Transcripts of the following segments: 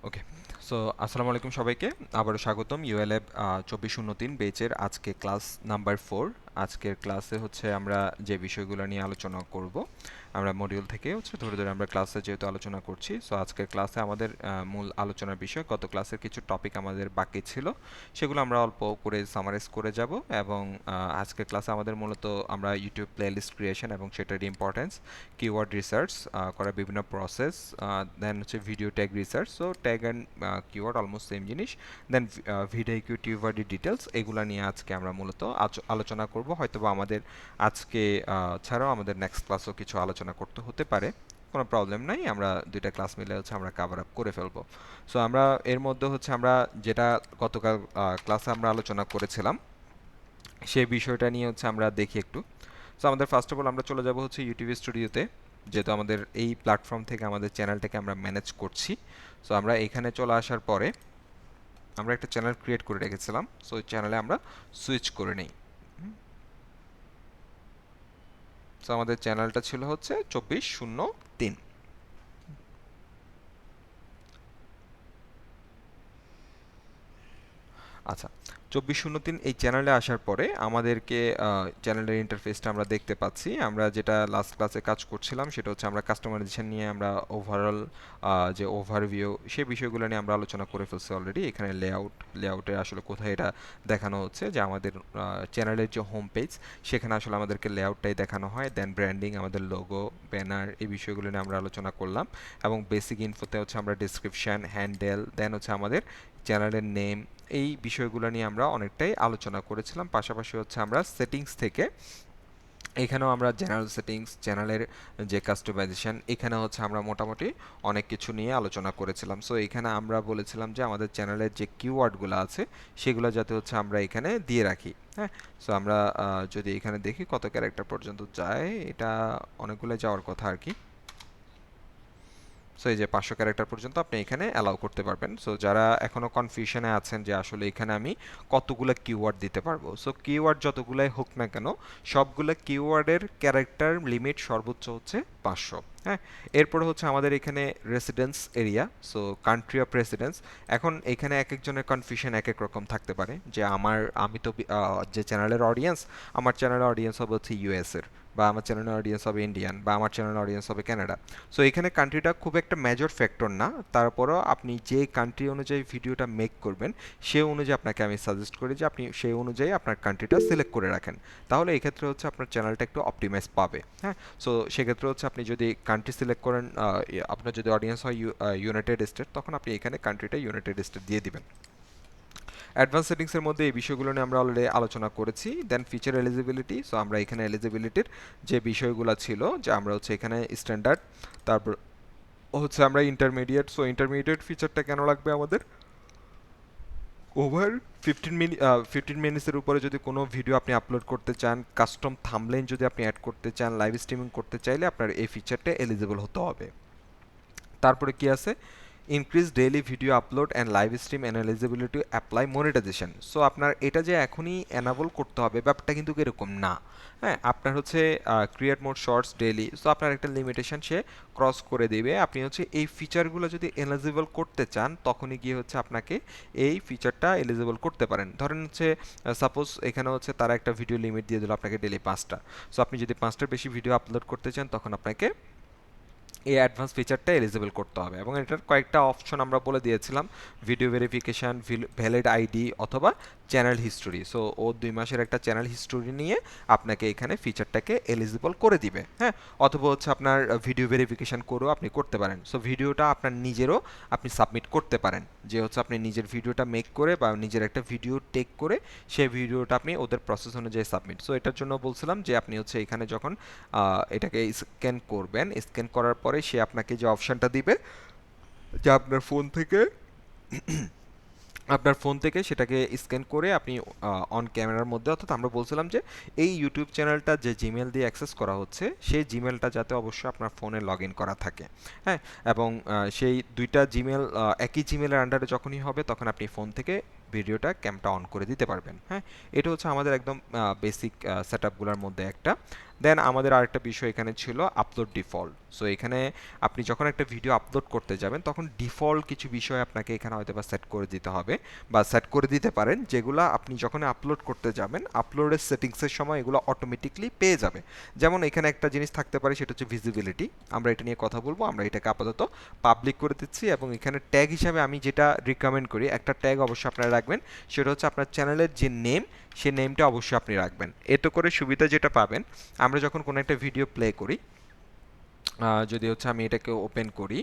ওকে। So আসসালামু আলাইকুম সবাইকে। আবারও স্বাগতম ইউএলএব 2403 বেচের আজকে ক্লাস নাম্বার 4। আজকের ক্লাসে হচ্ছে আমরা যে বিষয়গুলো নিয়ে আলোচনা করব, আমরা মডিউল থেকে হচ্ছে ধরে ধরে আমরা ক্লাসে যেহেতু আলোচনা করছি, সো আজকের ক্লাসে আমাদের মূল আলোচনার বিষয় গত ক্লাসের কিছু টপিক আমাদের বাকি ছিল, সেগুলো আমরা অল্প করে সামারাইজ করে যাব। এবং আজকের ক্লাসে আমাদের মূলত আমরা ইউটিউব প্লেলিস্ট ক্রিয়েশন এবং সেটার ইম্পর্টেন্স, কিওয়ার্ড রিসার্চ করার বিভিন্ন প্রসেস, দেন হচ্ছে video tag research, so tag and keyword almost same জিনিস, দেন ভিডিও কিওয়ার্ডের ডিটেলস, এগুলো নিয়ে আজকে আমরা মূলত আলোচনা করব। হয়তোবা আমাদের আজকে ছাড়াও আমাদের নেক্সট ক্লাসও কিছু আলোচনা করতে হতে পারে, কোনো প্রবলেম নাই, আমরা দুইটা ক্লাস মিলে হচ্ছে আমরা কাভার আপ করে ফেলবো। সো আমরা এর মধ্যে হচ্ছে আমরা যেটা গতকাল ক্লাসে আমরা আলোচনা করেছিলাম সেই বিষয়টা নিয়ে হচ্ছে আমরা দেখি একটু। সো আমাদের ফার্স্ট অফ অল আমরা চলে যাব হচ্ছে ইউটিউব স্টুডিওতে, যেহেতু আমাদের এই প্ল্যাটফর্ম থেকে আমাদের চ্যানেলটাকে আমরা ম্যানেজ করছি। সো আমরা এখানে চলে আসার পরে আমরা একটা চ্যানেল ক্রিয়েট করে রেখেছিলাম, সো ওই চ্যানেলে আমরা সুইচ করে নেই। সো আমাদের চ্যানেলটা ছিল হচ্ছে 2403। আচ্ছা, 2403 এই চ্যানেলে আসার পরে আমাদেরকে চ্যানেলের ইন্টারফেসটা আমরা দেখতে পাচ্ছি। আমরা যেটা লাস্ট ক্লাসে কাজ করছিলাম সেটা হচ্ছে আমরা কাস্টমাইজেশন নিয়ে আমরা ওভারঅল যে ওভারভিউ সেই বিষয়গুলো নিয়ে আমরা আলোচনা করে ফেলছি অলরেডি। এখানে লেআউটে আসলে কোথায় এটা দেখানো হচ্ছে যে আমাদের চ্যানেলের যে হোম পেজ সেখানে আসলে আমাদেরকে লেআউটটাই দেখানো হয়, দেন ব্র্যান্ডিং, আমাদের লোগো, ব্যানার, এই বিষয়গুলো নিয়ে আমরা আলোচনা করলাম। এবং বেসিক ইনফোতে হচ্ছে আমরা ডিসক্রিপশন, হ্যান্ডেল, দেন হচ্ছে আমাদের চ্যানেলের নেম, এই বিষয়গুলো নিয়ে আমরা অনেকটাই আলোচনা করেছিলাম। পাশাপাশি হচ্ছে আমরা সেটিংস থেকে এখানেও আমরা জেনারেল সেটিংস, চ্যানেলের যে কাস্টমাইজেশন, এখানে হচ্ছে আমরা মোটামুটি অনেক কিছু নিয়ে আলোচনা করেছিলাম। সো এখানে আমরা বলেছিলাম যে আমাদের চ্যানেলের যে কিওয়ার্ডগুলো আছে সেগুলো যাতে হচ্ছে আমরা এখানে দিয়ে রাখি। হ্যাঁ, সো আমরা যদি এখানে দেখি কত ক্যারেক্টার পর্যন্ত যায়, এটা অনেকগুলো যাওয়ার কথা আর কি। সো এই যে 500 ক্যারেক্টার পর্যন্ত আপনি এখানে অ্যালাউ করতে পারবেন। সো যারা এখনও কনফিউশনে আছেন যে আসলে এখানে আমি কতগুলো কিওয়ার্ড দিতে পারবো, সো কিওয়ার্ড যতগুলাই হোক না কেন সবগুলো কিওয়ার্ডের ক্যারেক্টার লিমিট সর্বোচ্চ হচ্ছে 500। হ্যাঁ, এরপরে হচ্ছে আমাদের এখানে residence area, so country of residence. এখন এখানে এক একজনের কনফিউশন এক এক রকম থাকতে পারে যে আমি তো যে চ্যানেলের অডিয়েন্স, আমার চ্যানেলের অডিয়েন্স হবে হচ্ছে ইউএস এর, বা আমার চ্যানেলের অডিয়েন্স হবে ইন্ডিয়ান, বা আমার চ্যানেলের অডিয়েন্স হবে কানাডা। সো এখানে কান্ট্রিটা খুব একটা মেজর ফ্যাক্টর না, তারপরও আপনি যে কান্ট্রি অনুযায়ী ভিডিওটা মেক করবেন সে অনুযায়ী আপনাকে আমি সাজেস্ট করি যে আপনি সেই অনুযায়ী আপনার কান্ট্রিটা সিলেক্ট করে রাখেন, তাহলে এই ক্ষেত্রে হচ্ছে আপনার চ্যানেলটা একটু অপটিমাইজ পাবে। হ্যাঁ, সো সেক্ষেত্রে হচ্ছে আপনি যদি কান্ট্রি সিলেক্ট করেন, আপনার যদি অডিয়েন্স হয় ইউনাইটেড স্টেট, তখন আপনি এখানে কান্ট্রিটা ইউনাইটেড স্টেট দিয়ে দিবেন। অ্যাডভান্স সেটিংসের মধ্যে এই বিষয়গুলো নিয়ে আমরা অলরেডি আলোচনা করেছি। দেন ফিচার এলিজিবিলিটি, সো আমরা এখানে এলিজিবিলিটির যে বিষয়গুলো ছিল, যে আমরা হচ্ছে এখানে স্ট্যান্ডার্ড, তারপর হচ্ছে আমরা ইন্টারমিডিয়েট। সো ইন্টারমিডিয়েট ফিচারটা কেন লাগবে আমাদের? ওভার 15 মিনিটসের উপরে যদি কোনো ভিডিও আপনি আপলোড করতে চান, কাস্টম থাম্বনেইল যদি আপনি অ্যাড করতে চান, লাইভ স্ট্রিমিং করতে চাইলে আপনার এই ফিচারটা এলিজিবল হতে হবে। তারপরে কি আছে? Increase daily video upload and live stream and eligibility apply monetization. So আপনার এটা যে এখনই এনাবল করতে হবে ব্যাপারটা কিন্তু এরকম না। হ্যাঁ, আপনার হচ্ছে create more shorts daily, so আপনার একটা লিমিটেশন সে ক্রস করে দিবে। আপনি হচ্ছে এই ফিচারগুলো যদি এলিজিবল করতে চান তখনই গিয়ে হচ্ছে আপনাকে এই ফিচারটা এলিজিবল করতে পারেন। ধরেন হচ্ছে সাপোজ এখানে হচ্ছে তারা একটা ভিডিও লিমিট দিয়ে দিল আপনাকে ডেইলি 5টা। সো আপনি যদি 5টার বেশি ভিডিও আপলোড করতে চান তখন আপনাকে এই অ্যাডভান্স ফিচারটা এলিজিবল করতে হবে। এবং এটার কয়েকটা অপশন আমরা বলে দিয়েছিলাম: ভিডিও ভেরিফিকেশান, ভ্যালিড আইডি, অথবা চ্যানেল হিস্টোরি। সো ও 2 মাসের একটা চ্যানেল হিস্টোরি নিয়ে আপনাকে এখানে ফিচারটাকে এলিজিবল করে দিবে। হ্যাঁ, অথবা হচ্ছে আপনার ভিডিও ভেরিফিকেশান করেও আপনি করতে পারেন। সো ভিডিওটা আপনার নিজেরও আপনি সাবমিট করতে পারেন, যে হচ্ছে আপনি নিজের ভিডিওটা মেক করে বা নিজের একটা ভিডিও টেক করে সেই ভিডিওটা আপনি ওদের প্রসেস অনুযায়ী সাবমিট। সো এটার জন্য বলছিলাম যে আপনি হচ্ছে এখানে যখন এটাকে স্ক্যান করবেন, স্ক্যান করার পরে সে আপনাকে যে অপশানটা দিবে যে আপনার ফোন থেকে সেটাকে স্ক্যান করে আপনি অন ক্যামেরার মধ্যে, অর্থাৎ আমরা বলছিলাম যে এই ইউটিউব চ্যানেলটা যে জিমেল দিয়ে অ্যাক্সেস করা হচ্ছে সেই জিমেলটা যাতে অবশ্যই আপনার ফোনে লগ ইন করা থাকে। হ্যাঁ, এবং সেই দুইটা জিমেল একই জিমেলের আন্ডারে যখনই হবে তখন আপনি ফোন থেকে ভিডিওটা ক্যামটা অন করে দিতে পারবেন। হ্যাঁ, এটা হচ্ছে আমাদের একদম বেসিক সেট আপগুলোর মধ্যে একটা। দেন আমাদের আরেকটা বিষয় এখানে ছিল আপলোড ডিফল্ট। সো এখানে আপনি যখন একটা ভিডিও আপলোড করতে যাবেন তখন ডিফল্ট কিছু বিষয় আপনাকে এখানে হয়তো বা সেট করে দিতে হবে বা সেট করে দিতে পারেন, যেগুলো আপনি যখন আপলোড করতে যাবেন আপলোডের সেটিংসের সময় এগুলো অটোমেটিকলি পেয়ে যাবে। যেমন এখানে একটা জিনিস থাকতে পারে, সেটা হচ্ছে ভিজিবিলিটি। আমরা এটা নিয়ে কথা বলবো, আমরা এটাকে আপাতত পাবলিক করে দিচ্ছি। এবং এখানে ট্যাগ হিসাবে আমি যেটা রিকমেন্ড করি, একটা ট্যাগ অবশ্যই আপনারা রাখবেন, সেটা হচ্ছে আপনার চ্যানেলের যে নেম, সেই নেমটা অবশ্যই আপনি রাখবেন। এতে করে সুবিধা যেটা পাবেন, আমরা যখন কোনো একটা ভিডিও প্লে করি, যদি হচ্ছে আমি এটাকে ওপেন করি,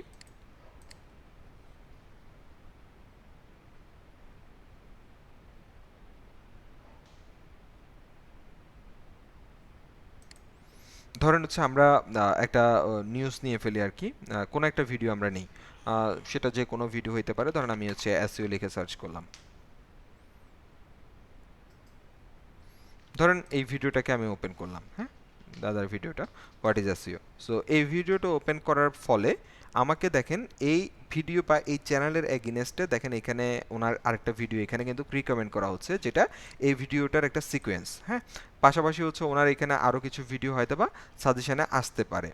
ধরেন হচ্ছে আমরা একটা নিউজ নিয়ে ফেলি আর কি, কোনো একটা ভিডিও আমরা নিই, সেটা যে কোনো ভিডিও হইতে পারে। ধরেন আমি হচ্ছে এসইও লিখে সার্চ করলাম, ধরেন এই ভিডিওটাকে আমি ওপেন করলাম, হ্যাঁ, দাদার ভিডিওটা, হোয়াট ইজ এসইও। সো এই ভিডিওটা ওপেন করার ফলে আমাকে দেখেন এই ভিডিও বা এই চ্যানেলের এগেইনস্টে দেখেন এখানে ওনার আরেকটা ভিডিও এখানে কিন্তু রিকমেন্ড করা হচ্ছে, যেটা এই ভিডিওটার একটা সিকোয়েন্স, হ্যাঁ। পাশাপাশি হচ্ছে ওনার এখানে আরও কিছু ভিডিও হয়তো বা সাজেশনে আসতে পারে।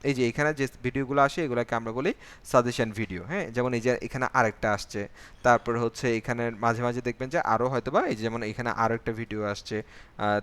এই যে এখানে যে ভিডিওগুলো আসে এগুলোকে আমরা বলি সাজেশন ভিডিও, হ্যাঁ। যেমন এই যে এখানে আরেকটা আসছে, তারপর হচ্ছে এখানে মাঝে মাঝে দেখবেন যে আরও হয়তো বা এই যে যেমন এখানে আরও একটা ভিডিও আসছে,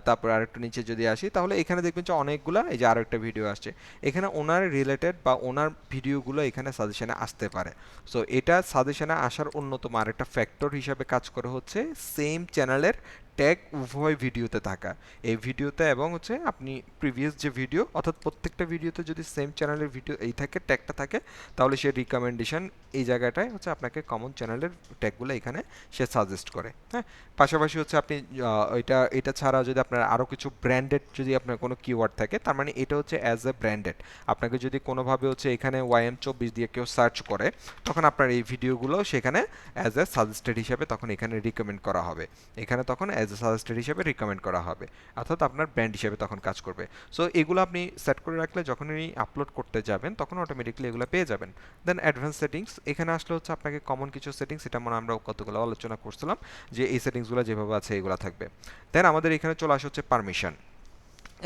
তারপর আরেকটু নিচে যদি আসি তাহলে এখানে দেখবেন যে অনেকগুলা এই যে আরও একটা ভিডিও আসছে, এখানে ওনার রিলেটেড বা ওনার ভিডিওগুলো এখানে সাজেশনে আসতে পারে। সো এটা সাজেশনে আসার অন্যতম আরেকটা ফ্যাক্টর হিসাবে কাজ করে হচ্ছে সেম চ্যানেলের ট্যাগ উভয় ভিডিওতে থাকা। এই ভিডিওতে এবং হচ্ছে আপনি প্রিভিয়াস যে ভিডিও, অর্থাৎ প্রত্যেকটা ভিডিওতে যদি সেম চ্যানেলের ভিডিও এই থাকে, ট্যাগটা থাকে, তাহলে সে রিকমেন্ডেশন এই জায়গাটায় হচ্ছে আপনাকে কমন চ্যানেলের ট্যাগগুলো এখানে সে সাজেস্ট করে, হ্যাঁ। পাশাপাশি হচ্ছে আপনি এটা ছাড়া যদি আপনার আরও কিছু ব্র্যান্ডেড যদি আপনার কোনো কিওয়ার্ড থাকে, তার মানে এটা হচ্ছে অ্যাজ এ ব্র্যান্ডেড। আপনাকে যদি কোনোভাবে হচ্ছে এখানে YM24 দিয়ে কেউ সার্চ করে, তখন আপনার এই ভিডিওগুলো সেখানে অ্যাজ এ সাজেস্টেড হিসেবে তখন এখানে রিকমেন্ড করা হবে, এখানে তখন অ্যাজ এ সাজেস্টেড হিসেবে রিকমেন্ড করা হবে, অর্থাৎ আপনার ব্র্যান্ড হিসেবে তখন কাজ করবে। সো এগুলো আপনি সেট করে রাখলে যখনই আপলোড করতে যাবেন তখন অটোমেটিকলি এগুলো পেয়ে যাবেন। দেন অ্যাডভান্স সেটিংস, এখানে আসলে হচ্ছে আপনাকে কমন কিছু সেটিংস, এটা মনে আমরা কতগুলো আলোচনা করছিলাম যে এই সেটিংসগুলো যেভাবে আছে এগুলো থাকবে। দেন আমাদের এখানে চলে আসে হচ্ছে পারমিশন।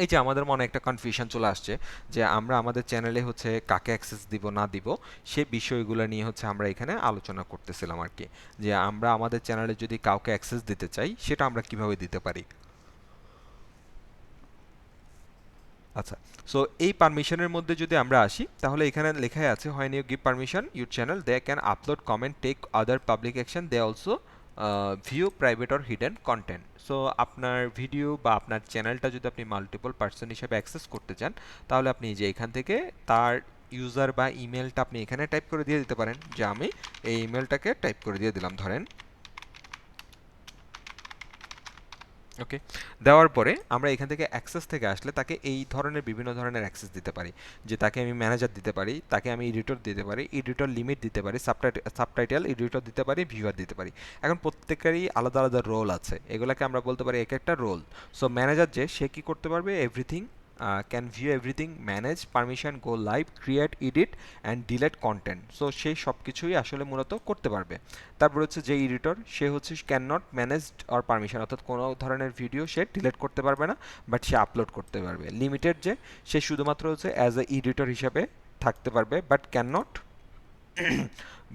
এই যে আমাদের মনে একটা কনফিউশন চলে আসছে যে আমরা আমাদের চ্যানেলে হচ্ছে কাকে অ্যাক্সেস দিব না দিব, সে বিষয়গুলো নিয়ে হচ্ছে আমরা এখানে আলোচনা করতেছিলাম আর কি, যে আমরা আমাদের চ্যানেলে যদি কাউকে অ্যাক্সেস দিতে চাই সেটা আমরা কিভাবে দিতে পারি। আচ্ছা, সো এই পারমিশনের মধ্যে যদি আমরা আসি তাহলে এখানে লেখাই আছে, when you give permission your channel they can upload comment take other public action, they also view private or hidden content. So আপনার ভিডিও বা আপনার চ্যানেলটা যদি আপনি মাল্টিপল পার্সন হিসেবে অ্যাক্সেস করতে চান, তাহলে আপনি যে এখান থেকে তার ইউজার বা ইমেলটা আপনি এখানে টাইপ করে দিয়ে দিতে পারেন, যে আমি এই ইমেলটাকে টাইপ করে দিয়ে দিলাম ধরেন, ওকে। দেওয়ার পরে আমরা এখান থেকে অ্যাক্সেস থেকে আসলে তাকে এই ধরনের বিভিন্ন ধরনের অ্যাক্সেস দিতে পারি, যে তাকে আমি ম্যানেজার দিতে পারি, তাকে আমি এডিটর দিতে পারি, এডিটর লিমিট দিতে পারি, সাবটাইটেল এডিটর দিতে পারি, ভিউয়ার দিতে পারি। এখন প্রত্যেকেরই আলাদা আলাদা রোল আছে, এগুলোকে আমরা বলতে পারি এক একটা রোল। সো ম্যানেজার যে সে কী করতে পারবে, everything, can view everything, manage, permission, go live, create, edit and delete content. So সেই সব কিছুই আসলে মূলত করতে পারবে। তারপর হচ্ছে যে এডিটর, সে হচ্ছে can not manage or permission, অর্থাৎ কোনো ধরনের ভিডিও সে ডিলিট করতে পারবে না, বাট সে আপলোড করতে পারবে। লিমিটেড যে, সে শুধুমাত্র হচ্ছে অ্যাজ এ এডিটর হিসাবে থাকতে পারবে, but can not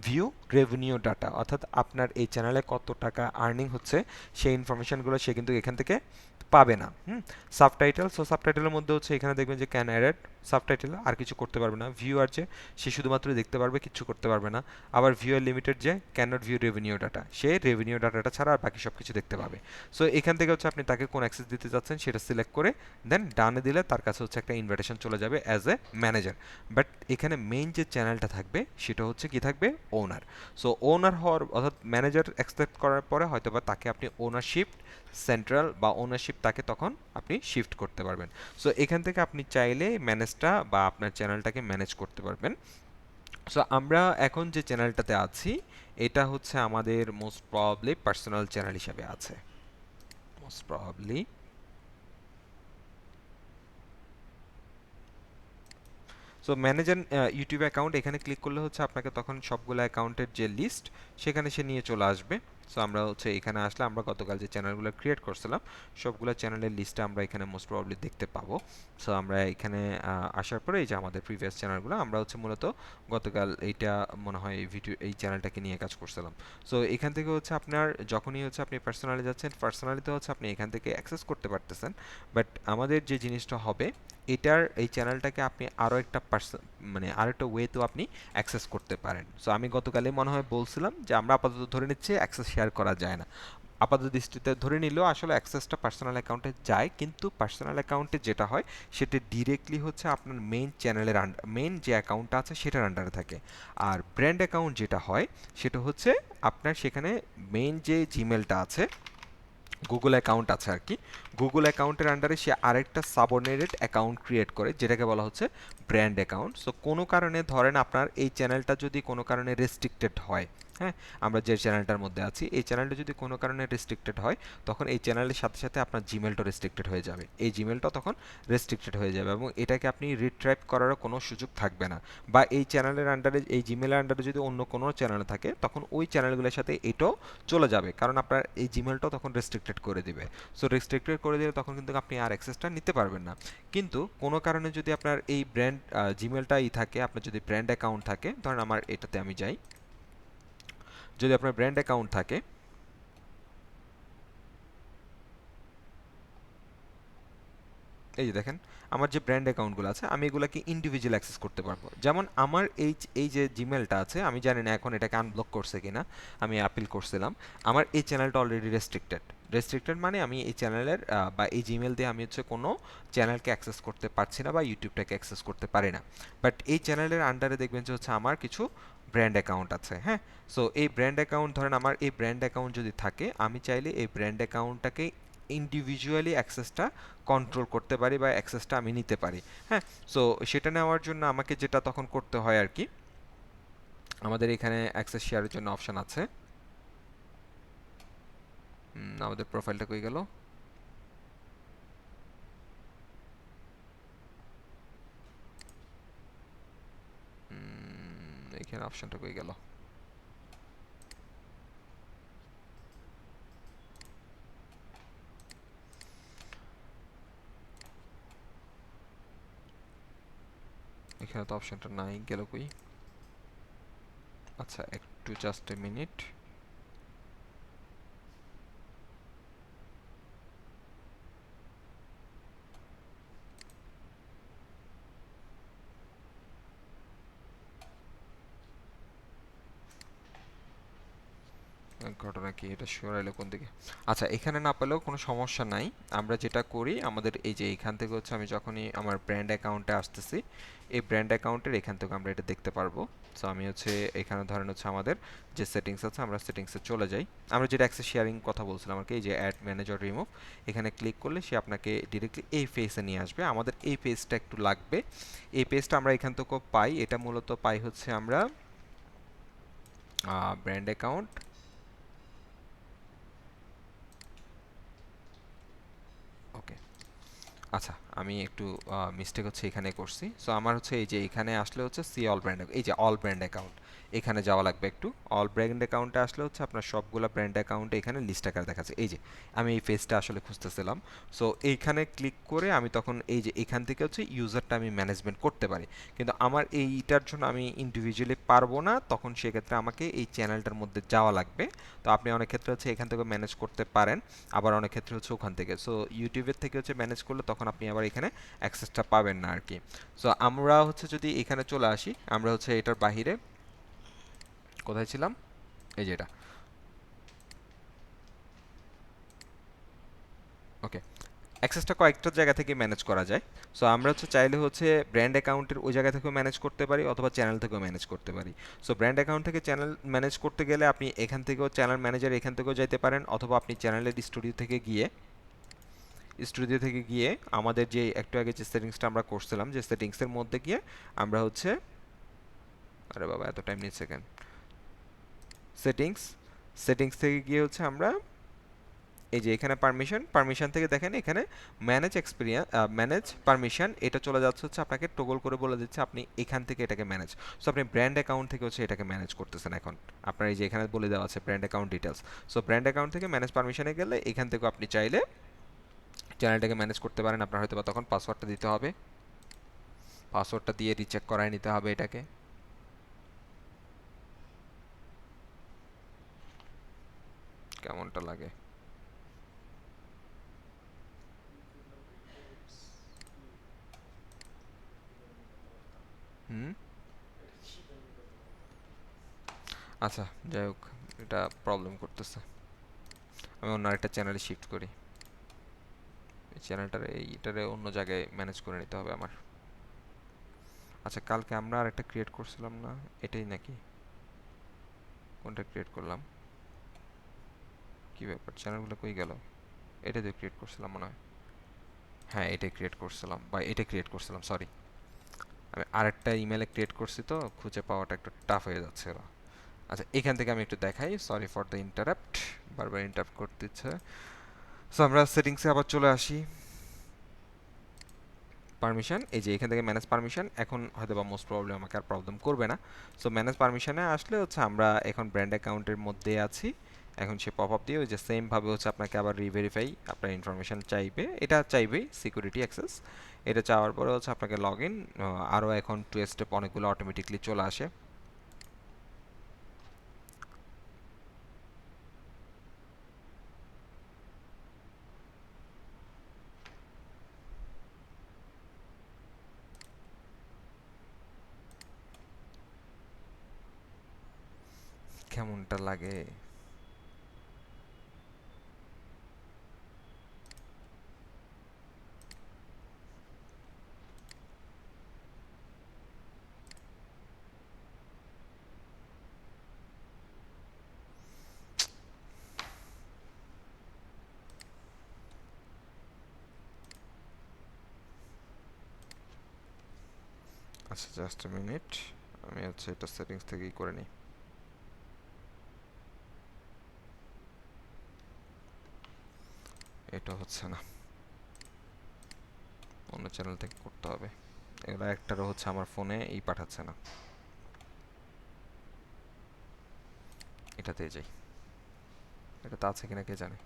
view revenue data, অর্থাৎ আপনার এই চ্যানেলে কত টাকা আর্নিং হচ্ছে সেই ইনফরমেশনগুলো সে কিন্তু এখান থেকে পাবে না। সাবটাইটেল, সো সাবটাইটেলের মধ্যে হচ্ছে এখানে দেখবেন যে ক্যান অ্যাড সাবটাইটেল, আর কিছু করতে পারবে না। ভিউয়ার যে, সে শুধুমাত্র দেখতে পারবে, কিছু করতে পারবে না। আবার ভিউয়ার লিমিটেড যে, can not view revenue data, say revenue ডাটাটা ছাড়া আর বাকি সব কিছু দেখতে পাবে। সো এখান থেকে হচ্ছে আপনি তাকে কোন অ্যাক্সেস দিতে যাচ্ছেন সেটা সিলেক্ট করে দেন ডানে দিলে তার কাছে হচ্ছে একটা ইনভাইটেশন চলে যাবে অ্যাজ এ ম্যানেজার। বাট এখানে মেইন যে চ্যানেলটা থাকবে সেটা হচ্ছে কি থাকবে, ওনার। সো ওনার হওয়ার, অর্থাৎ ম্যানেজার অ্যাকসেপ্ট করার পরে হয়তো বা তাকে আপনি ওনারশিপ সেন্ট্রাল বা ওনারশিপ তাকে তখন আপনি শিফট করতে পারবেন। সো এখান থেকে আপনি চাইলে ম্যানেজটা বা আপনার চ্যানেলটাকে ম্যানেজ করতে পারবেন। সো আমরা এখন যে চ্যানেলটাতে আছি এটা হচ্ছে আমাদের মোস্ট প্রবাবলি পার্সোনাল চ্যানেল হিসাবে আছে, most probably. So manage an YouTube account, এখানে ক্লিক করলে হচ্ছে আপনাকে তখন সবগুলো অ্যাকাউন্টের যে লিস্ট সেখানে সে নিয়ে চলে আসবে। সো আমরা হচ্ছে এখানে আসলে আমরা গতকাল যে চ্যানেলগুলো ক্রিয়েট করছিলাম সবগুলো চ্যানেলের লিস্টটা আমরা এখানে মোস্ট প্রবাবলি দেখতে পাবো। সো আমরা এখানে আসার পরে এই যে আমাদের প্রিভিয়াস চ্যানেলগুলো আমরা হচ্ছে মূলত গতকাল এইটা মনে হয় এই ভিডিও এই চ্যানেলটাকে নিয়ে কাজ করছিলাম। সো এখান থেকে হচ্ছে আপনার যখনই হচ্ছে আপনি পার্সোনালি যাচ্ছেন, পার্সোনালিতে হচ্ছে আপনি এখান থেকে অ্যাক্সেস করতে পারতেছেন, বাট আমাদের যে জিনিসটা হবে এটার এই চ্যানেলটাকে আপনি আরও একটা মানে আরও একটা ওয়েতেও আপনি অ্যাক্সেস করতে পারেন। সো আমি গতকালই মনে হয় বলছিলাম যে আমরা আপাতত ধরে নিচ্ছি অ্যাক্সেস শেয়ার করা যায় না, আপাতত দৃষ্টিতে ধরে নিলেও আসলে অ্যাক্সেসটা পার্সোনাল অ্যাকাউন্টে যায়, কিন্তু পার্সোনাল অ্যাকাউন্টে যেটা হয় সেটা ডিরেক্টলি হচ্ছে আপনার মেইন চ্যানেলের মেইন যে অ্যাকাউন্টটা আছে সেটার আন্ডারে থাকে। আর ব্র্যান্ড অ্যাকাউন্ট যেটা হয় সেটা হচ্ছে আপনার সেখানে মেইন যে জিমেলটা আছে, গুগল অ্যাকাউন্ট আছে আর কি, গুগল অ্যাকাউন্টের আন্ডারে সে আরেকটা সাবঅর্ডিনেটেড অ্যাকাউন্ট ক্রিয়েট করে যেটাকে বলা হচ্ছে ব্র্যান্ড অ্যাকাউন্ট। সো কোনো কারণে ধরেন আপনার এই চ্যানেলটা যদি কোনো কারণে রেস্ট্রিক্টেড হয়, হ্যাঁ, আমরা যে চ্যানেলটার মধ্যে আছি এই চ্যানেলটা যদি কোনো কারণে রেস্ট্রিক্টেড হয়, তখন এই চ্যানেলের সাথে সাথে আপনার জিমেলটা রেস্ট্রিক্টেড হয়ে যাবে, এই জিমেলটা তখন রেস্ট্রিক্টেড হয়ে যাবে এবং এটাকে আপনি রিট্রাইভ করারও কোনো সুযোগ থাকবে না। বা এই চ্যানেলের আন্ডারে, এই জিমেলের আন্ডারে যদি অন্য কোনো চ্যানেল থাকে তখন ওই চ্যানেলগুলোর সাথে এটাও চলে যাবে, কারণ আপনার এই জিমেলটাও তখন রেস্ট্রিক্টেড করে দিবে। সো রেস্ট্রিক্টেড করে দিলে তখন কিন্তু আপনি আর অ্যাক্সেসটা নিতে পারবেন না। কিন্তু কোনো কারণে যদি আপনার এই ব্র্যান্ড জিমেলটাই থাকে, আপনার যদি ব্র্যান্ড অ্যাকাউন্ট থাকে, ধরেন আমার এটাতে আমি যাই, যদি আপনার ব্র্যান্ড অ্যাকাউন্ট থাকে, এই যে দেখেন আমার যে ব্র্যান্ড অ্যাকাউন্টগুলো আছে আমি এগুলোকে ইন্ডিভিজুয়াল অ্যাক্সেস করতে পারবো। যেমন আমার এই যে জিমেলটা আছে, আমি জানি না এখন এটাকে আনব্লক করছে কিনা, আমি আপিল করছিলাম, আমার এই চ্যানেলটা অলরেডি রেস্ট্রিক্টেড। রেস্ট্রিক্টেড মানে আমি এই চ্যানেলের বা এই জিমেল দিয়ে আমি হচ্ছে কোনো চ্যানেলকে অ্যাক্সেস করতে পারছি না বা ইউটিউবটাকে অ্যাক্সেস করতে পারি না। বাট এই চ্যানেলের আন্ডারে দেখবেন যে হচ্ছে আমার কিছু ব্র্যান্ড অ্যাকাউন্ট আছে, হ্যাঁ। সো এই ব্র্যান্ড অ্যাকাউন্ট, ধরেন আমার এই ব্র্যান্ড অ্যাকাউন্ট যদি থাকে, আমি চাইলে এই ব্র্যান্ড অ্যাকাউন্টটাকে ইন্ডিভিজুয়ালি অ্যাক্সেসটা কন্ট্রোল করতে পারি বা অ্যাক্সেসটা আমি নিতে পারি, হ্যাঁ। সো সেটা নেওয়ার জন্য আমাকে যেটা তখন করতে হয় আর কি, আমাদের এখানে অ্যাক্সেস শেয়ারের জন্য অপশন আছে। আমাদের প্রোফাইলটা কই গেল? এখানে অপশনটা কই গেল? এখানে তো অপশনটা নাই, গেল কই? আচ্ছা একটু জাস্ট এ মিনিট। ঘটনা কি, এটা সরাইলো কোন দিকে? আচ্ছা এখানে না পেলেও কোনো সমস্যা নাই, আমরা যেটা করি আমাদের এই যে এখান থেকে হচ্ছে আমি যখনই আমার ব্র্যান্ড অ্যাকাউন্টে আসতেছি, এই ব্র্যান্ড অ্যাকাউন্টের এখান থেকে আমরা এটা দেখতে পারবো। সো আমি হচ্ছে এখানে ধরেন হচ্ছে আমাদের যে সেটিংস আছে, আমরা সেটিংসে চলে যাই, আমরা যেটা অ্যাক্সেস শেয়ারিং কথা বলছিলাম আর কি, এই যে অ্যাড ম্যানেজার রিমুভ, এখানে ক্লিক করলে সে আপনাকে ডিরেক্টলি এই পেজে নিয়ে আসবে। আমাদের এই পেজটা একটু লাগবে, এই পেজটা আমরা এখান থেকে পাই, এটা মূলত পাই হচ্ছে আমরা ব্র্যান্ড অ্যাকাউন্ট। ওকে, আচ্ছা আমি একটু মিস্টেক হচ্ছে এখানে করছি। সো আমার হচ্ছে এই যে এখানে আসলে হচ্ছে সি অল ব্র্যান্ড, এই যে অল ব্র্যান্ড অ্যাকাউন্ট, এখানে যাওয়া লাগবে একটু। অল ব্র্যান্ড অ্যাকাউন্টে আসলে হচ্ছে আপনার সবগুলা ব্র্যান্ড অ্যাকাউন্টে এখানে লিস্ট আকারে দেখাচ্ছে। এই যে আমি এই পেজটা আসলে খুঁজতেছিলাম, সো এইখানে ক্লিক করে আমি তখন এই যে এখান থেকে হচ্ছে ইউজারটা আমি ম্যানেজমেন্ট করতে পারি, কিন্তু আমার এইটার জন্য আমি ইন্ডিভিজুয়ালি পারবো না, তখন সেক্ষেত্রে আমাকে এই চ্যানেলটার মধ্যে যাওয়া লাগবে। তো আপনি অনেক ক্ষেত্রে হচ্ছে এখান থেকে ম্যানেজ করতে পারেন, আবার অনেক ক্ষেত্রে হচ্ছে ওখান থেকে। সো ইউটিউবের থেকে হচ্ছে ম্যানেজ করলে তখন আপনি আবার এখানে অ্যাক্সেসটা পাবেন না আর কি। সো আমরা হচ্ছে যদি এখানে চলে আসি, আমরা হচ্ছে এটার বাহিরে কোথায় ছিলাম, এই যে এটা, ওকে। অ্যাক্সেসটা কয়েকটা জায়গা থেকে ম্যানেজ করা যায়। সো আমরা হচ্ছে চাইলে হচ্ছে ব্র্যান্ড অ্যাকাউন্টের ওই জায়গা থেকেও ম্যানেজ করতে পারি অথবা চ্যানেল থেকেও ম্যানেজ করতে পারি। সো ব্র্যান্ড অ্যাকাউন্ট থেকে চ্যানেল ম্যানেজ করতে গেলে আপনি এখান থেকেও চ্যানেল ম্যানেজার এখান থেকেও যাইতে পারেন, অথবা আপনি চ্যানেলের স্টুডিও থেকে গিয়ে আমাদের যে একটু আগে যে সেটিংসটা আমরা করছিলাম, যে সেটিংসের মধ্যে গিয়ে আমরা হচ্ছে, আরে বাবা এত টাইম নিচ্ছে কেন, সেটিংস, সেটিংস থেকে গিয়ে হচ্ছে আমরা এই যে এখানে পারমিশন, পারমিশন থেকে দেখেন এখানে ম্যানেজ এক্সপিরিয়েন্স, ম্যানেজ পারমিশন, এটা চলে যাচ্ছে হচ্ছে আপনাকে টগল করে বলে দিচ্ছে আপনি এখান থেকে এটাকে ম্যানেজ। সো আপনি ব্র্যান্ড অ্যাকাউন্ট থেকে হচ্ছে এটাকে ম্যানেজ করতেছেন এখন। আপনার এই যে এখানে বলে দেওয়া আছে brand account details. So brand account থেকে ম্যানেজ পারমিশনে গেলে এখান থেকেও আপনি চাইলে চ্যানেলটাকে ম্যানেজ করতে পারেন। আপনার হয়তো বা তখন পাসওয়ার্ডটা দিতে হবে, পাসওয়ার্ডটা দিয়ে রিচেক করায় নিতে হবে এটাকে। কেমনটা লাগে? হুম। আচ্ছা, যাই হোক, এটা প্রবলেম করতেছে। আমি অন্য আরেকটা চ্যানেলে শিফট করি। এই চ্যানেলটারে এইটারে অন্য জায়গায় ম্যানেজ করে নিতে হবে আমার। আচ্ছা, কালকে আমরা আরেকটা ক্রিয়েট করছিলাম না, এটাই নাকি? কোনটা ক্রিয়েট করলাম? কি ব্যাপার, চ্যানেলগুলো কই গেল? এটা দিয়ে ক্রিয়েট করছিলাম মনে হয়। হ্যাঁ, এটাই ক্রিয়েট করছিলাম, বা এটা ক্রিয়েট করছিলাম, সরি। আমি আরেকটা ইমেলে ক্রিয়েট করছি তো খুঁজে পাওয়াটা একটু টাফ হয়ে যাচ্ছে। আচ্ছা, এখান থেকে আমি একটু দেখাই, সরি ফর দ্য ইন্টারাপ্ট, বারবার ইন্টারাপ্ট করতে ইচ্ছে। সো আমরা সেটিংসে আবার চলে আসি। পারমিশন, এই যে এখান থেকে ম্যানেজ পারমিশন, এখন হয়তো বা মোস্ট প্রবলেম আমাকে আর প্রবলেম করবে না। সো ম্যানেজ পারমিশনে আসলে হচ্ছে আমরা এখন ব্র্যান্ড অ্যাকাউন্টের মধ্যে আছি। এখন সে পপ আপ দিয়ে ওই যে সেম ভাবে হচ্ছে আপনাকে আবার রিভেরিফাই আপনার ইনফরমেশন চাইবে, এটা চাইবেই সিকিউরিটি অ্যাক্সেস। এটা চাওয়ার পরে হচ্ছে আপনাকে লগ ইন, আরও এখন টু স্টেপ অনেকগুলো অটোমেটিকলি চলে আসে। কেমনটা লাগে? আচ্ছা, জাস্ট এ মিনিট, আমি হচ্ছে এটা সেটিংস থেকেই করে নিই। এটা হচ্ছে না, অন্য চ্যানেল থেকে করতে হবে। এগুলো একটারও হচ্ছে আমার ফোনে এই পাঠাচ্ছে না। এটাতে যাই, এটাতে আছে কিনা কে জানে।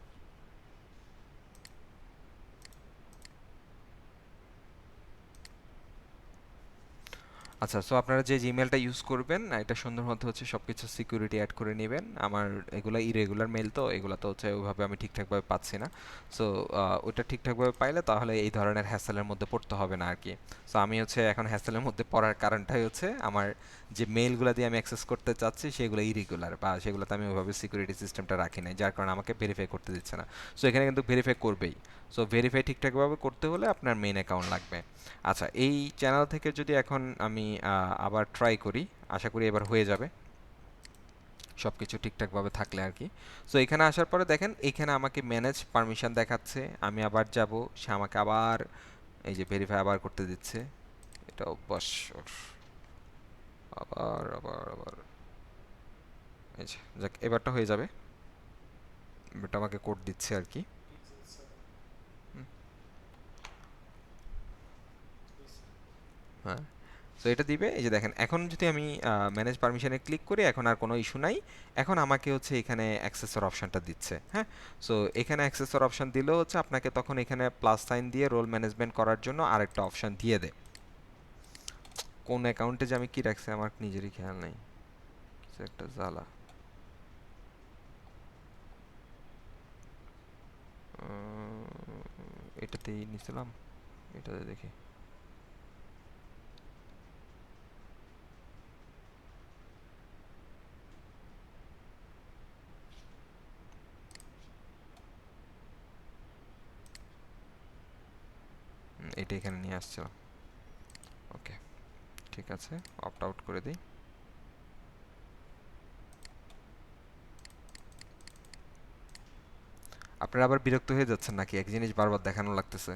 আচ্ছা, সো আপনারা যে জিমেলটা ইউজ করবেন এটা সুন্দর মতো হচ্ছে সব কিছু সিকিউরিটি অ্যাড করে নেবেন। আমার এগুলো ইরেগুলার মেল, তো এগুলো তো হচ্ছে ওইভাবে আমি ঠিকঠাকভাবে পাচ্ছি না। সো ওটা ঠিকঠাকভাবে পাইলে তাহলে এই ধরনের হ্যাসেলের মধ্যে পড়তে হবে না আর কি। সো আমি হচ্ছে এখন হ্যাসেলের মধ্যে পড়ার কারণটাই হচ্ছে আমার যে মেলগুলো দিয়ে আমি অ্যাক্সেস করতে চাচ্ছি সেগুলো ইরেগুলার, বা সেগুলোতে আমি ওইভাবে সিকিউরিটি সিস্টেমটা রাখি নাই, যার কারণে আমাকে ভেরিফাই করতে দিচ্ছে না। সো এখানে কিন্তু ভেরিফাই করবেই। সো ভেরিফাই ঠিকঠাকভাবে করতে হলে আপনার মেইন অ্যাকাউন্ট লাগবে। আচ্ছা, এই চ্যানেল থেকে যদি এখন আমি আবার ট্রাই করি, আশা করি এবার হয়ে যাবে সব কিছু ঠিকঠাকভাবে থাকলে আর কি। সো এখানে আসার পরে দেখেন এখানে আমাকে ম্যানেজ পারমিশন দেখাচ্ছে, আমি আবার যাব, সে আমাকে আবার এই যে ভেরিফাই আবার করতে দিচ্ছে। এটা অভ্যাস ওর। আবার আবার আবার, এই যে যাক, এবারটা হয়ে যাবে। এবারটা আমাকে কোড দিচ্ছে আর কি। হুম, হ্যাঁ। সো এটা দিবে, এই যে দেখেন এখন যদি আমি ম্যানেজ পারমিশনে ক্লিক করি এখন আর কোনো ইস্যু নাই। এখন আমাকে হচ্ছে এখানে অ্যাক্সেসর অপশনটা দিচ্ছে, হ্যাঁ। সো এখানে অ্যাক্সেসর অপশন দিলেও হচ্ছে আপনাকে তখন এখানে প্লাস সাইন দিয়ে রোল ম্যানেজমেন্ট করার জন্য আরেকটা অপশন দিয়ে দেয়। কোন অ্যাকাউন্টে যে আমি কি রাখছি আমার নিজেরই খেয়াল নাই, কিছু একটা জ্বালা। এটাতেই নিছিলাম, এটাতে দেখি। এটা এখানে নিয়ে আসছিলাম। ওকে, ঠিক আছে, অপ্ট আউট করে দিই। আপনারা আবার বিরক্ত হয়ে যাচ্ছেন নাকি, এক জিনিস বারবার দেখানো লাগতেছে?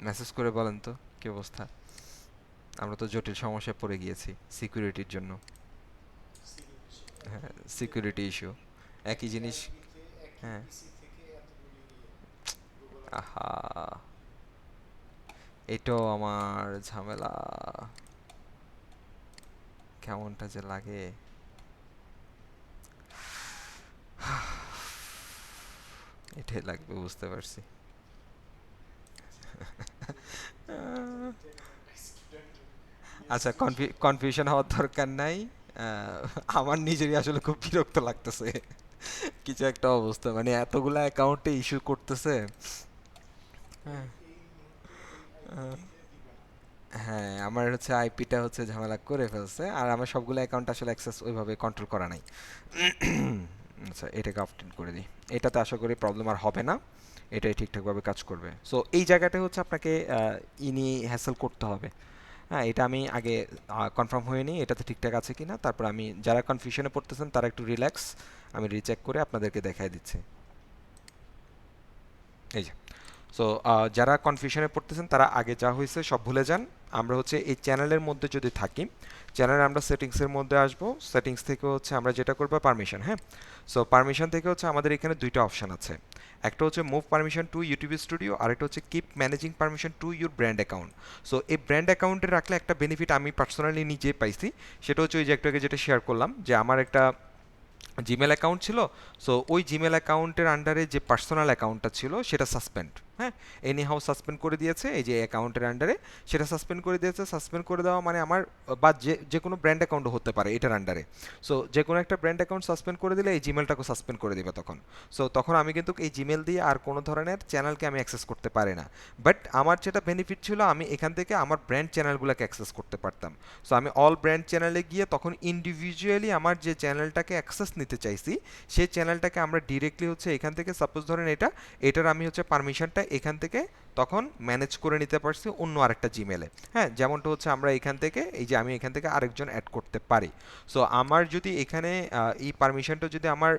মেসেজ করে বলেন তো কি অবস্থা। আমরা তো জটিল সমস্যায় পড়ে গিয়েছি সিকিউরিটির জন্য। হ্যাঁ, সিকিউরিটি ইস্যু, একই জিনিস। হ্যাঁ, আহা, এটাও আমার ঝামেলা, কেমনটা যে লাগে। এটাই লাগবে, বুঝতে পারছি। আহ, আচ্ছা, কনফিউশন হওয়ার দরকার নাই। আহ, আমার নিজেরই আসলে খুব বিরক্ত লাগতেছে কিছু একটা অবস্থা, মানে এতগুলা অ্যাকাউন্টে ইস্যু করতেছে। হ্যাঁ, হ্যাঁ, আমার হচ্ছে আইপিটা হচ্ছে ঝামেলা করে ফেলছে, আর আমার সবগুলো অ্যাকাউন্ট আসলে অ্যাক্সেস ওইভাবে কন্ট্রোল করা নাই। আচ্ছা, এটাকে অফ করে দিই। এটাতে আশা করি প্রবলেম আর হবে না, এটাই ঠিকঠাকভাবে কাজ করবে। সো এই জায়গাটা হচ্ছে আপনাকে ইনি হ্যাসেল করতে হবে। হ্যাঁ, এটা আমি আগে কনফার্ম হয়ে নিই এটাতে ঠিকঠাক আছে কিনা, তারপর আমি যারা কনফিউশনে পড়তেছেন তারা একটু রিল্যাক্স, আমি রিচেক করে আপনাদেরকে দেখাই দিচ্ছি। এই যে, সো যারা কনফিউশনে পড়তেছেন তারা আগে যা হয়েছে সব ভুলে যান। আমরা হচ্ছে এই চ্যানেলের মধ্যে যদি থাকি, চ্যানেলে আমরা সেটিংসের মধ্যে আসবো। সেটিংস থেকে হচ্ছে আমরা যেটা করবো পারমিশন, হ্যাঁ। সো পারমিশন থেকে হচ্ছে আমাদের এখানে দুইটা অপশন আছে। একটা হচ্ছে move permission to YouTube studio, আর একটা হচ্ছে keep managing permission to your brand account. So এই ব্র্যান্ড অ্যাকাউন্টে রাখলে একটা বেনিফিট আমি পার্সোনালি নিজে পাইছি, সেটা হচ্ছে ওই যে একটু আগে যেটা শেয়ার করলাম, যে আমার একটা জিমেল অ্যাকাউন্ট ছিল। সো ওই জিমেল অ্যাকাউন্টের আন্ডারে যে পার্সোনাল অ্যাকাউন্টটা ছিল সেটা সাসপেন্ড, হ্যাঁ, এনি হাউ সাসপেন্ড করে দিয়েছে। এই যে অ্যাকাউন্টের আন্ডারে সেটা সাসপেন্ড করে দিয়েছে। সাসপেন্ড করে দেওয়া মানে আমার, বা যে যে কোনো ব্র্যান্ড অ্যাকাউন্টও হতে পারে এটার আন্ডারে। সো যে কোনো একটা ব্র্যান্ড অ্যাকাউন্ট সাসপেন্ড করে দিলে এই জিমেলটাকে সাসপেন্ড করে দিবে তখন। সো তখন আমি কিন্তু এই জিমেল দিয়ে আর কোনো ধরনের চ্যানেলকে আমি অ্যাক্সেস করতে পারি না। বাট আমার যেটা বেনিফিট ছিল, আমি এখান থেকে আমার ব্র্যান্ড চ্যানেলগুলোকে অ্যাক্সেস করতে পারতাম। সো আমি অল ব্র্যান্ড চ্যানেলে গিয়ে তখন ইন্ডিভিজুয়ালি আমার যে চ্যানেলটাকে অ্যাক্সেস নিতে চাইছি সেই চ্যানেলটাকে আমরা ডিরেক্টলি হচ্ছে এখান থেকে, সাপোজ ধরেন এটার আমি হচ্ছে পারমিশনটা এখান থেকে তখন ম্যানেজ করে নিতে পারছি অন্য আরেকটা জিমেলে। হ্যাঁ, যেমনটা হচ্ছে আমরা এখান থেকে, এই যে আমি এখান থেকে আরেকজন অ্যাড করতে পারি। সো আমার যদি এখানে এই পারমিশনটা যদি আমার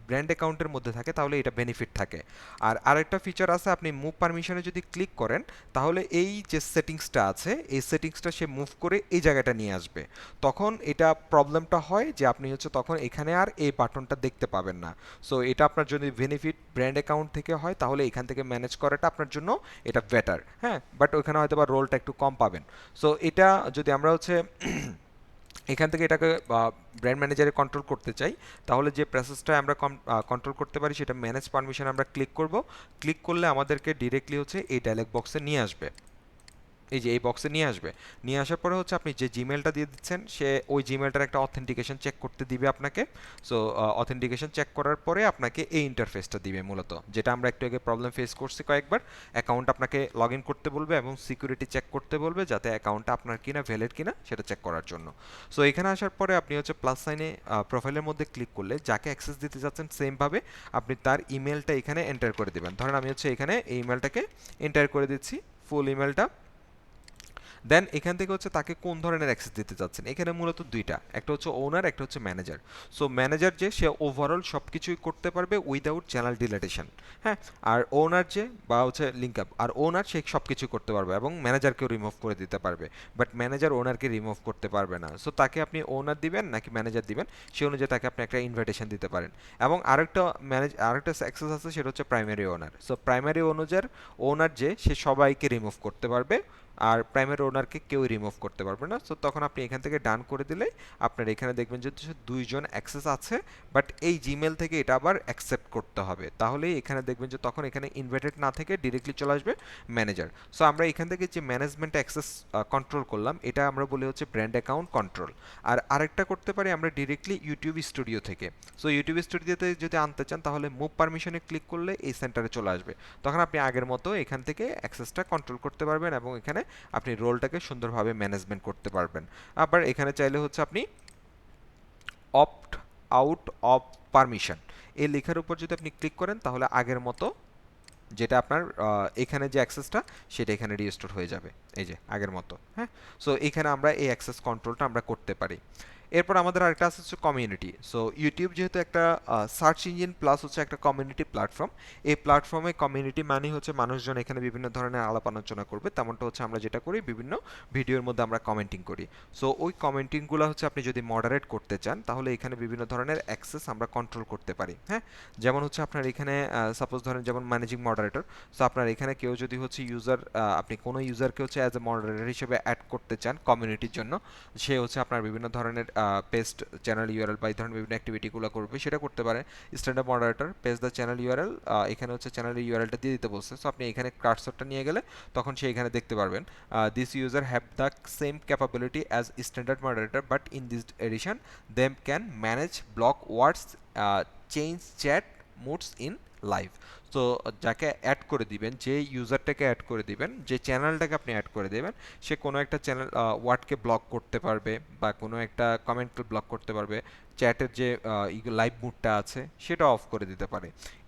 ব্র্যান্ড অ্যাকাউন্টের মধ্যে থাকে তাহলে এটা বেনিফিট থাকে। আর আরেকটা ফিচার আছে, আপনি মুভ পারমিশনে যদি ক্লিক করেন তাহলে এই যে সেটিংসটা আছে এই সেটিংসটা সে মুভ করে এই জায়গাটা নিয়ে আসবে। তখন এটা প্রবলেমটা হয় যে আপনি হচ্ছে তখন এখানে আর এই বাটনটা দেখতে পাবেন না। সো এটা আপনার যদি বেনিফিট ব্র্যান্ড অ্যাকাউন্ট থেকে হয় তাহলে এখান থেকে ম্যানেজ করাটা আপনার জন্য এটা বেটার, হ্যাঁ। বাট ওখানে হয়তো বা রোলটা একটু কম পাবেন। সো এটা যদি আমরা হচ্ছে এখান থেকে এটাকে ব্র্যান্ড ম্যানেজারে কন্ট্রোল করতে চাই, তাহলে যে প্রসেসটা আমরা কন্ট্রোল করতে পারি সেটা ম্যানেজ পারমিশন আমরা ক্লিক করব। ক্লিক করলে আমাদেরকে ডিরেক্টলি হচ্ছে এই ডায়লগ বক্সে নিয়ে আসবে। এই যে এই বক্সে নিয়ে আসবে। নিয়ে আসার পরে হচ্ছে আপনি যে জিমেলটা দিয়ে দিচ্ছেন সে ওই জিমেলটার একটা অথেন্টিকেশন চেক করতে দিবে আপনাকে। সো অথেন্টিকেশন চেক করার পরে আপনাকে এই ইন্টারফেসটা দিবে মূলত, যেটা আমরা একটু আগে প্রবলেম ফেস করছি কয়েকবার। অ্যাকাউন্ট আপনাকে লগ ইন করতে বলবে এবং সিকিউরিটি চেক করতে বলবে যাতে অ্যাকাউন্টটা আপনার কিনা ভ্যালিড কিনা সেটা চেক করার জন্য। সো এখানে আসার পরে আপনি হচ্ছে প্লাস সাইনে প্রোফাইলের মধ্যে ক্লিক করলে যাকে অ্যাক্সেস দিতে যাচ্ছেন সেমভাবে আপনি তার ইমেলটা এখানে এন্টার করে দেবেন। ধরেন আমি হচ্ছে এখানে এই ইমেলটাকে এন্টার করে দিচ্ছি, ফুল ইমেলটা। দেন এখান থেকে হচ্ছে তাকে কোন ধরনের অ্যাক্সেস দিতে চাচ্ছেন, এখানে মূলত দুইটা, একটা হচ্ছে ওনার, একটা হচ্ছে ম্যানেজার। সো ম্যানেজার যে সে ওভারঅল সব কিছুই করতে পারবে উইদাউট চ্যানেল ডিলেটেশন, হ্যাঁ। আর ওনার যে বা হচ্ছে লিঙ্ক আপ, আর ওনার সে সব কিছু করতে পারবে এবং ম্যানেজারকেও রিমুভ করে দিতে পারবে। বাট ম্যানেজার ওনারকে রিমুভ করতে পারবে না। সো তাকে আপনি ওনার দিবেন নাকি ম্যানেজার দিবেন সে অনুযায়ী তাকে আপনি একটা ইনভাইটেশন দিতে পারেন। এবং আরেকটা অ্যাক্সেস আছে সেটা হচ্ছে প্রাইমারি ওনার। সো প্রাইমারি ওনার যে সে সবাইকে রিমুভ করতে পারবে, আর প্রাইমারি ওনারকে কেউ রিমুভ করতে পারবে না। সো তখন আপনি এখান থেকে ডান করে দিলে আপনার এখানে দেখবেন যে দুইজন অ্যাক্সেস আছে, বাট এই জিমেল থেকে এটা আবার অ্যাকসেপ্ট করতে হবে। তাহলেই এখানে দেখবেন যে তখন এখানে ইনভাইটেড না থেকে ডিরেক্টলি চলে আসবে ম্যানেজার। সো আমরা এখান থেকে যে ম্যানেজমেন্ট অ্যাক্সেস কন্ট্রোল করলাম এটা আমরা বলি হচ্ছে ব্র্যান্ড অ্যাকাউন্ট কন্ট্রোল। আর আরেকটা করতে পারি আমরা ডিরেক্টলি ইউটিউব স্টুডিও থেকে। সো ইউটিউব স্টুডিওতে যদি আনতে চান তাহলে মুভ পারমিশনে ক্লিক করলে এই সেন্টারে চলে আসবে। তখন আপনি আগের মতো এখান থেকে অ্যাক্সেসটা কন্ট্রোল করতে পারবেন এবং এখানে আপনি রোলটাকে সুন্দরভাবে ম্যানেজমেন্ট করতে পারবেন। আবার এখানে চাইলে হচ্ছে আপনি অপ্ট আউট অফ পারমিশন এই লেখার উপর যদি আপনি ক্লিক করেন তাহলে আগের মতো যেটা আপনার এখানে যে অ্যাক্সেসটা সেটা এখানে রিস্টোর হয়ে যাবে, এই যে আগের মতো, হ্যাঁ। সো এখানে আমরা এই অ্যাক্সেস কন্ট্রোলটা আমরা করতে পারি। এরপর আমাদের আরেকটা আছে হচ্ছে কমিউনিটি। সো ইউটিউব যেহেতু একটা সার্চ ইঞ্জিন প্লাস হচ্ছে একটা কমিউনিটি প্ল্যাটফর্ম, এই প্ল্যাটফর্মে কমিউনিটি মানে হচ্ছে মানুষজন এখানে বিভিন্ন ধরনের আলাপ আলোচনা করবে, তেমনটা হচ্ছে আমরা যেটা করি বিভিন্ন ভিডিওর মধ্যে আমরা কমেন্টিং করি। সো ওই কমেন্টিংগুলো হচ্ছে আপনি যদি মডারেট করতে চান তাহলে এখানে বিভিন্ন ধরনের অ্যাক্সেস আমরা কন্ট্রোল করতে পারি। হ্যাঁ, যেমন হচ্ছে আপনার এখানে সাপোজ ধরেন যেমন ম্যানেজিং মডারেটর। সো আপনার এখানে কেউ যদি হচ্ছে ইউজার, আপনি কোনো ইউজারকে হচ্ছে অ্যাজ এ মডারেটর হিসেবে অ্যাড করতে চান কমিউনিটির জন্য, সে হচ্ছে আপনার বিভিন্ন ধরনের পেস্ট চ্যানেল ইউআরএল বা এই ধরনের বিভিন্ন অ্যাক্টিভিটিগুলো করবে, সেটা করতে পারে standard moderator page the channel URL. এখানে হচ্ছে চ্যানেলের ইউআরএলটা দিয়ে দিতে বলছে। সো আপনি এখানে কার্সরটা নিয়ে গেলে তখন সে এখানে দেখতে পারবেন this user have the same capability as standard moderator but in this edition them can manage block words change chat moods in live. তো যাকে অ্যাড করে দিবেন, যে ইউজারটাকে অ্যাড করে দিবেন, যে চ্যানেলটাকে আপনি অ্যাড করে দেবেন, সে কোনো একটা চ্যানেল ওয়ার্ডকে ব্লক করতে পারবে বা কোনো একটা কমেন্টকে ব্লক করতে পারবে, চ্যাটের যে লাইভ মুডটা আছে সেটা অফ করে দিতে পারে।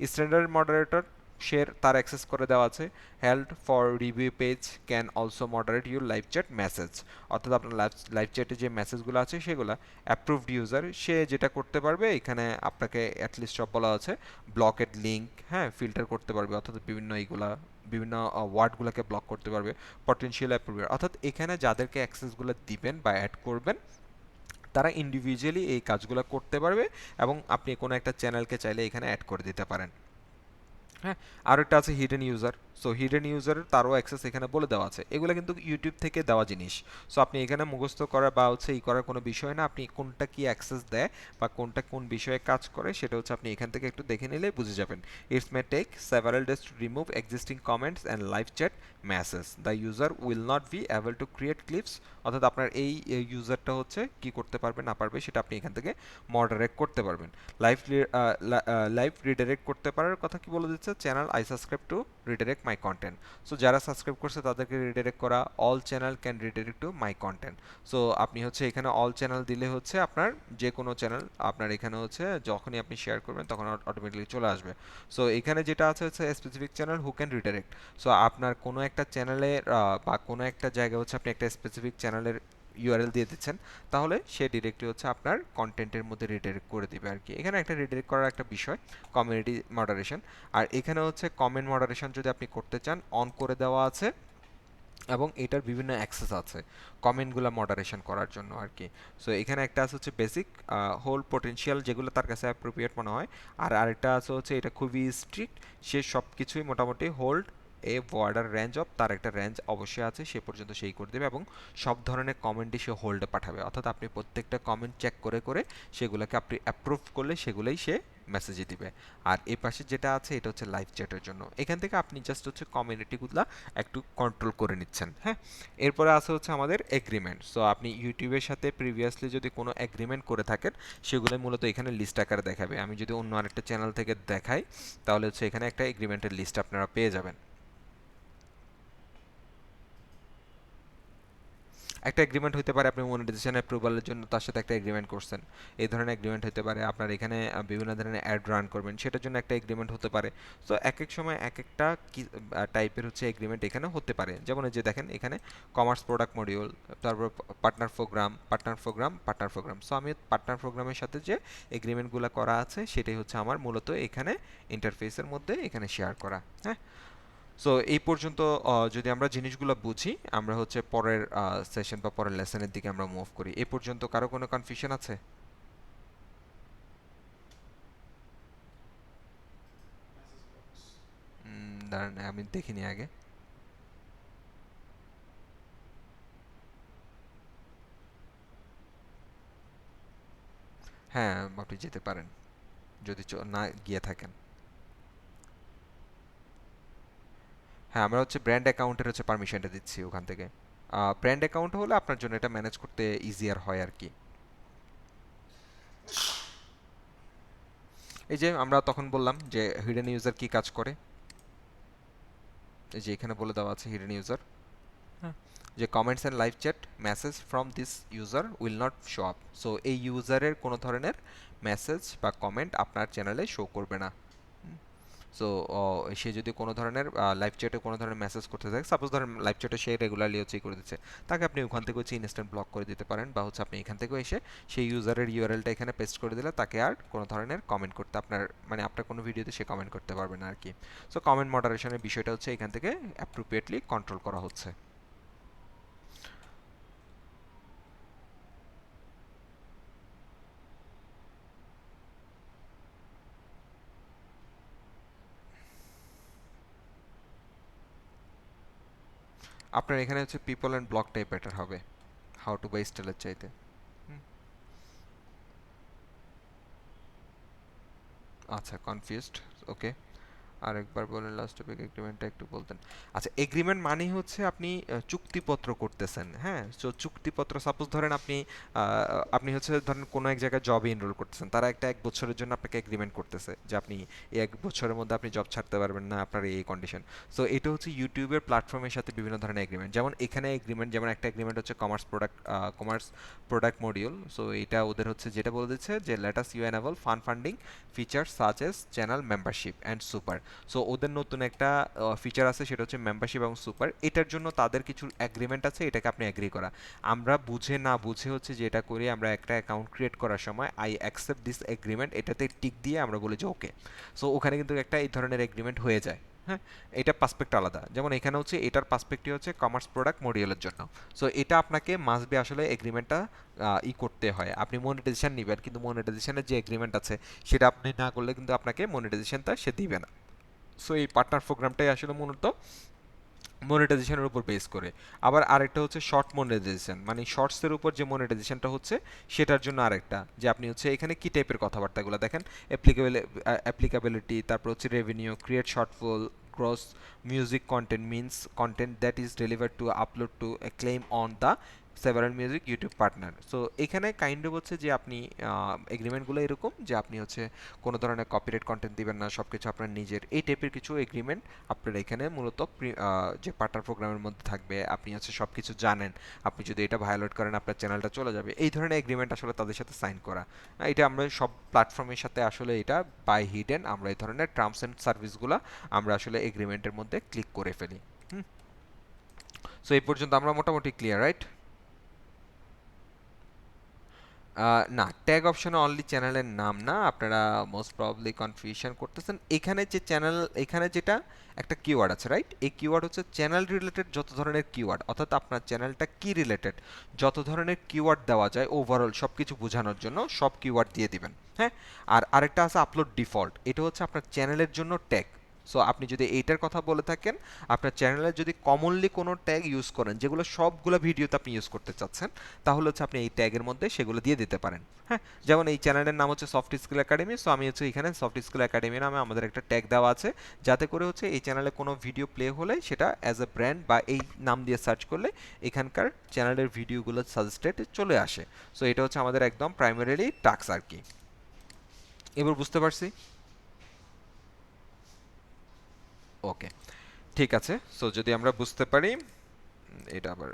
স্ট্যান্ডার্ড মডারেটর সে তার অ্যাক্সেস করে দেওয়া আছে held for review page can also moderate your live chat message. অর্থাৎ আপনার লাইভ চ্যাটে যে মেসেজগুলো আছে সেগুলো অ্যাপ্রুভড ইউজার সে যেটা করতে পারবে, এখানে আপনাকে অ্যাটলিস্ট সব বলা আছে ব্লকেড লিঙ্ক, হ্যাঁ, ফিল্টার করতে পারবে, অর্থাৎ বিভিন্ন এইগুলা বিভিন্ন ওয়ার্ডগুলোকে ব্লক করতে পারবে, পটেনশিয়াল অ্যাপ্রুভার। অর্থাৎ এখানে যাদেরকে অ্যাক্সেসগুলো দিবেন বা অ্যাড করবেন তারা ইন্ডিভিজুয়ালি এই কাজগুলো করতে পারবে এবং আপনি কোনো একটা চ্যানেলকে চাইলে এখানে অ্যাড করে দিতে পারেন। হ্যাঁ, আর একটা আছে হিডেন ইউজার। সো হিডেন ইউজারের তারও অ্যাক্সেস এখানে বলে দেওয়া আছে, এগুলো কিন্তু ইউটিউব থেকে দেওয়া জিনিস। সো আপনি এখানে মুখস্থ করা বা হচ্ছে ই করার কোনো বিষয় না, আপনি কোনটা কি অ্যাক্সেস দেয় বা কোনটা কোন বিষয়ে কাজ করে সেটা হচ্ছে আপনি এখান থেকে একটু দেখে নিলে বুঝে যাবেন। It's may take several days to remove existing comments and live chat message. The user will not be able to create clips. অর্থাৎ আপনার এই ইউজারটা হচ্ছে কি করতে পারবে না পারবে সেটা আপনি এখান থেকে মডারেট করতে পারবেন। লাইভ লাইভ রিডাইরেক্ট করতে পারার কথা কি বলে দিচ্ছে, channel I subscribe to redirect my content. So যারা সাবস্ক্রাইব করছে তাদেরকে রিডাইরেক্ট করা, all channel can redirect to my content. So আপনি হচ্ছে এখানে অল চ্যানেল দিলে হচ্ছে আপনার যে কোনো চ্যানেল আপনার এখানে হচ্ছে যখনই আপনি শেয়ার করবেন তখন অটোমেটিকলি চলে আসবে। সো এখানে যেটা আছে হচ্ছে specific channel who can redirect. So আপনার কোনো একটা চ্যানেলের বা কোনো একটা জায়গায় হচ্ছে আপনি একটা স্পেসিফিক চ্যানেলের ইউআরএল দিয়ে দিচ্ছেন, তাহলে সে ডিরেক্টলি হচ্ছে আপনার কন্টেন্টের মধ্যে রিডাইরেক্ট করে দিবে আর কি। এখানে একটা রিডাইরেক্ট করার একটা বিষয় কমিউনিটি মডারেশন। আর এখানে হচ্ছে কমেন্ট মডারেশন যদি আপনি করতে চান অন করে দেওয়া আছে এবং এটার বিভিন্ন অ্যাক্সেস আছে কমেন্টগুলো মডারেশন করার জন্য আর কি। সো এখানে একটা আছে হচ্ছে বেসিক হোল পোটেনশিয়াল, যেগুলো তার কাছে অ্যাপ্রোপ্রিয়েট মনে হয়। আর আরেকটা আছে হচ্ছে এটা খুবই স্ট্রিক্ট, সে সব কিছুই মোটামুটি hold a border range of, তার একটা রেঞ্জ অবশ্যই আছে, সে পর্যন্ত সেই করে দেবে এবং সব ধরনের কমেন্টই সে হোল্ডে পাঠাবে। অর্থাৎ আপনি প্রত্যেকটা কমেন্ট চেক করে করে সেগুলোকে আপনি অ্যাপ্রুভ করলে সেগুলোই সে মেসেজে দিবে। আর এই পাশে যেটা আছে এটা হচ্ছে লাইভ চ্যাটের জন্য, এখান থেকে আপনি জাস্ট হচ্ছে কমিউনিটিগুলো একটু কন্ট্রোল করে নিচ্ছেন। হ্যাঁ, এরপরে আছে হচ্ছে আমাদের এগ্রিমেন্ট। সো আপনি ইউটিউবের সাথে প্রিভিয়াসলি যদি কোনো এগ্রিমেন্ট করে থাকেন সেগুলো মূলত এখানে লিস্ট আকারে দেখাবে। আমি যদি অন্য আরেকটা চ্যানেল থেকে দেখাই তাহলে হচ্ছে এখানে একটা এগ্রিমেন্টের লিস্ট আপনারা পেয়ে যাবেন। একটা এগ্রিমেন্ট হতে পারে আপনি মনিটাইজেশন অ্যাপ্রুভালের জন্য তার সাথে একটা এগ্রিমেন্ট করছেন, এই ধরনের এগ্রিমেন্ট হতে পারে আপনার এখানে বিভিন্ন ধরনের অ্যাড রান করবেন সেটার জন্য একটা এগ্রিমেন্ট হতে পারে। সো এক এক সময় এক একটা টাইপের হচ্ছে এগ্রিমেন্ট এখানে হতে পারে। যেমন এই যে দেখেন এখানে কমার্স প্রোডাক্ট মডিউল, তারপর পার্টনার প্রোগ্রাম। সো আমি পার্টনার প্রোগ্রামের সাথে যে এগ্রিমেন্টগুলো করা আছে সেটাই হচ্ছে আমার মূলত এখানে ইন্টারফেসের মধ্যে এখানে শেয়ার করা। হ্যাঁ, সো এই পর্যন্ত যদি আমরা জিনিসগুলো বুঝি আমরা হচ্ছে পরের সেশন বা পরের লেসনের দিকে আমরা মুভ করি। এই পর্যন্ত কারো কোনো কনফিউশন আছে? দাঁড়ান আমি দেখিনি আগে। হ্যাঁ, আপনি যেতে পারেন যদি না গিয়ে থাকেন। হ্যাঁ, আমরা হচ্ছে ব্র্যান্ড অ্যাকাউন্টের হচ্ছে পারমিশনটা দিচ্ছি ওখান থেকে। ব্র্যান্ড অ্যাকাউন্ট হলে আপনার জন্য এটা ম্যানেজ করতে ইজিয়ার হয় আর কি। এই যে আমরা তখন বললাম যে হিডেন ইউজার কি কাজ করে, এই যে এখানে বলে দেওয়া আছে হিডেন ইউজার যে comments and live chat message from this user will not show up. So এই ইউজারের কোনো ধরনের মেসেজ বা কমেন্ট আপনার চ্যানেলে শো করবে না। সো সে যদি কোনো ধরনের লাইভ চ্যাটে কোনো ধরনের মেসেজ করতে থাকে, সাপোজ ধরেন লাইভ চ্যাটে সে রেগুলারলি হচ্ছে করে দিচ্ছে, তাকে আপনি ওখান থেকে হচ্ছে ইনস্ট্যান্ট ব্লক করে দিতে পারেন, বা হচ্ছে আপনি এখান থেকেও এসে সেই ইউজারের ইউআরএলটা এখানে পেস্ট করে দিলে তাকে আর কোনো ধরনের কমেন্ট করতে আপনার মানে আপনার কোনো ভিডিওতে সে কমেন্ট করতে পারবে না আর কি। সো কমেন্ট মডারেশনের বিষয়টা হচ্ছে এখান থেকে অ্যাপ্রোপ্রিয়েটলি কন্ট্রোল করা হচ্ছে। আপনার এখানে হচ্ছে পিপল অ্যান্ড ব্লকটাই বেটার হবে হাউ টু বাই স্টাইলের চাইতে। হুম, আচ্ছা কনফিউজড, ওকে। আরেকবার বলেন লাস্ট টপিক এগ্রিমেন্টটা একটু বলতেন। আচ্ছা এগ্রিমেন্ট মানে হচ্ছে আপনি চুক্তিপত্র করতেছেন, হ্যাঁ। তো চুক্তিপত্র সাপোজ ধরেন আপনি হচ্ছে ধরেন কোনো এক জায়গায় জবে এনরোল করতেছেন, তারা একটা 1 বছরের জন্য আপনাকে এগ্রিমেন্ট করতেছে যে আপনি এই 1 বছরের মধ্যে আপনি জব ছাড়তে পারবেন না, আপনার এই কন্ডিশন। সো এটা হচ্ছে ইউটিউবের প্ল্যাটফর্মের সাথে বিভিন্ন ধরনের এগ্রিমেন্ট, যেমন এখানে এগ্রিমেন্ট, যেমন একটা এগ্রিমেন্ট হচ্ছে কমার্স প্রোডাক্ট মডিউল। সো এটা ওদের হচ্ছে যেটা বলে দিচ্ছে যে let us you enable funding feature such as channel membership and super. So ওদের নতুন একটা ফিচার আছে, সেটা হচ্ছে মেম্বারশিপ এবং সুপার। এটার জন্য তাদের কিছু এগ্রিমেন্ট আছে, এটাকে আপনি এগ্রি করা। আমরা বুঝে না বুঝে হচ্ছে যেটা করি, আমরা একটা অ্যাকাউন্ট ক্রিয়েট করার সময় আই অ্যাকসেপ্ট দিস এগ্রিমেন্ট এটাতে টিক দিয়ে আমরা বলি যে ওকে। সো ওখানে কিন্তু একটা এই ধরনের এগ্রিমেন্ট হয়ে যায়। হ্যাঁ, এটা পার্সপেক্ট আলাদা, যেমন এখানে হচ্ছে এটার পার্সপেক্টিভ হচ্ছে কমার্স প্রোডাক্ট মডিউলের জন্য। সো এটা আপনাকে মাস্ট বি আসলে এগ্রিমেন্টটা করতে হয়। আপনি মনিটাইজেশন নেবেন, কিন্তু মনিটাইজেশনের যে এগ্রিমেন্ট আছে সেটা আপনি না করলে কিন্তু আপনাকে মনিটাইজেশনটা সে দিবে না। সো এই পার্টনার প্রোগ্রামটাই আসলে মূলত মনিটাইজেশনের উপর বেস করে। আবার আরেকটা হচ্ছে শর্ট মনিটাইজেশন, মানে শর্টসের উপর যে মনিটাইজেশনটা হচ্ছে সেটার জন্য আরেকটা, যে আপনি হচ্ছে এখানে কি টাইপের কথাবার্তাগুলো দেখেন, অ্যাপ্লিকেবিলিটি, তারপর হচ্ছে revenue, create shortfall, gross music content means content that is delivered two upload to claim on the several music YouTube partner. So এখানে কাইন্ড অফ হচ্ছে যে আপনি এগ্রিমেন্টগুলো এরকম যে আপনি হচ্ছে কোনো ধরনের কপিরাইট কন্টেন্ট দিবেন না, সব কিছু আপনার নিজের, এই টাইপের কিছু এগ্রিমেন্ট আপনার এখানে মূলত যে পার্টনার প্রোগ্রামের মধ্যে থাকবে। আপনি হচ্ছে সব কিছু জানেন, আপনি যদি এটা ভায়োলেট করেন আপনার চ্যানেলটা চলে যাবে, এই ধরনের এগ্রিমেন্ট আসলে তাদের সাথে সাইন করা। এটা আমরা সব প্ল্যাটফর্মের সাথে আসলে এটা বাই হিডেন আমরা এই ধরনের টার্মস অ্যান্ড সার্ভিসগুলো আমরা আসলে এগ্রিমেন্টের মধ্যে ক্লিক করে ফেলি। হুম, সো এই পর্যন্ত আমরা মোটামুটি ক্লিয়ার, রাইট? না, ট্যাগ অপশনে অনলি চ্যানেলের নাম না, আপনারা মোস্ট প্রবাবলি কনফিউশন করতেছেন। এখানে যে চ্যানেল, এখানে যেটা একটা কিওয়ার্ড আছে, রাইট? এই কিওয়ার্ড হচ্ছে চ্যানেল রিলেটেড যত ধরনের কিওয়ার্ড, অর্থাৎ আপনার চ্যানেলটা কি রিলেটেড যত ধরনের কিওয়ার্ড দেওয়া যায় ওভারঅল সব কিছু বোঝানোর জন্য সব কিওয়ার্ড দিয়ে দিবেন। হ্যাঁ, আর আরেকটা আছে আপলোড ডিফল্ট, এটা হচ্ছে আপনার চ্যানেলের জন্য ট্যাগ। সো আপনি যদি এইটার কথা বলে থাকেন, আপনার চ্যানেলে যদি কমনলি কোনো ট্যাগ ইউজ করেন যেগুলো সবগুলো ভিডিওতে আপনি ইউজ করতে চাচ্ছেন, তাহলে হচ্ছে আপনি এই ট্যাগের মধ্যে সেগুলো দিয়ে দিতে পারেন। হ্যাঁ, যেমন এই চ্যানেলের নাম হচ্ছে সফট স্কিল একাডেমি। সো আমি হচ্ছে এখানে সফট স্কিল একাডেমি নামে আমাদের একটা ট্যাগ দেওয়া আছে, যাতে করে হচ্ছে এই চ্যানেলে কোনো ভিডিও প্লে হলে সেটা অ্যাজ এ ব্র্যান্ড বা এই নাম দিয়ে সার্চ করলে এখানকার চ্যানেলের ভিডিওগুলো সাজেস্টেড চলে আসে। সো এটা হচ্ছে আমাদের একদম প্রাইমারিলি টাস্ক আর কি। এবার বুঝতে পারছি? ওকে, ঠিক আছে। সো যদি আমরা বুঝতে পারি, এটা আবার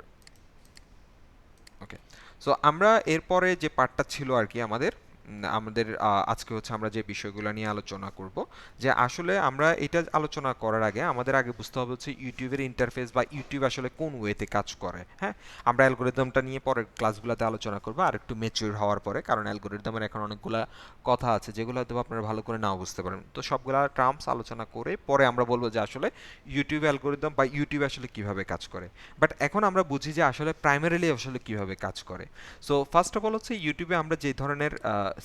ওকে। সো আমরা এরপরে যে পার্টটা ছিল আর কি আমাদের আজকে হচ্ছে আমরা যে বিষয়গুলো নিয়ে আলোচনা করব, যে আসলে আমরা এটা আলোচনা করার আগে আমাদের আগে বুঝতে হবে হচ্ছে ইউটিউবের ইন্টারফেস বা ইউটিউব আসলে কোন ওয়েতে কাজ করে। হ্যাঁ, আমরা অ্যালগোরিদমটা নিয়ে পরের ক্লাসগুলোতে আলোচনা করব আর একটু ম্যাচিউর হওয়ার পরে, কারণ অ্যালগোরিদমের এখন অনেকগুলা কথা আছে যেগুলো হয়তো আপনারা ভালো করে নাও বুঝতে পারেন। তো সবগুলা টার্মস আলোচনা করে পরে আমরা বলবো যে আসলে ইউটিউব অ্যালগোরিদম বা ইউটিউব আসলে কিভাবে কাজ করে। বাট এখন আমরা বুঝি যে আসলে প্রাইমারিলি আসলে কিভাবে কাজ করে। সো ফার্স্ট অফ অল হচ্ছে ইউটিউবে আমরা যে ধরনের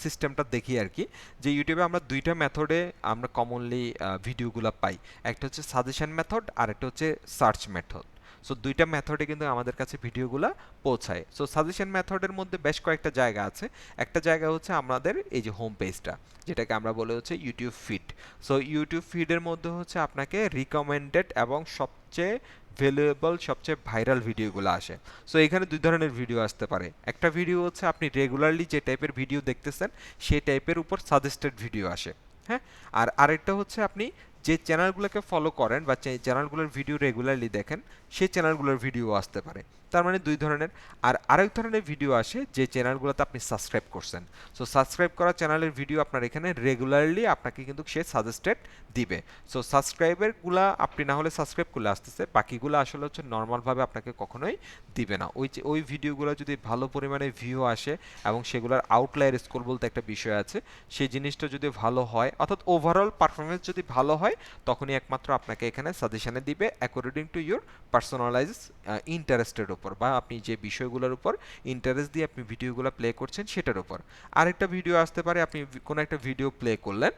সিস্টেমটা দেখি আর কি, যে ইউটিউবে আমরা দুইটা মেথডে আমরা কমনলি ভিডিওগুলো পাই। একটা হচ্ছে সাজেশন মেথড আর একটা হচ্ছে সার্চ মেথড। সো দুইটা মেথডে কিন্তু আমাদের কাছে ভিডিওগুলো পৌঁছায়। সো সাজেশন মেথডের মধ্যে বেশ কয়েকটা জায়গা আছে। একটা জায়গা হচ্ছে আমাদের এই যে হোম পেজটা, যেটাকে আমরা বলে হচ্ছে ইউটিউব ফিড। সো ইউটিউব ফিডের মধ্যে হচ্ছে আপনাকে রিকমেন্ডেড এবং সবচেয়ে ভ্যালুয়েবল, সবচেয়ে ভাইরাল ভিডিওগুলো আসে। সো এখানে দুই ধরনের ভিডিও আসতে পারে। একটা ভিডিও হচ্ছে আপনি রেগুলারলি যে টাইপের ভিডিও দেখতেছেন সেই টাইপের উপর সাজেস্টেড ভিডিও আসে। হ্যাঁ, আর আরেকটা হচ্ছে আপনি যে চ্যানেলগুলোকে ফলো করেন বা চ্যানেলগুলোর ভিডিও রেগুলারলি দেখেন সেই চ্যানেলগুলোর ভিডিও আসতে পারে। তার মানে দুই ধরনের। আর আরেক ধরনের ভিডিও আসে যে চ্যানেলগুলোতে আপনি সাবস্ক্রাইব করছেন। সো সাবস্ক্রাইব করা চ্যানেলের ভিডিও আপনার এখানে রেগুলারলি আপনাকে কিন্তু সে সাজেস্টেড দিবে। সো সাবস্ক্রাইবারগুলা আপনি না হলে সাবস্ক্রাইব করলে আসতেছে, বাকিগুলো আসলে হচ্ছে নর্মালভাবে আপনাকে কখনোই দিবে না। ওই ভিডিওগুলো যদি ভালো পরিমাণে ভিউ আসে এবং সেগুলোর আউটলায়ার স্কোর বলতে একটা বিষয় আছে, সেই জিনিসটা যদি ভালো হয় অর্থাৎ ওভারঅল পারফরমেন্স যদি ভালো হয়, তখনই একমাত্র আপনাকে এখানে সাজেশনে দিবে অ্যাকর্ডিং টু ইউর পার্সোনালাইজ ইন্টারেস্টের উপর, বা আপনি যে বিষয়গুলোর উপর ইন্টারেস্ট দিয়ে আপনি ভিডিওগুলো প্লে করছেন সেটার উপর। আরেকটা ভিডিও আসতে পারে, আপনি কোনো একটা ভিডিও প্লে করলেন,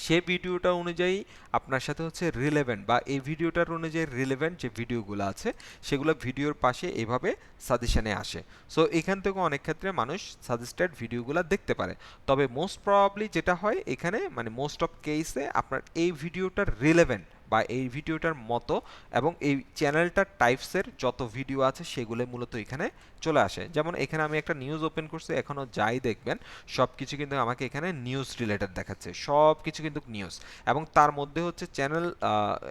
সেই ভিডিওটা অনুযায়ী আপনার সাথে হচ্ছে রিলেভেন্ট বা এই ভিডিওটার অনুযায়ী রিলেভেন্ট যে ভিডিওগুলো আছে সেগুলো ভিডিওর পাশে এভাবে সাজেশনে আসে। সো এখান থেকে অনেক ক্ষেত্রে মানুষ সাজেস্টেড ভিডিওগুলো দেখতে পারে। তবে মোস্ট প্রবাবলি যেটা হয় এখানে, মানে মোস্ট অফ কেসে আপনার এই ভিডিওটার রিলেভেন্ট বা এই ভিডিওটার মতো এবং এই চ্যানেলটার টাইপসের যত ভিডিও আছে সেগুলো মূলত এখানে চলে আসে। যেমন এখানে আমি একটা নিউজ ওপেন করছি, এখনও যাই দেখবেন সব কিছু কিন্তু আমাকে এখানে নিউজ রিলেটেড দেখাচ্ছে, সব কিছু কিন্তু নিউজ। এবং তার মধ্যে হচ্ছে চ্যানেল,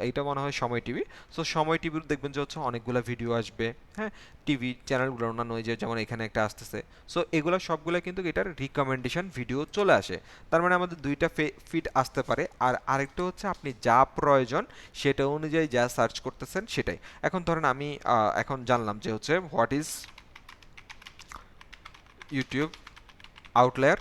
এইটা মনে হয় সময় টিভি। সো সময় টিভির দেখবেন যে হচ্ছে অনেকগুলো ভিডিও আসবে, হ্যাঁ, টিভি চ্যানেলগুলো অন্যান্য যে যেমন এখানে একটা আসতেছে। সো এগুলো সবগুলো কিন্তু এটার রিকমেন্ডেশন ভিডিও চলে আসে। তার মানে আমাদের দুইটা ফিড আসতে পারে। আর আরেকটা হচ্ছে আপনি যা প্রয়োজন সেটা অনুযায়ী যা সার্চ করতেছেন সেটাই। এখন ধরেন আমি এখন জানলাম যে হচ্ছে what is YouTube outlier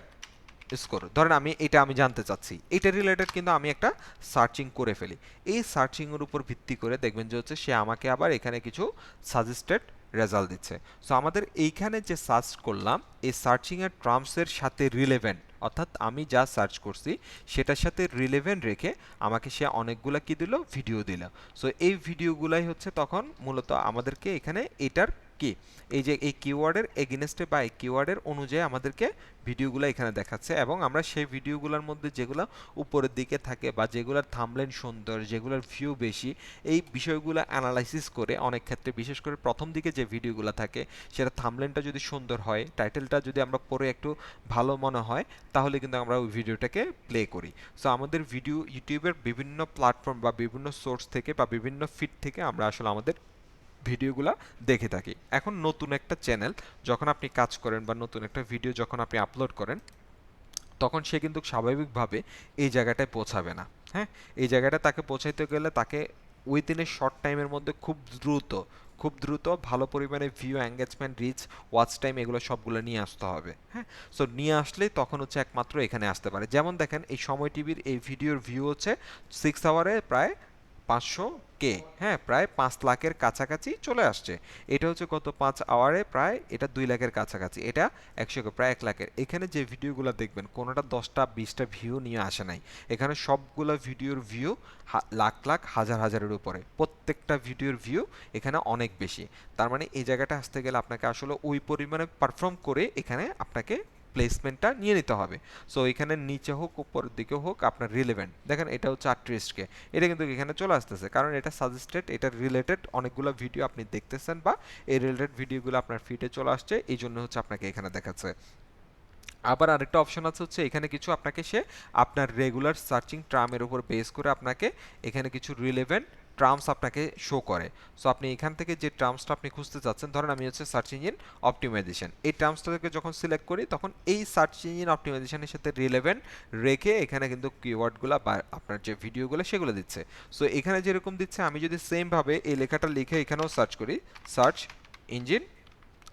score, ধরেন আমি জানতে চাচ্ছি, এটা রিলেটেড কিন্তু আমি একটা সার্চিং করে ফেলি। এই সার্চিংয়ের উপর ভিত্তি করে দেখবেন যে হচ্ছে সে আমাকে আবার এখানে কিছু সাজেস্টেড রেজাল্ট দিচ্ছে। সো আমাদের এইখানে যে সার্চ করলাম এই সার্চিংয়ের টার্মসের সাথে রিলেভেন্ট, অর্থাৎ আমি যা সার্চ করছি সেটার সাথে রিলেভেন্ট রেখে আমাকে সে অনেকগুলা কি দিল, ভিডিও দিল। সো এই ভিডিওগুলাই হচ্ছে তখন মূলত আমাদেরকে এখানে এটার কি, এই যে এই কিওয়ার্ডের এগেনস্টে বা এই কিওয়ার্ডের অনুযায়ী আমাদেরকে ভিডিওগুলো এখানে দেখাচ্ছে। এবং আমরা সেই ভিডিওগুলোর মধ্যে যেগুলো উপরের দিকে থাকে বা যেগুলোর থাম্বনেল সুন্দর, যেগুলোর ভিউ বেশি, এই বিষয়গুলো অ্যানালাইসিস করে অনেক ক্ষেত্রে বিশেষ করে প্রথম দিকে যে ভিডিওগুলো থাকে সেটা থাম্বনেলটা যদি সুন্দর হয়, টাইটেলটা যদি আমরা পড়ে একটু ভালো মনে হয়, তাহলে কিন্তু আমরা ওই ভিডিওটাকে প্লে করি। সো আমাদের ভিডিও ইউটিউবের বিভিন্ন প্ল্যাটফর্ম বা বিভিন্ন সোর্স থেকে বা বিভিন্ন ফিড থেকে আমরা আসলে আমাদের ভিডিওগুলা দেখে থাকি। এখন নতুন একটা চ্যানেল যখন আপনি কাজ করেন বা নতুন একটা ভিডিও যখন আপনি আপলোড করেন, তখন সে কিন্তু স্বাভাবিকভাবে এই জায়গাটায় পৌঁছাবে না। হ্যাঁ, এই জায়গাটা তাকে পৌঁছাইতে গেলে তাকে উইদিন এ শর্ট টাইমের মধ্যে খুব দ্রুত ভালো পরিমাণে view, engagement, reach, watch time এগুলো সবগুলো নিয়ে আসতে হবে। হ্যাঁ, সো নিয়ে আসলেই তখন হচ্ছে একমাত্র এখানে আসতে পারে। যেমন দেখেন এই সময় টিভির এই ভিডিওর ভিউ হচ্ছে 6 আওয়ারে প্রায় 500K, হ্যাঁ, প্রায় 5 লাখের কাছাকাছি চলে আসছে। এটা হচ্ছে কত, 5 আওয়ারে প্রায় এটা 2 লাখের কাছাকাছি, এটা 100K প্রায় 1 লাখের। এখানে যে ভিডিওগুলো দেখবেন কোনোটা 10টা 20টা ভিউ নিয়ে আসে নাই, এখানে সবগুলো ভিডিওর ভিউ লাখ লাখ হাজার হাজারের উপরে, প্রত্যেকটা ভিডিওর ভিউ এখানে অনেক বেশি। তার মানে এই জায়গাটা আসতে গেলে আপনাকে আসলে ওই পরিমাণে পারফর্ম করে এখানে আপনাকে প্লেসমেন্টটা নিয়ে নিতে হবে। সো এখানে নিচে হোক উপরের দিকে হোক আপনার রিলেভেন্ট, দেখেন এটা হচ্ছে 38K, এটা কিন্তু এখানে চলে আসতেছে কারণ এটা সাজেস্টেড, এটা রিলেটেড অনেকগুলো ভিডিও আপনি দেখতেছেন বা এই রিলেটেড ভিডিওগুলো আপনার ফিডে চলে আসছে, এই জন্য হচ্ছে আপনাকে এখানে দেখাচ্ছে। আবার আরেকটা অপশন আছে হচ্ছে এখানে কিছু আপনাকে সে আপনার রেগুলার সার্চিং ট্রামের উপর বেস করে আপনাকে এখানে কিছু রিলেভেন্ট টার্মস আপনাকে শো করে। সো আপনি এখান থেকে যে টার্মসটা আপনি খুঁজতে চাচ্ছেন, ধরেন আমি হচ্ছে সার্চ ইঞ্জিন অপটিমাইজেশন, এই টার্মসটাকে যখন সিলেক্ট করি তখন এই সার্চ ইঞ্জিন অপটিমাইজেশনের সাথে রিলেভেন্ট রেখে এখানে কিন্তু কিওয়ার্ডগুলো বা আপনার যে ভিডিওগুলো সেগুলো দিচ্ছে। সো এখানে যেরকম দিচ্ছে আমি যদি সেমভাবে এই লেখাটা লিখে এখানেও সার্চ করি, সার্চ ইঞ্জিন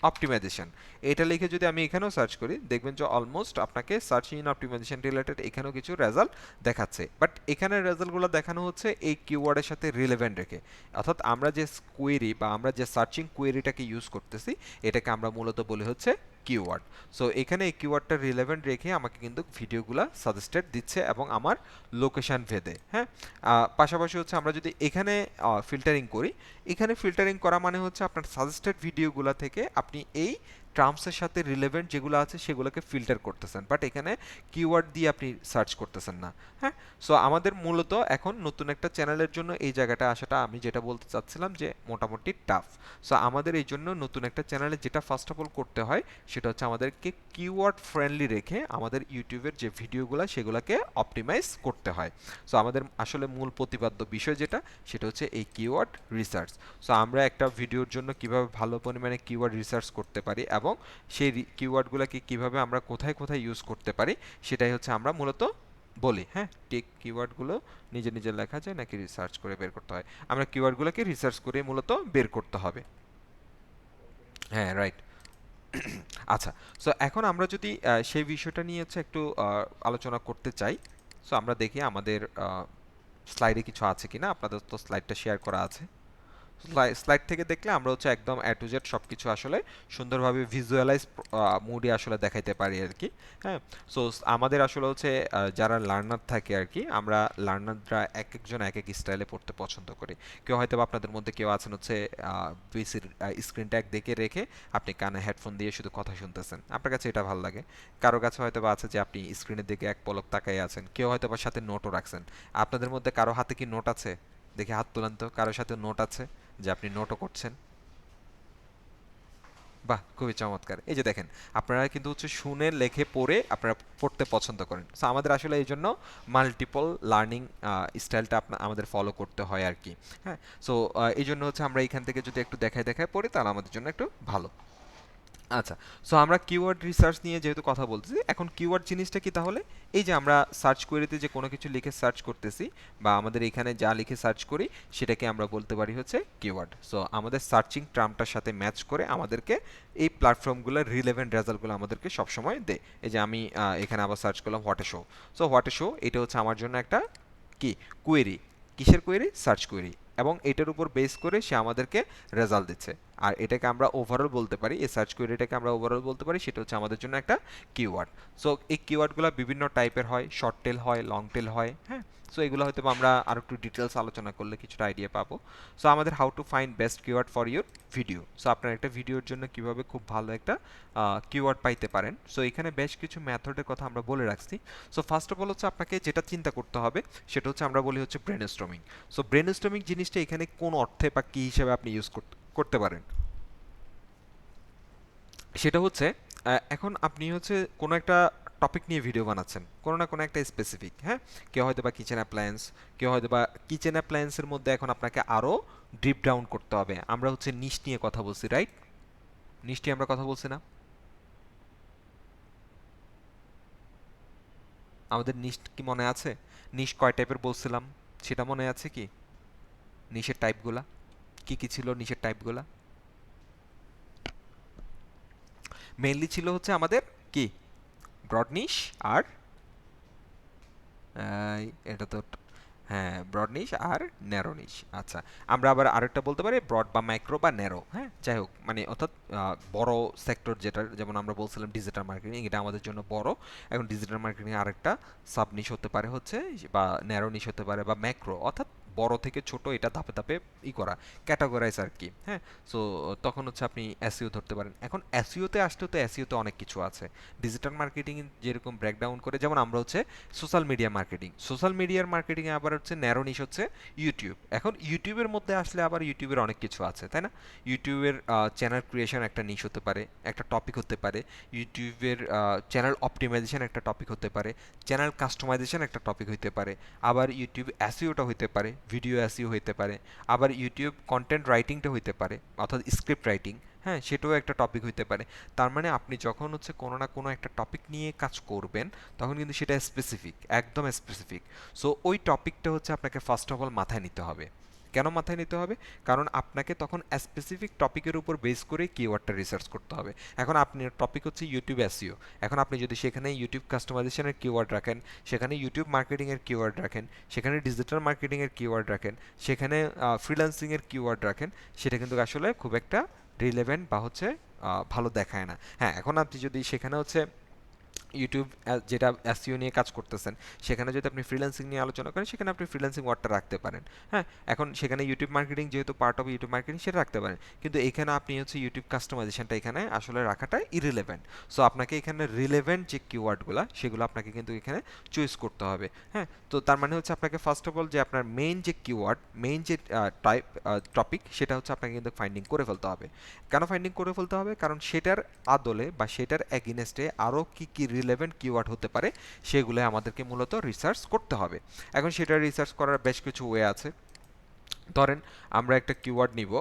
অপটিমাইজেশন, এটা লিখে যদি আমি এখানেও সার্চ করি দেখবেন যে অলমোস্ট আপনাকে সার্চ ইঞ্জিন অপটিমাইজেশন রিলেটেড এখানেও কিছু রেজাল্ট দেখাচ্ছে। বাট এখানে রেজাল্টগুলো দেখানো হচ্ছে এই কিওয়ার্ডের সাথে রিলেভেন্ট রেখে, অর্থাৎ আমরা যে কোয়েরি বা আমরা যে সার্চিং কোয়েরিটাকে ইউজ করতেছি এটাকে আমরা মূলত বলি হচ্ছে কিওয়ার্ড। সো এখানে এই কিওয়ার্ডটা রিলেভেন্ট রেখে আমাকে কিন্তু ভিডিওগুলো সাজেস্টেড দিচ্ছে এবং আমার লোকেশন ভেদে। হ্যাঁ, পাশাপাশি হচ্ছে আমরা যদি এখানে ফিল্টারিং করি, এখানে ফিল্টারিং করা মানে হচ্ছে আপনার সাজেস্টেড ভিডিওগুলো থেকে আপনি এই টার্মসের সাথে রিলেভেন্ট যেগুলো আছে সেগুলোকে ফিল্টার করতেছেন, বাট এখানে কিওয়ার্ড দিয়ে আপনি সার্চ করতেছেন না। হ্যাঁ, সো আমাদের মূলত এখন নতুন একটা চ্যানেলের জন্য এই জায়গাটা আসাটা আমি যেটা বলতে চাচ্ছিলাম যে মোটামুটি টাফ। সো আমাদের এই জন্য নতুন একটা চ্যানেলে যেটা ফার্স্ট অফ অল করতে হয় সেটা হচ্ছে আমাদেরকে কিওয়ার্ড ফ্রেন্ডলি রেখে আমাদের ইউটিউবের যে ভিডিওগুলো সেগুলোকে অপটিমাইজ করতে হয়। সো আমাদের আসলে মূল প্রতিপাদ্য বিষয় যেটা সেটা হচ্ছে এই কিওয়ার্ড রিসার্চ। সো আমরা একটা ভিডিওর জন্য কিভাবে ভালো পরিমাণে কিওয়ার্ড রিসার্চ করতে পারি এবং সেই কিওয়ার্ডগুলোকে কিভাবে আমরা কোথায় কোথায় ইউজ করতে পারি সেটাই হচ্ছে আমরা মূলত বলি। হ্যাঁ, টেক কিওয়ার্ডগুলো নিজে নিজে লেখা যায় নাকি রিসার্চ করে বের করতে হয়? আমরা কিওয়ার্ডগুলোকে রিসার্চ করে মূলত বের করতে হবে। হ্যাঁ, রাইট। আচ্ছা, সো এখন আমরা যদি সেই বিষয়টা নিয়ে হচ্ছে একটু আলোচনা করতে চাই। সো আমরা দেখি আমাদের স্লাইডে কিছু আছে কিনা। আপনাদের তো স্লাইডটা শেয়ার করা আছে। স্লাইড থেকে দেখলে আমরা হচ্ছে একদম এ টু জেড সব কিছু আসলে সুন্দরভাবে ভিজুয়ালাইজ মুডে আসলে দেখাইতে পারি আর কি। হ্যাঁ, সো আমাদের আসলে হচ্ছে যারা লার্নার থাকে আর কি, আমরা লার্নাররা এক একজন এক এক স্টাইলে পড়তে পছন্দ করি। কেউ হয়তো বা আপনাদের মধ্যে কেউ আছেন হচ্ছে পিসির স্ক্রিনটা একদিকে রেখে আপনি কানে হেডফোন দিয়ে শুধু কথা শুনতেছেন, আপনার কাছে এটা ভালো লাগে। কারো কাছে হয়তো বা আছে যে আপনি স্ক্রিনের দিকে এক পলক তাকাই আছেন, কেউ হয়তো বা সাথে নোটও রাখছেন। আপনাদের মধ্যে কারো হাতে কি নোট আছে? দেখে হাত তোলেন তো, কারোর সাথে নোট আছে যে আপনি নোটও করছেন। বাহ, খুবই চমৎকার। এই যে দেখেন, আপনারা কিন্তু হচ্ছে শুনে লেখে পড়ে আপনারা পড়তে পছন্দ করেন। সো আমাদের আসলে এই জন্য মাল্টিপল লার্নিং স্টাইলটা আমাদের ফলো করতে হয় আর কি। হ্যাঁ, সো এই জন্য হচ্ছে আমরা এখান থেকে যদি একটু দেখায় দেখায় পড়ি তাহলে আমাদের জন্য একটু ভালো। আচ্ছা, সো আমরা কিওয়ার্ড রিসার্চ নিয়ে যেহেতু কথা বলতেছি, এখন কিওয়ার্ড জিনিসটা কি তাহলে? এই যে আমরা সার্চ কোয়েরিতে যে কোনো কিছু লিখে সার্চ করতেছি বা আমাদের এখানে যা লিখে সার্চ করি সেটাকে আমরা বলতে পারি হচ্ছে কিওয়ার্ড। সো আমাদের সার্চিং টার্মটার সাথে ম্যাচ করে আমাদেরকে এই প্ল্যাটফর্মগুলোর রিলেভেন্ট রেজাল্টগুলো আমাদেরকে সবসময় দেয়। এই যে আমি এখানে আবার সার্চ করলাম what a show. So what a show এটা হচ্ছে আমার জন্য একটা কি কোয়েরি। কিসের কোয়েরি? Search query. এবং এটার উপর বেস করে সে আমাদেরকে রেজাল্ট দিচ্ছে। আর এটাকে আমরা ওভারঅল বলতে পারি, এই সার্চ কোয়েরিটাকে আমরা ওভারঅল বলতে পারি, সেটা হচ্ছে আমাদের জন্য একটা কিওয়ার্ড। সো এই কিওয়ার্ডগুলো বিভিন্ন টাইপের হয়, শর্ট টেল হয়, লং টেল হয়। হ্যাঁ, সো এগুলো হয়তো আমরা আর একটু ডিটেলস আলোচনা করলে কিছুটা আইডিয়া পাবো। সো আমাদের how to find best keyword for your video. So আপনার একটা ভিডিওর জন্য কিভাবে খুব ভালো একটা কিওয়ার্ড পাইতে পারেন, সো এখানে বেশ কিছু মেথডের কথা আমরা বলে রাখছি। সো ফার্স্ট অফ অল হচ্ছে আপনাকে যেটা চিন্তা করতে হবে সেটা হচ্ছে আমরা বলি হচ্ছে ব্রেনস্টর্মিং। সো ব্রেনস্টর্মিং জিনিসটা এখানে কোন অর্থে বা কী হিসেবে আপনি ইউজ করতে পারেন সেটা হচ্ছে এখন আপনি হচ্ছে কোনো একটা টপিক নিয়ে ভিডিও বানাচ্ছেন, কোনো না কোনো একটা স্পেসিফিক। হ্যাঁ, কেউ হয়তো বা কিচেন অ্যাপ্লায়েন্স, কেউ হয়তো বা কিচেন অ্যাপ্লায়েন্সের মধ্যে এখন আপনাকে আরও ডিপ ডাউন করতে হবে। আমরা হচ্ছে নিশ নিয়ে কথা বলছি, রাইট? নিশ নিয়ে আমরা কথা বলছি না? আমাদের নিশ কি মনে আছে? নিশ কয় টাইপের বলছিলাম সেটা মনে আছে কি? নিশের টাইপগুলা কি কি ছিল? নিশের টাইপগুলা মেইনলি ছিল হচ্ছে আমাদের কি ব্রড নিশ আর এটা তো হ্যাঁ, ব্রড নিশ আর ন্যারো নিশ। আচ্ছা, আমরা আবার আরেকটা বলতে পারি ব্রড বা মাইক্রো বা ন্যারো। হ্যাঁ, যাই হোক, মানে অর্থাৎ বড় সেক্টর যেটা, যেমন আমরা বলছিলাম ডিজিটাল মার্কেটিং, এটা আমাদের জন্য বড়। এখন ডিজিটাল মার্কেটিং আরেকটা সাব নিশ হতে পারে হচ্ছে, বা ন্যারো নিশ হতে পারে বা ম্যাক্রো, অর্থাৎ বড় থেকে ছোট এটা ধাপে ধাপে করা, ক্যাটাগরাইজ আর কি। হ্যাঁ, সো তখন হচ্ছে আপনি এসইও ধরতে পারেন। এখন এসইওতে আসতে তো এসইওতে অনেক কিছু আছে। ডিজিটাল মার্কেটিং যেরকম ব্রেকডাউন করে, যেমন আমরা হচ্ছে সোশ্যাল মিডিয়া মার্কেটিং, সোশ্যাল মিডিয়ার মার্কেটিংয়ে আবার হচ্ছে ন্যারো নিশ হচ্ছে ইউটিউব। এখন ইউটিউবের মধ্যে আসলে আবার ইউটিউবের অনেক কিছু আছে, তাই না? ইউটিউবের চ্যানেল ক্রিয়েশন একটা নিশ হতে পারে, একটা টপিক হতে পারে। ইউটিউবের চ্যানেল অপটিমাইজেশন একটা টপিক হতে পারে, চ্যানেল কাস্টমাইজেশন একটা টপিক হতে পারে। আবার ইউটিউব এসইওটা হতে পারে, ভিডিও এসইও হতে পারে। আবার ইউটিউব কন্টেন্ট রাইটিংটা হতে পারে, অর্থাৎ স্ক্রিপ্ট রাইটিং। হ্যাঁ, সেটাও একটা টপিক হতে পারে। তার মানে আপনি যখন হচ্ছে কোনো না কোনো একটা টপিক নিয়ে কাজ করবেন তখন কিন্তু সেটা স্পেসিফিক, একদম স্পেসিফিক। সো ওই টপিকটা হচ্ছে আপনাকে ফার্স্ট অফ অল মাথায় নিতে হবে। কেন মাথায় নিতে হবে? কারণ আপনাকে তখন স্পেসিফিক টপিকের উপর বেস করে কিওয়ার্ডটা রিসার্চ করতে হবে। এখন আপনার টপিক হচ্ছে ইউটিউব এসইও, এখন আপনি যদি সেখানে ইউটিউব কাস্টমাইজেশনের কিওয়ার্ড রাখেন, সেখানে ইউটিউব মার্কেটিংয়ের কিওয়ার্ড রাখেন, সেখানে ডিজিটাল মার্কেটিংয়ের কিওয়ার্ড রাখেন, সেখানে ফ্রিল্যান্সিংয়ের কিওয়ার্ড রাখেন, সেটা কিন্তু আসলে খুব একটা রিলেভেন্ট বা হচ্ছে ভালো দেখায় না। হ্যাঁ, এখন আপনি যদি সেখানে হচ্ছে ইউটিউব যেটা এসইও নিয়ে কাজ করতেছেন, সেখানে যদি আপনি ফ্রিল্যান্সিং নিয়ে আলোচনা করেন, সেখানে আপনি ফ্রিল্যান্সিং ওয়ার্ডটা রাখতে পারেন। হ্যাঁ, এখন সেখানে ইউটিউব মার্কেটিং যেহেতু পার্ট অফ ইউটিউব মার্কেটিং, সেটা রাখতে পারেন। কিন্তু এখানে আপনি হচ্ছে ইউটিউব কাস্টমাইজেশনটা এখানে আসলে রাখাটা ইরিলেভেন্ট। সো আপনাকে এখানে রিলেভেন্ট যে কিওয়ার্ডগুলো, সেগুলো আপনাকে কিন্তু এখানে চুজ করতে হবে। হ্যাঁ, তো তার মানে হচ্ছে আপনাকে ফার্স্ট অফ অল যে আপনার মেইন যে কিওয়ার্ড, মেইন যে টাইপ টপিক, সেটা হচ্ছে আপনাকে কিন্তু ফাইন্ডিং করে ফেলতে হবে। কেন ফাইন্ডিং করে ফেলতে হবে? কারণ সেটার আদলে বা সেটার এগেইনস্টে আরও কি কি রিলেভেন্ট কিওয়ার্ড হতে পারে, সেগুলো আমাদেরকে মূলত রিসার্চ করতে হবে। এখন সেটা রিসার্চ করার বেশ কিছু ওয়ে আছে। ধরেন আমরা একটা কিওয়ার্ড নিব,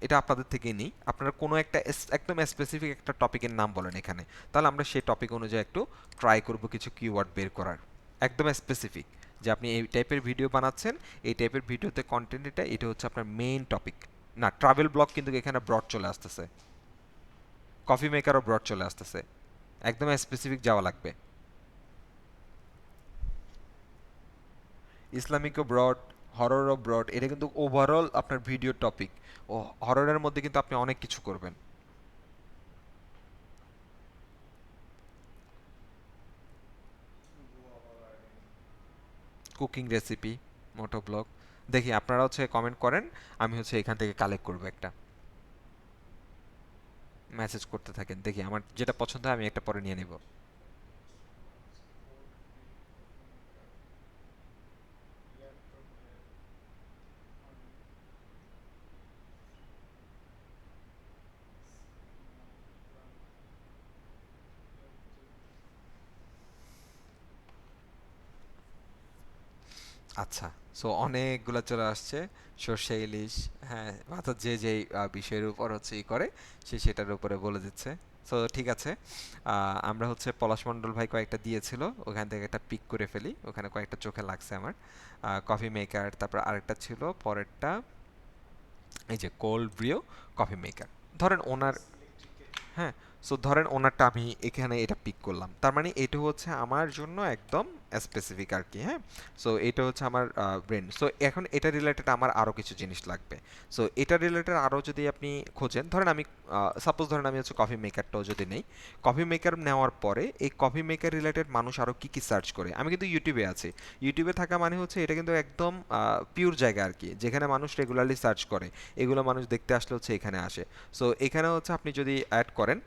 এটা আপনাদের থেকেই নিই। আপনারা কোনো একটা একদম স্পেসিফিক একটা টপিকের নাম বলেন এখানে, তাহলে আমরা সেই টপিক অনুযায়ী একটু ট্রাই করব কিছু কিওয়ার্ড বের করার, একদম স্পেসিফিক, যে আপনি এই টাইপের ভিডিও বানাচ্ছেন, এই টাইপের ভিডিওতে কন্টেন্ট এটা হচ্ছে আপনার মেইন টপিক। না, ট্রাভেল ব্লগ কিন্তু এখানে ব্রড চলে আসতেছে, কফি মেকারও ব্রড চলে আসতেছে, একদম স্পেসিফিক যাওয়া লাগবে। ইসলামিকও ব্রড, হররও ব্রড, এটা কিন্তু ওভারঅল আপনার ভিডিও টপিক। ও হররের মধ্যে কিন্তু আপনি অনেক কিছু করবেন। কুকিং রেসিপি, মোটো ব্লগ, দেখি আপনারা হচ্ছে কমেন্ট করেন, আমি হচ্ছে এখান থেকে কালেক্ট করবো একটা, মেসেজ করতে থাকেন, দেখি আমার যেটা পছন্দ হয় আমি একটা পরে নিয়ে নেব। আচ্ছা, সো অনেকগুলা চলে আসছে। সর্ষে ইলিশ, হ্যাঁ, অর্থাৎ যে যেই বিষয়ের উপর হচ্ছে ই করে, সে সেটার উপরে বলে দিচ্ছে। সো ঠিক আছে, আমরা হচ্ছে পলাশ মণ্ডল ভাই কয়েকটা দিয়েছিল, ওখান থেকে একটা পিক করে ফেলি, ওখানে কয়েকটা চোখে লাগছে আমার। কফি মেকার, তারপর আরেকটা ছিল পরেরটা, এই যে কোল্ড ব্রিও কফি মেকার। ধরেন ওনার, হ্যাঁ, সো ধরেন ওনারটা আমি এখানে এটা পিক করলাম, তার মানে এটা হচ্ছে আমার জন্য একদম স্পেসিফিক আর কি। হ্যাঁ, সো এটা হচ্ছে আমার ব্রেন। সো এখন এটা রিলেটেড আমার আরও কিছু জিনিস লাগবে। সো এটা রিলেটেড আরও যদি আপনি খোঁজেন, ধরেন আমি সাপোজ ধরেন আমি হচ্ছে কফি মেকারটাও যদি নেই, কফি মেকার নেওয়ার পরে এই কফি মেকার রিলেটেড মানুষ আরও কী কী সার্চ করে, আমি কিন্তু ইউটিউবে আছি। ইউটিউবে থাকা মানে হচ্ছে এটা কিন্তু একদম পিওর জায়গা আর কি, যেখানে মানুষ রেগুলারলি সার্চ করে, এগুলো মানুষ দেখতে আসলে হচ্ছে এখানে আসে। সো এখানে হচ্ছে আপনি যদি অ্যাড করেন,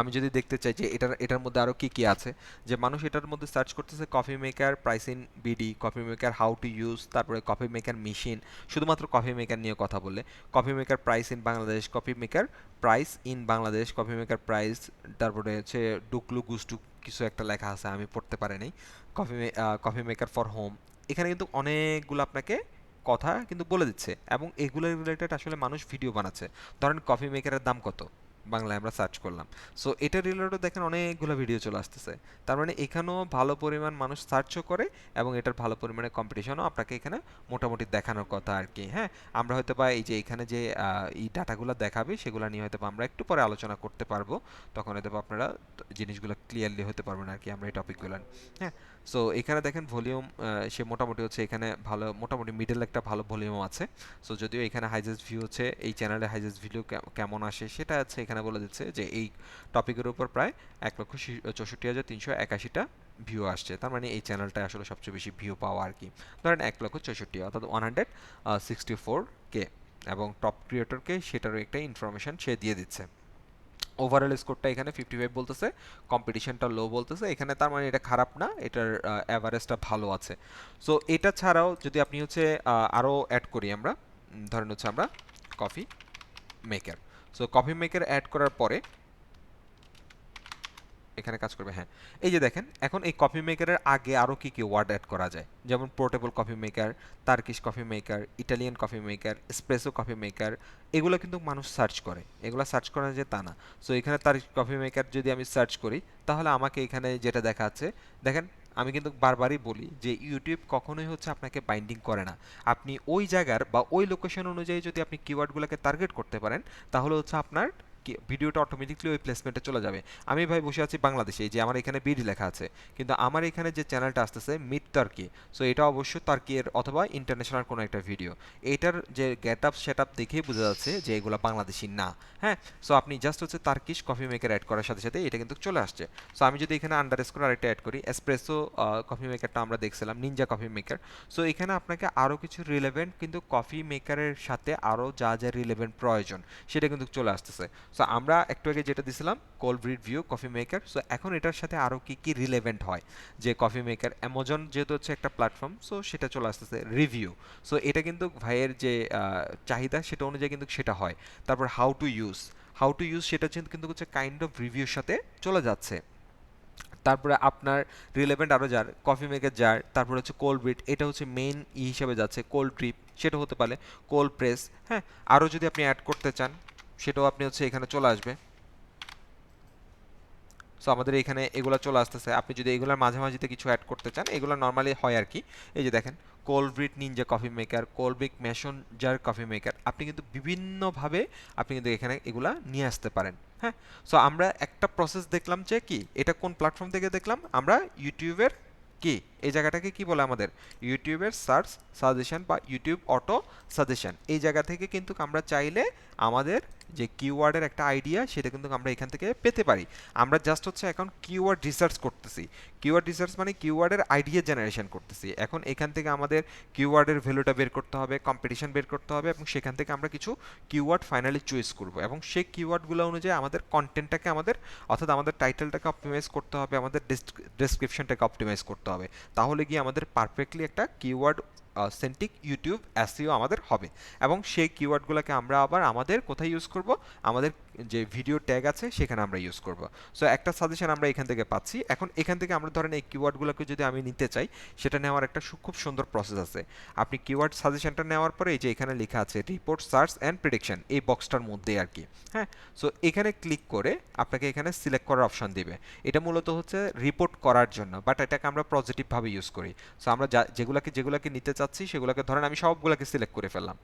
আমি যদি দেখতে চাই যে এটার এটার মধ্যে আরও কী কী আছে, যে মানুষ এটার মধ্যে সার্চ করতেছে coffee maker price in BD, coffee maker how to use, তারপরে কফি মেকার মেশিন, শুধুমাত্র কফি মেকার নিয়ে কথা বললে, coffee maker price in Bangladesh, coffee maker price in Bangladesh, coffee maker price, তারপরে হচ্ছে ডুকলু গুসটু কিছু একটা লেখা আছে, আমি পড়তে পারি নাই, coffee coffee maker for home. এখানে কিন্তু অনেকগুলো আপনাকে কথা কিন্তু বলে দিচ্ছে, এবং এগুলো রিলেটেড আসলে মানুষ ভিডিও বানাচ্ছে। ধরেন কফি মেকারের দাম কত, বাংলায় আমরা সার্চ করলাম, সো এটা রিলেটেড দেখেন অনেকগুলো ভিডিও চলে আসতেছে। তার মানে এখানেও ভালো পরিমাণ মানুষ সার্চও করে, এবং এটার ভালো পরিমাণে কম্পিটিশনও আপনাকে এখানে মোটামুটি দেখানোর কথা আর কি। হ্যাঁ, আমরা হয়তো বা এই যে এখানে যে এই ডাটাগুলো দেখাবে, সেগুলো নিয়ে হয়তো বা আমরা একটু পরে আলোচনা করতে পারবো, তখন হয়তো বা আপনারা জিনিসগুলো ক্লিয়ারলি হতে পারবেন আর কি, আমরা এই টপিকগুলো। হ্যাঁ, সো এখানে দেখেন ভলিউম, সে মোটামুটি হচ্ছে এখানে ভালো, মোটামুটি মিডল একটা ভালো ভলিউম আছে। সো যদিও এখানে হাইজেস্ট ভিউ হচ্ছে, এই চ্যানেলে হাইজেস্ট ভিডিও কেমন আসে সেটা হচ্ছে এখানে বলে দিচ্ছে, যে এই টপিকের উপর প্রায় 1,64,381টা ভিউ আসছে, তার মানে এই চ্যানেলটা আসলে সবচেয়ে বেশি ভিউ পাওয়া আর কি। ধরেন 1,64,000, অর্থাৎ 164K, এবং টপ ক্রিয়েটরকে সেটারও একটা ইনফরমেশন সে দিয়ে দিচ্ছে। ওভারঅল স্কোরটা এখানে 55 বলতেছে, কম্পিটিশনটা লো বলতেছে এখানে, তার মানে এটা খারাপ না, এটার অ্যাভারেজটা ভালো আছে। সো এটা ছাড়াও যদি আপনি হচ্ছে আরও অ্যাড করি আমরা, ধরেন হচ্ছে আমরা coffee maker, so coffee maker add করার পরে এখানে কাজ করবে। হ্যাঁ, এই যে দেখেন এখন এই কফি মেকারের আগে আরও কি কি ওয়ার্ড অ্যাড করা যায়, যেমন portable coffee maker, Turkish coffee maker, Italian coffee maker, espresso coffee maker, এগুলো কিন্তু মানুষ সার্চ করে, এগুলো সার্চ করা যে তা না। সো এখানে তার্কিশ কফি মেকার যদি আমি সার্চ করি, তাহলে আমাকে এখানে যেটা দেখাচ্ছে, দেখেন আমি কিন্তু বারবারই বলি যে ইউটিউব কখনোই হচ্ছে আপনাকে বাইন্ডিং করে না। আপনি ওই জায়গার বা ওই লোকেশন অনুযায়ী যদি আপনি কিওয়ার্ডগুলোকে টার্গেট করতে পারেন, তাহলে হচ্ছে আপনার ভিডিওটা অটোমেটিকলি ওই প্লেসমেন্টে চলে যাবে। আমি ভাই বসে আছি বাংলাদেশে, এই যে আমার এখানে বিডি লেখা আছে, কিন্তু আমার এখানে যে চ্যানেলটা আসতেছে মিড টার্কি, সো এটা অবশ্যই টার্কির অথবা ইন্টারন্যাশনাল কোনো একটা ভিডিও। এইটার যে গেট আপ সেট আপ দেখেই বোঝা যাচ্ছে যে এগুলো বাংলাদেশি না। হ্যাঁ, সো আপনি জাস্ট হচ্ছে তার্কিশ কফি মেকার অ্যাড করার সাথে সাথে এটা কিন্তু চলে আসছে। সো আমি যদি এখানে আন্ডারস্কোর আরেকটা অ্যাড করি, এসপ্রেসো কফি মেকারটা আমরা দেখছিলাম, নিনজা কফি মেকার। সো এখানে আপনাকে আরও কিছু রিলেভেন্ট কিন্তু কফি মেকারের সাথে আরও যা যা রিলেভেন্ট প্রয়োজন সেটা কিন্তু চলে আসতেছে। সো আমরা একটু আগে যেটা দিছিলাম cold breed view coffee maker, so এখন এটার সাথে আরও কি কি রিলেভেন্ট হয় যে কফি মেকার, অ্যামাজন যেহেতু হচ্ছে একটা প্ল্যাটফর্ম, সো সেটা চলে আসতেছে রিভিউ। সো এটা কিন্তু ভাইয়ের যে চাহিদা সেটা অনুযায়ী কিন্তু সেটা হয়। তারপর হাউ টু ইউজ সেটা কিন্তু হচ্ছে কাইন্ড অফ রিভিউর সাথে চলে যাচ্ছে। তারপরে আপনার রিলেভেন্ট আরও যার কফি মেকার যার, তারপরে হচ্ছে কোল্ড ব্রিড, এটা হচ্ছে মেইন হিসেবে যাচ্ছে। কোল্ড ড্রিপ সেটা হতে পারে, কোল্ড প্রেস, হ্যাঁ, আরও যদি আপনি অ্যাড করতে চান সেটাও আপনি হচ্ছে এখানে চলে আসবে। সো আমাদের এখানে এগুলো চলে আসতেছে। আপনি যদি এগুলোর মাঝামাঝিতে কিছু অ্যাড করতে চান, এগুলো নর্মালি হয় আর কি। এই যে দেখেন cold brew ninja coffee maker, cold brew mason jar coffee maker, আপনি কিন্তু বিভিন্নভাবে আপনি কিন্তু এখানে এগুলা নিয়ে আসতে পারেন। হ্যাঁ, সো আমরা একটা প্রসেস দেখলাম যে কি এটা কোন প্ল্যাটফর্ম থেকে দেখলাম, আমরা ইউটিউবের কি এই জায়গাটাকে কি বলে আমাদের ইউটিউবের সার্চ সাজেশন বা ইউটিউব অটো সাজেশন, এই জায়গা থেকে কিন্তু আমরা চাইলে আমাদের যে কিওয়ার্ডের একটা আইডিয়া সেটা কিন্তু আমরা এখান থেকে পেতে পারি। আমরা জাস্ট হচ্ছে এখন কিওয়ার্ড রিসার্চ করতেছি। কিওয়ার্ড রিসার্চ মানে কিওয়ার্ডের আইডিয়া জেনারেশন করতেছি। এখন এখান থেকে আমাদের কিওয়ার্ডের ভ্যালুটা বের করতে হবে, কম্পিটিশন বের করতে হবে, এবং সেখান থেকে আমরা কিছু কিওয়ার্ড ফাইনালি চয়েস করব, এবং সেই কিওয়ার্ডগুলো অনুযায়ী আমাদের কন্টেন্টটাকে অর্থাৎ আমাদের টাইটেলটাকে অপটিমাইজ করতে হবে, আমাদের ডেসক্রিপশনটাকে অপটিমাইজ করতে হবে। তাহলে গিয়ে আমাদের পারফেক্টলি একটা কিওয়ার্ড সেন্ট্রিক ইউটিউব এসইও আমাদের হবে, এবং সেই কিওয়ার্ডগুলোকে আমরা আবার আমাদের কোথায় ইউজ করব, আমাদের যে ভিডিও ট্যাগ আছে সেখানে আমরা ইউজ করব। সো একটা সাজেশন আমরা এখান থেকে পাচ্ছি। এখন এখান থেকে আমরা ধরেন এই কিওয়ার্ডগুলোকে যদি আমি নিতে চাই, সেটা নেওয়ার একটা খুব সুন্দর প্রসেস আছে। আপনি কিওয়ার্ড সাজেশনটা নেওয়ার পরে এই যে এখানে লেখা আছে রিপোর্ট সার্চ অ্যান্ড প্রেডিকশন, এই বক্সটার মধ্যে আর কি। হ্যাঁ, সো এখানে ক্লিক করে আপনাকে এখানে সিলেক্ট করার অপশন দিবে। এটা মূলত হচ্ছে রিপোর্ট করার জন্য, বাট এটাকে আমরা পজিটিভভাবে ইউজ করি। সো আমরা যেগুলোকে নিতে চাচ্ছি সেগুলোকে ধরেন আমি সবগুলোকে সিলেক্ট করে ফেললাম।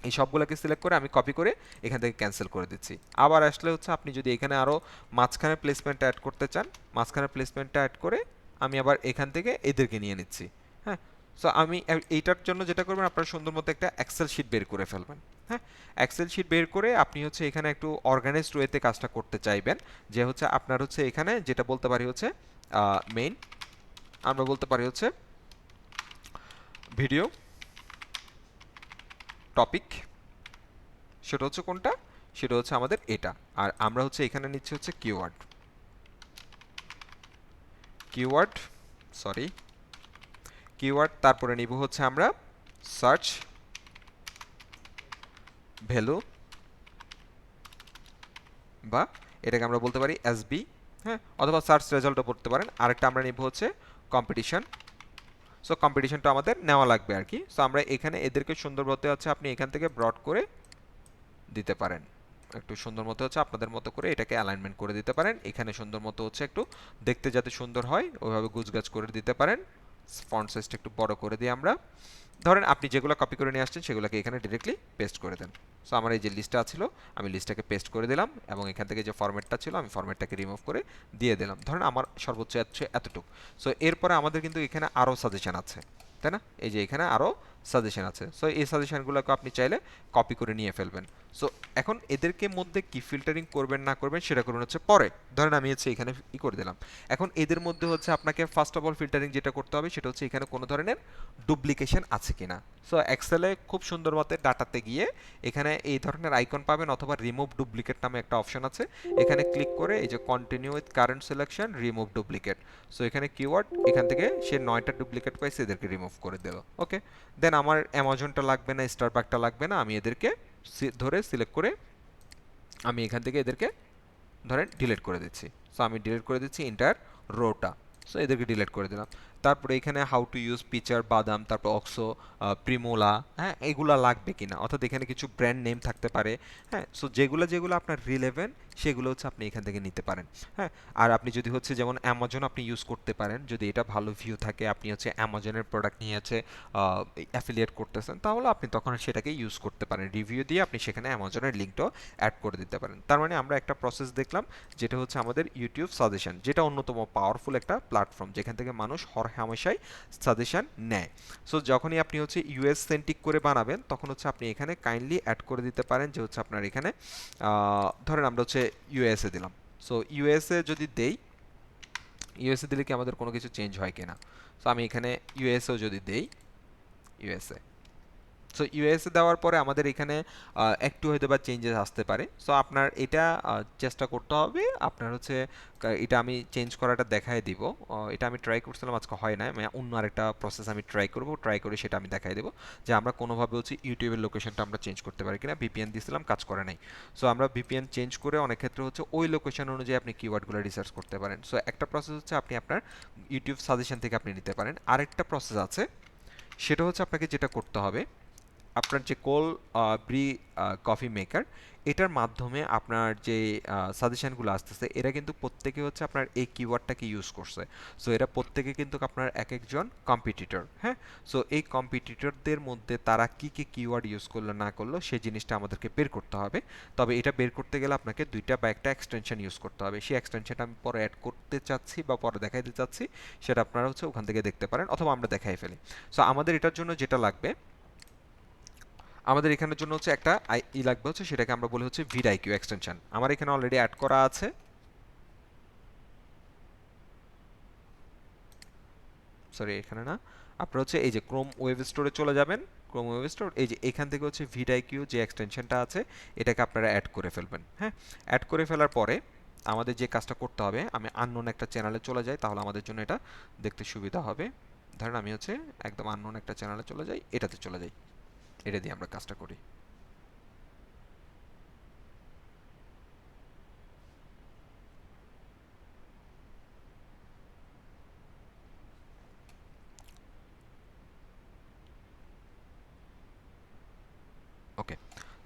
এই সবগুলোকে সিলেক্ট করে আমি কপি করে এখান থেকে ক্যান্সেল করে দিচ্ছি। আবার আসলে হচ্ছে আপনি যদি এখানে আরও মাঝখানে প্লেসমেন্টটা অ্যাড করতে চান, মাঝখানে প্লেসমেন্টটা অ্যাড করে আমি আবার এখান থেকে এদেরকে নিয়ে নিচ্ছি। হ্যাঁ, সো আমি এইটার জন্য যেটা করবেন, আপনারা সুন্দর মতো একটা এক্সেল শিট বের করে ফেলবেন। হ্যাঁ, এক্সেল শিট বের করে আপনি হচ্ছে এখানে একটু অর্গানাইজড ওয়েতে কাজটা করতে চাইবেন, যে হচ্ছে আপনার হচ্ছে এখানে যেটা বলতে পারি হচ্ছে মেইন, আমরা বলতে পারি হচ্ছে ভিডিও টপিক, সেটা হচ্ছে কোনটা, সেটা হচ্ছে আমাদের এটা। আর আমরা হচ্ছে এখানে নিচ্ছি হচ্ছে কিওয়ার্ড, কিওয়ার্ড সরি কিওয়ার্ড, তারপরে নিব হচ্ছে আমরা সার্চ ভ্যালু, বা এটাকে আমরা বলতে পারি এসবি, হ্যাঁ, অথবা সার্চ রেজাল্টও বলতে পারেন। আরেকটা আমরা নিব হচ্ছে কম্পিটিশন। সো কম্পিটিশনটা আমাদের নেওয়া লাগবে আর কি। সো আমরা এখানে এদেরকে সুন্দর মতো হচ্ছে আপনি এখান থেকে ব্রড করে দিতে পারেন, একটু সুন্দর মতো হচ্ছে আপনাদের মতো করে এটাকে অ্যালাইনমেন্ট করে দিতে পারেন। এখানে সুন্দর মতো হচ্ছে একটু দেখতে যাতে সুন্দর হয় ওইভাবে গুছগাছ করে দিতে পারেন। ফন্ট সাইজটা একটু বড় করে দিই আমরা। ধরেন আপনি যেগুলো কপি করে নিয়ে আসছেন সেগুলোকে এখানে ডিরেক্টলি পেস্ট করে দেন। সো আমার এই যে লিস্টটা ছিল, আমি লিস্টটাকে পেস্ট করে দিলাম, এবং এখান থেকে যে ফরম্যাটটা ছিল আমি ফরম্যাটটাকে রিমুভ করে দিয়ে দিলাম। ধরেন আমার সর্বোচ্চ এতটুকু। সো এরপরে আমাদের কিন্তু এখানে আরও সাজেশন আছে, তাই না? এই যে এখানে আরও সাজেশন আছে। সো এই সাজেশনগুলোকে আপনি চাইলে কপি করে নিয়ে ফেলবেন। সো এখন এদেরকে মধ্যে কি ফিল্টারিং করবেন না করবেন সেটা করুন হচ্ছে পরে। ধরেন আমি হচ্ছে এখানে করে দিলাম। এখন এদের মধ্যে হচ্ছে আপনাকে ফার্স্ট অফ অল ফিল্টারিং যেটা করতে হবে সেটা হচ্ছে এখানে কোনো ধরনের ডুপ্লিকেশন আছে কিনা। সো এক্সেলে খুব সুন্দর মতো ডাটাতে গিয়ে এখানে এই ধরনের আইকন পাবেন, অথবা রিমুভ ডুপ্লিকেট নামে একটা অপশন আছে। এখানে ক্লিক করে এই যে continue with current selection remove duplicate, so এখানে কিওয়ার্ড এখান থেকে সে 9টা ডুপ্লিকেট পাইছে, এদেরকে রিমুভ করে দিল। ওকে, দেন আমার অ্যামাজনটা লাগবে না, স্টারবাকটা লাগবে না, আমি এদেরকে ধরে সিলেক্ট করে আমি এখান থেকে এদেরকে ধরেন ডিলিট করে দিচ্ছি। সো আমি ডিলিট করে দিচ্ছি এন্টায়ার রোটা। সো এদেরকে ডিলিট করে দিলাম। তারপরে এখানে হাউ টু ইউজ পিচার, বাদাম, তারপর অক্সো, প্রিমোলা, হ্যাঁ এগুলা লাগবে কিনা, অর্থাৎ এখানে কিছু ব্র্যান্ড নেম থাকতে পারে। হ্যাঁ, সো যেগুলো যেগুলো আপনার রিলেভেন্ট সেগুলো হচ্ছে আপনি এখান থেকে নিতে পারেন। হ্যাঁ, আর আপনি যদি হচ্ছে যেমন অ্যামাজন আপনি ইউজ করতে পারেন, যদি এটা ভালো ভিউ থাকে, আপনি হচ্ছে অ্যামাজনের প্রোডাক্ট নিয়ে হচ্ছে অ্যাফিলিয়েট করতেছেন, তাহলে আপনি তখন সেটাকে ইউজ করতে পারেন। রিভিউ দিয়ে আপনি সেখানে অ্যামাজনের লিঙ্কটাও অ্যাড করে দিতে পারেন। তার মানে আমরা একটা প্রসেস দেখলাম, যেটা হচ্ছে আমাদের ইউটিউব সাজেশন, যেটা অন্যতম পাওয়ারফুল একটা প্ল্যাটফর্ম যেখান থেকে মানুষ হর হামেশাই সাজেশন নেয়। সো যখনই আপনি হচ্ছে ইউএস সেন্টিক করে বানাবেন, তখন হচ্ছে আপনি এখানে কাইন্ডলি অ্যাড করে দিতে পারেন যে হচ্ছে আপনার এখানে ধরেন আমরা হচ্ছে ইউএসএ দিলাম। সো ইউএসএ যদি দেই, ইউএসএ দিলে কি আমাদের কোনো কিছু চেঞ্জ হয় কিনা? সো আমি এখানে ইউএসএও যদি দেই, ইউএসএ, সো ইউএসএ দেওয়ার পরে আমাদের এখানে একটু হয়তো বা চেঞ্জেস আসতে পারে। সো আপনার এটা চেষ্টা করতে হবে, আপনার হচ্ছে এটা আমি চেঞ্জ করাটা দেখায় দিব। এটা আমি ট্রাই করছিলাম, আজকে হয় না, আমি অন্য আরেকটা প্রসেস আমি ট্রাই করব, ট্রাই করে সেটা আমি দেখাই দেবো যে আমরা কোনোভাবে হচ্ছে ইউটিউবের লোকেশনটা আমরা চেঞ্জ করতে পারি কিনা। ভিপিএন দিয়েছিলাম, কাজ করে নাই। সো আমরা ভিপিএন চেঞ্জ করে অনেক ক্ষেত্রে হচ্ছে ওই লোকেশন অনুযায়ী আপনি কিওয়ার্ডগুলো রিসার্চ করতে পারেন। সো একটা প্রসেস হচ্ছে আপনি আপনার ইউটিউব সাজেশন থেকে আপনি নিতে পারেন। আরেকটা প্রসেস আছে, সেটা হচ্ছে আপনাকে যেটা করতে হবে, আপনার যে কোল ব্রি কফি মেকার, এটার মাধ্যমে আপনার যে সাজেশনগুলো আসতেছে, এরা কিন্তু প্রত্যেকে হচ্ছে আপনার এই কিওয়ার্ডটাকে ইউজ করছে। সো এরা প্রত্যেকে কিন্তু আপনার এক একজন কম্পিটিটর। হ্যাঁ, সো এই কম্পিটিটরদের মধ্যে তারা কি কি কিওয়ার্ড ইউজ করলো না করলো সেই জিনিসটা আমাদেরকে বের করতে হবে। তবে এটা বের করতে গেলে আপনাকে দুইটা বা একটা এক্সটেনশন ইউজ করতে হবে। সেই এক্সটেনশনটা আমি পরে অ্যাড করতে চাচ্ছি বা পরে দেখাইতে চাচ্ছি, সেটা আপনারা হচ্ছে ওখান থেকে দেখতে পারেন, অথবা আমরা দেখাই ফেলি। সো আমাদের এটার জন্য যেটা লাগবে, আমাদের এখানের জন্য হচ্ছে একটা লাগবে, হচ্ছে সেটাকে আমরা বলি হচ্ছে ভিডআইকিউ এক্সটেনশন। আমার এখানে অলরেডি অ্যাড করা আছে। সরি, এখানে না, আপনারা হচ্ছে এই যে ক্রোম ওয়েব স্টোরে চলে যাবেন। ক্রোম ওয়েব স্টোর, এই যে এখান থেকে হচ্ছে ভিডআইকিউ যে এক্সটেনশনটা আছে, এটাকে আপনারা অ্যাড করে ফেলবেন। হ্যাঁ, অ্যাড করে ফেলার পরে আমাদের যে কাজটা করতে হবে, আমি আননোন একটা চ্যানেলে চলে যাই, তাহলে আমাদের জন্য এটা দেখতে সুবিধা হবে। ধরেন আমি হচ্ছে একদম আননোন একটা চ্যানেলে চলে যাই, এটাতে চলে যাই, এটা দিয়ে আমরা কাজটা করি। ওকে,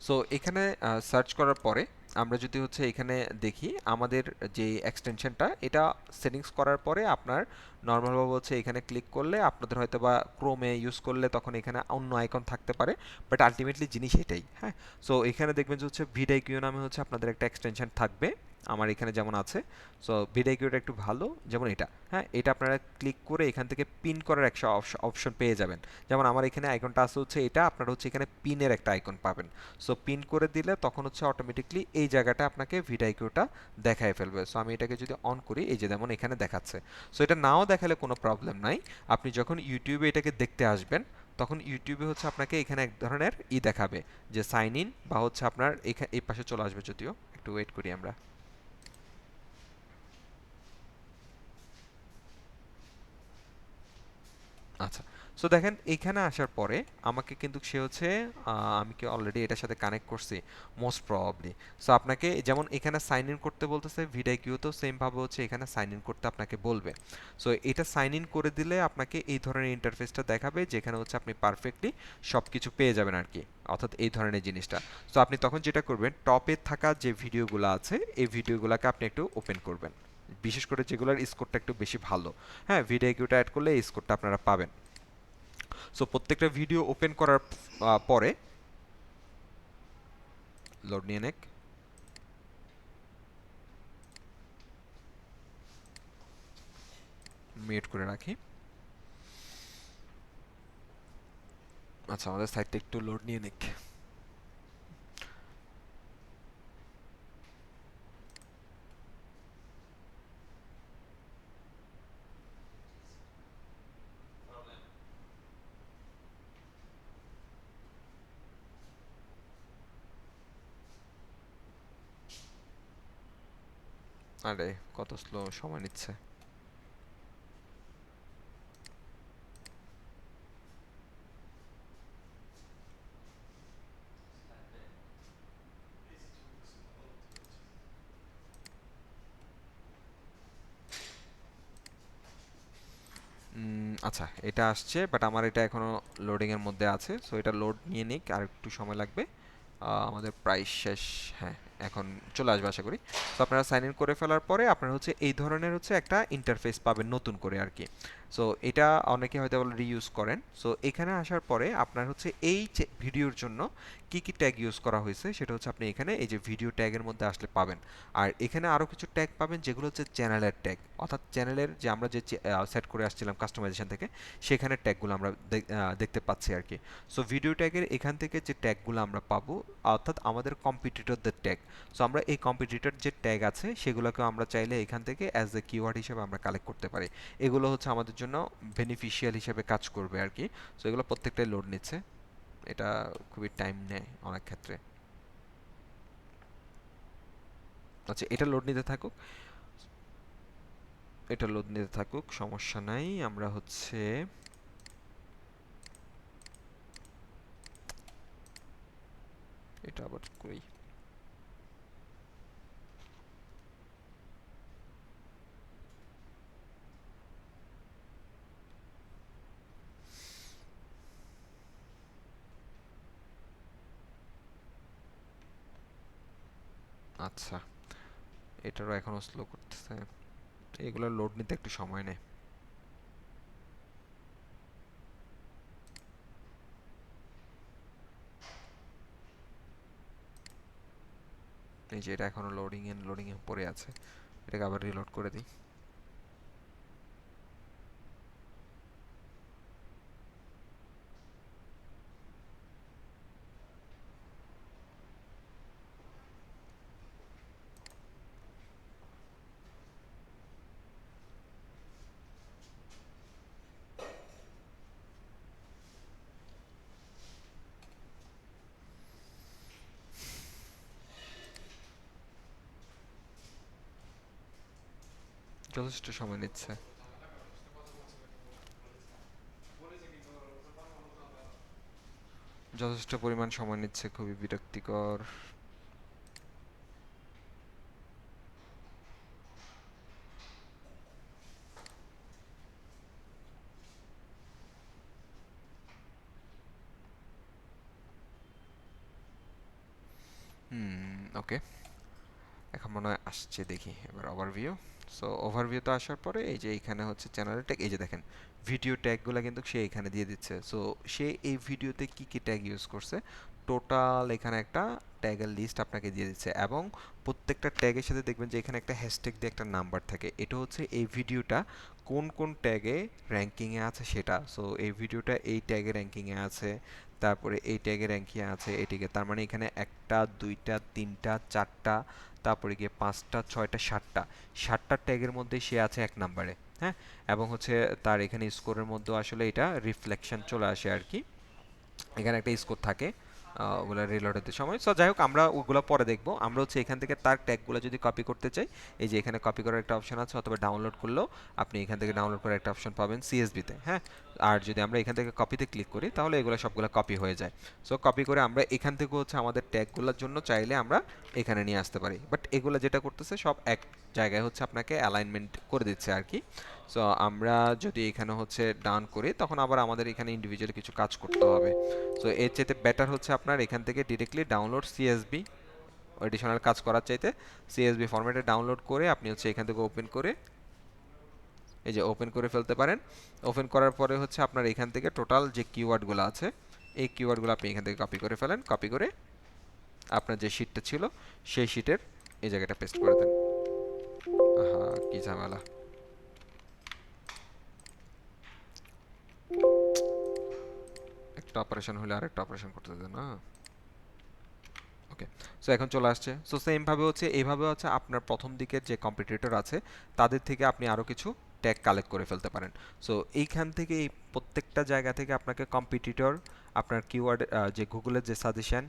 সো এখানে সার্চ করার পরে আমরা যদি হচ্ছে এখানে দেখি আমাদের যে এক্সটেনশনটা, এটা সেটিংস করার পরে আপনার নর্মালভাবে হচ্ছে এখানে ক্লিক করলে আপনাদের হয়তো বা ক্রোমে ইউজ করলে তখন এখানে অন্য আইকন থাকতে পারে, বাট আলটিমেটলি জিনিস এটাই। হ্যাঁ, সো এখানে দেখবেন যে হচ্ছে ভিডিকিউ নামে হচ্ছে আপনাদের একটা এক্সটেনশন থাকবে, আমার এখানে যেমন আছে। সো ভিডিকিউটা একটু ভালো, যেমন এটা, হ্যাঁ এটা আপনারা ক্লিক করে এখান থেকে পিন করার একটা অপশন পেয়ে যাবেন। যেমন আমার এখানে আইকনটা আছে হচ্ছে এটা, আপনারা হচ্ছে এখানে পিনের একটা আইকন পাবেন। সো পিন করে দিলে তখন হচ্ছে অটোমেটিকলি এই জায়গাটা আপনাকে ভিডিকিউটা দেখায় ফেলবে। সো আমি এটাকে যদি অন করি, এই যে যেমন এখানে দেখাচ্ছে। সো এটা নাও দেখালে কোনো প্রবলেম নাই, আপনি যখন ইউটিউবে এটাকে দেখতে আসবেন, তখন ইউটিউবে হচ্ছে আপনাকে এখানে এক ধরনের দেখাবে যে সাইন ইন, বা হচ্ছে আপনার এখানে এই পাশে চলে আসবে, যদিও একটু ওয়েট করি আমরা। আচ্ছা, সো দেখেন এইখানে আসার পরে আমাকে কিন্তু সে হচ্ছে আমি কি অলরেডি এটার সাথে কানেক্ট করছি মোস্ট প্রবাবলি। সো আপনাকে যেমন এখানে সাইন ইন করতে বলতেছে, ভিডিকিউতেও সেম ভাবে হচ্ছে এখানে সাইন ইন করতে আপনাকে বলবে। সো এটা সাইন ইন করে দিলে আপনাকে এই ধরনের ইন্টারফেসটা দেখাবে, যেখানে হচ্ছে আপনি পারফেক্টলি সব কিছু পেয়ে যাবেন আর কি, অর্থাৎ এই ধরনের জিনিসটা। সো আপনি তখন যেটা করবেন, টপে থাকা যে ভিডিওগুলো আছে এই ভিডিওগুলোকে আপনি একটু ওপেন করবেন, বিশেষ করে যেগুলোর স্কোরটা একটু বেশি ভালো। হ্যাঁ, ভিডিকিউটা অ্যাড করলে এই স্কোরটা আপনারা পাবেন। সো প্রত্যেকটা ভিডিও ওপেন করার পরে লোড নিয়ে নেক, মিউট করে রাখি। আচ্ছা, আমাদের সাইটটা একটু লোড নিয়ে নেক। আরে কত স্লো সময় নিচ্ছে। আচ্ছা, এটা আসছে, বাট আমার এটা এখনো লোডিং এর মধ্যে আছে, সো এটা লোড নিয়ে নিক, আর একটু সময় লাগবে। আমাদের প্রায় শেষ। হ্যাঁ, এখন চলে আসবে আশা করি। তো আপনারা সাইন ইন করে ফেলার পরে আপনারা হচ্ছে এই ধরনের হচ্ছে একটা ইন্টারফেস পাবেন নতুন করে আর কি। সো এটা অনেকে হয়তো রিইউজ করেন। সো এখানে আসার পরে আপনার হচ্ছে এই যে ভিডিওর জন্য কি কি ট্যাগ ইউজ করা হয়েছে সেটা হচ্ছে আপনি এখানে এই যে ভিডিও ট্যাগের মধ্যে আসলে পাবেন। আর এখানে আরও কিছু ট্যাগ পাবেন যেগুলো হচ্ছে চ্যানেলের ট্যাগ, অর্থাৎ চ্যানেলের যে আমরা যে সেট করে আসছিলাম কাস্টমাইজেশন থেকে, সেখানে ট্যাগগুলো আমরা দেখতে পাচ্ছি আর কি। সো ভিডিও ট্যাগের এখান থেকে যে ট্যাগগুলো আমরা পাবো, অর্থাৎ আমাদের কম্পিটিটরদের ট্যাগ। সো আমরা এই কম্পিটিটর যে ট্যাগ আছে সেগুলোকে আমরা চাইলে এখান থেকে অ্যাজ এ কিওয়ার্ড হিসেবে আমরা কালেক্ট করতে পারি। এগুলো হচ্ছে আমাদের জন্য বেনিফিশিয়াল হিসেবে কাজ করবে আর কি। সো এগুলো প্রত্যেকটাই লোড নিচ্ছে, এটা খুবই টাইম নেয় অনেক ক্ষেত্রে। আচ্ছা, এটা লোড নিতে থাকুক, এটা লোড নিতে থাকুক, সমস্যা নাই। আমরা হচ্ছে এটা আবার করি। আচ্ছা, এটারও এখনো স্লো করতেছে, এগুলো লোড নিতে একটু সময় নেয়। এই যে এটা এখনো লোডিং এ পড়ে আছে, এটাকে আবার রিলোড করে দিই। যথেষ্ট সময় নিচ্ছে। যথেষ্ট পরিমাণ সময় নিচ্ছে, খুবই বিরক্তিকর। ওকে, এখন মনে হয় আসছে, দেখি এবার ওভারভিউ। সো ওভারভিউতে আসার পরে এই যে এখানে হচ্ছে চ্যানেলের ট্যাগ, এই যে দেখেন ভিডিও ট্যাগগুলো কিন্তু সে এখানে দিয়ে দিচ্ছে। সো সে এই ভিডিওতে কি কি ট্যাগ ইউজ করছে টোটাল এখানে একটা ট্যাগের লিস্ট আপনাকে দিয়ে দিচ্ছে, এবং প্রত্যেকটা ট্যাগের সাথে দেখবেন যে এখানে একটা হ্যাশট্যাগ দিয়ে একটা নাম্বার থাকে। এটা হচ্ছে এই ভিডিওটা কোন কোন ট্যাগে র্যাঙ্কিংয়ে আছে সেটা। সো এই ভিডিওটা এই ট্যাগে র্যাঙ্কিংয়ে আছে, তারপরে এই ট্যাগে র্যাঙ্কিংয়ে আছে এটিকে, তার মানে এখানে একটা দুইটা তিনটা চারটা, তারপরে গিয়ে পাঁচটা ছয়টা সাতটা, সাতটা ট্যাগের মধ্যে সে আছে এক নাম্বারে। হ্যাঁ, এবং হচ্ছে তার এখানে স্কোরের মধ্যে আসলে এটা রিফ্লেকশন চলে আসে আর কি, এখানে একটা স্কোর থাকে ওগুলো রিলোড হতে সময়। সো যাই হোক, আমরা ওগুলো পরে দেখবো। আমরা হচ্ছে এখান থেকে তার ট্যাগগুলো যদি কপি করতে চাই, এই যে এখানে কপি করার একটা অপশন আছে, অথবা ডাউনলোড করলেও আপনি এখান থেকে ডাউনলোড করার একটা অপশন পাবেন সিএসবিতে। হ্যাঁ, আর যদি আমরা এখান থেকে কপিতে ক্লিক করি তাহলে এগুলো সবগুলো কপি হয়ে যায়। সো কপি করে আমরা এখান থেকে হচ্ছে আমাদের ট্যাগগুলোর জন্য চাইলে আমরা এখানে নিয়ে আসতে পারি, বাট এগুলো যেটা করতেছে সব এক জায়গায় হচ্ছে আপনাকে অ্যালাইনমেন্ট করে দিচ্ছে আর কি। সো আমরা যদি এখানে হচ্ছে ডান করি তখন আবার আমাদের এখানে ইন্ডিভিজুয়ালি কিছু কাজ করতে হবে। সো এর চাইতে বেটার হচ্ছে আপনার এখান থেকে ডিরেক্টলি ডাউনলোড সিএসবি, এডিশনাল কাজ করার চাইতে সিএসবি ফরম্যাটে ডাউনলোড করে আপনি হচ্ছে এখান থেকে ওপেন করে, এই যে ওপেন করে ফেলতে পারেন। ওপেন করার পরে হচ্ছে আপনার এখান থেকে টোটাল যে কিওয়ার্ডগুলো আছে এই কিওয়ার্ডগুলো আপনি এখান থেকে কপি করে ফেলেন, কপি করে আপনার যে শিটটা ছিল সেই শিটের এই জায়গাটা পেস্ট করে দেন। আহা, কি ঝামেলা। একটা অপারেশন হলে আরেকটা অপারেশন করতে দেন না। ওকে, সো এখন চলে আসছে। সো সেম ভাবে হচ্ছে এইভাবে হচ্ছে আপনার প্রথম দিকের যে কম্পিটিটর আছে তাদের থেকে আপনি আরও কিছু ট্যাগ কালেক্ট করে ফেলতে পারেন। সো এইখান থেকে এই প্রত্যেকটা জায়গা থেকে আপনাকে কম্পিটিটর, আপনার কিওয়ার্ড, যে গুগলের যে সাজেশন,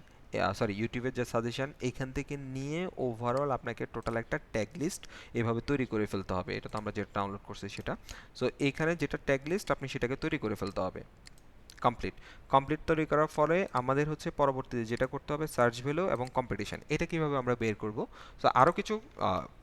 সরি ইউটিউবের যে সাজেশন, এইখান থেকে নিয়ে ওভারঅল আপনাকে টোটাল একটা ট্যাগ লিস্ট এভাবে তৈরি করে ফেলতে হবে। এটা তো আমরা যেটা ডাউনলোড করছি সেটা। সো এইখানে যেটা ট্যাগ লিস্ট আপনি সেটাকে তৈরি করে ফেলতে হবে। কমপ্লিট। কমপ্লিট তৈরি করার ফলে আমাদের হচ্ছে পরবর্তীতে যেটা করতে হবে সার্চ ভ্যালু এবং কম্পিটিশন। এটা কিভাবে আমরা বের করব? সো আরও কিছু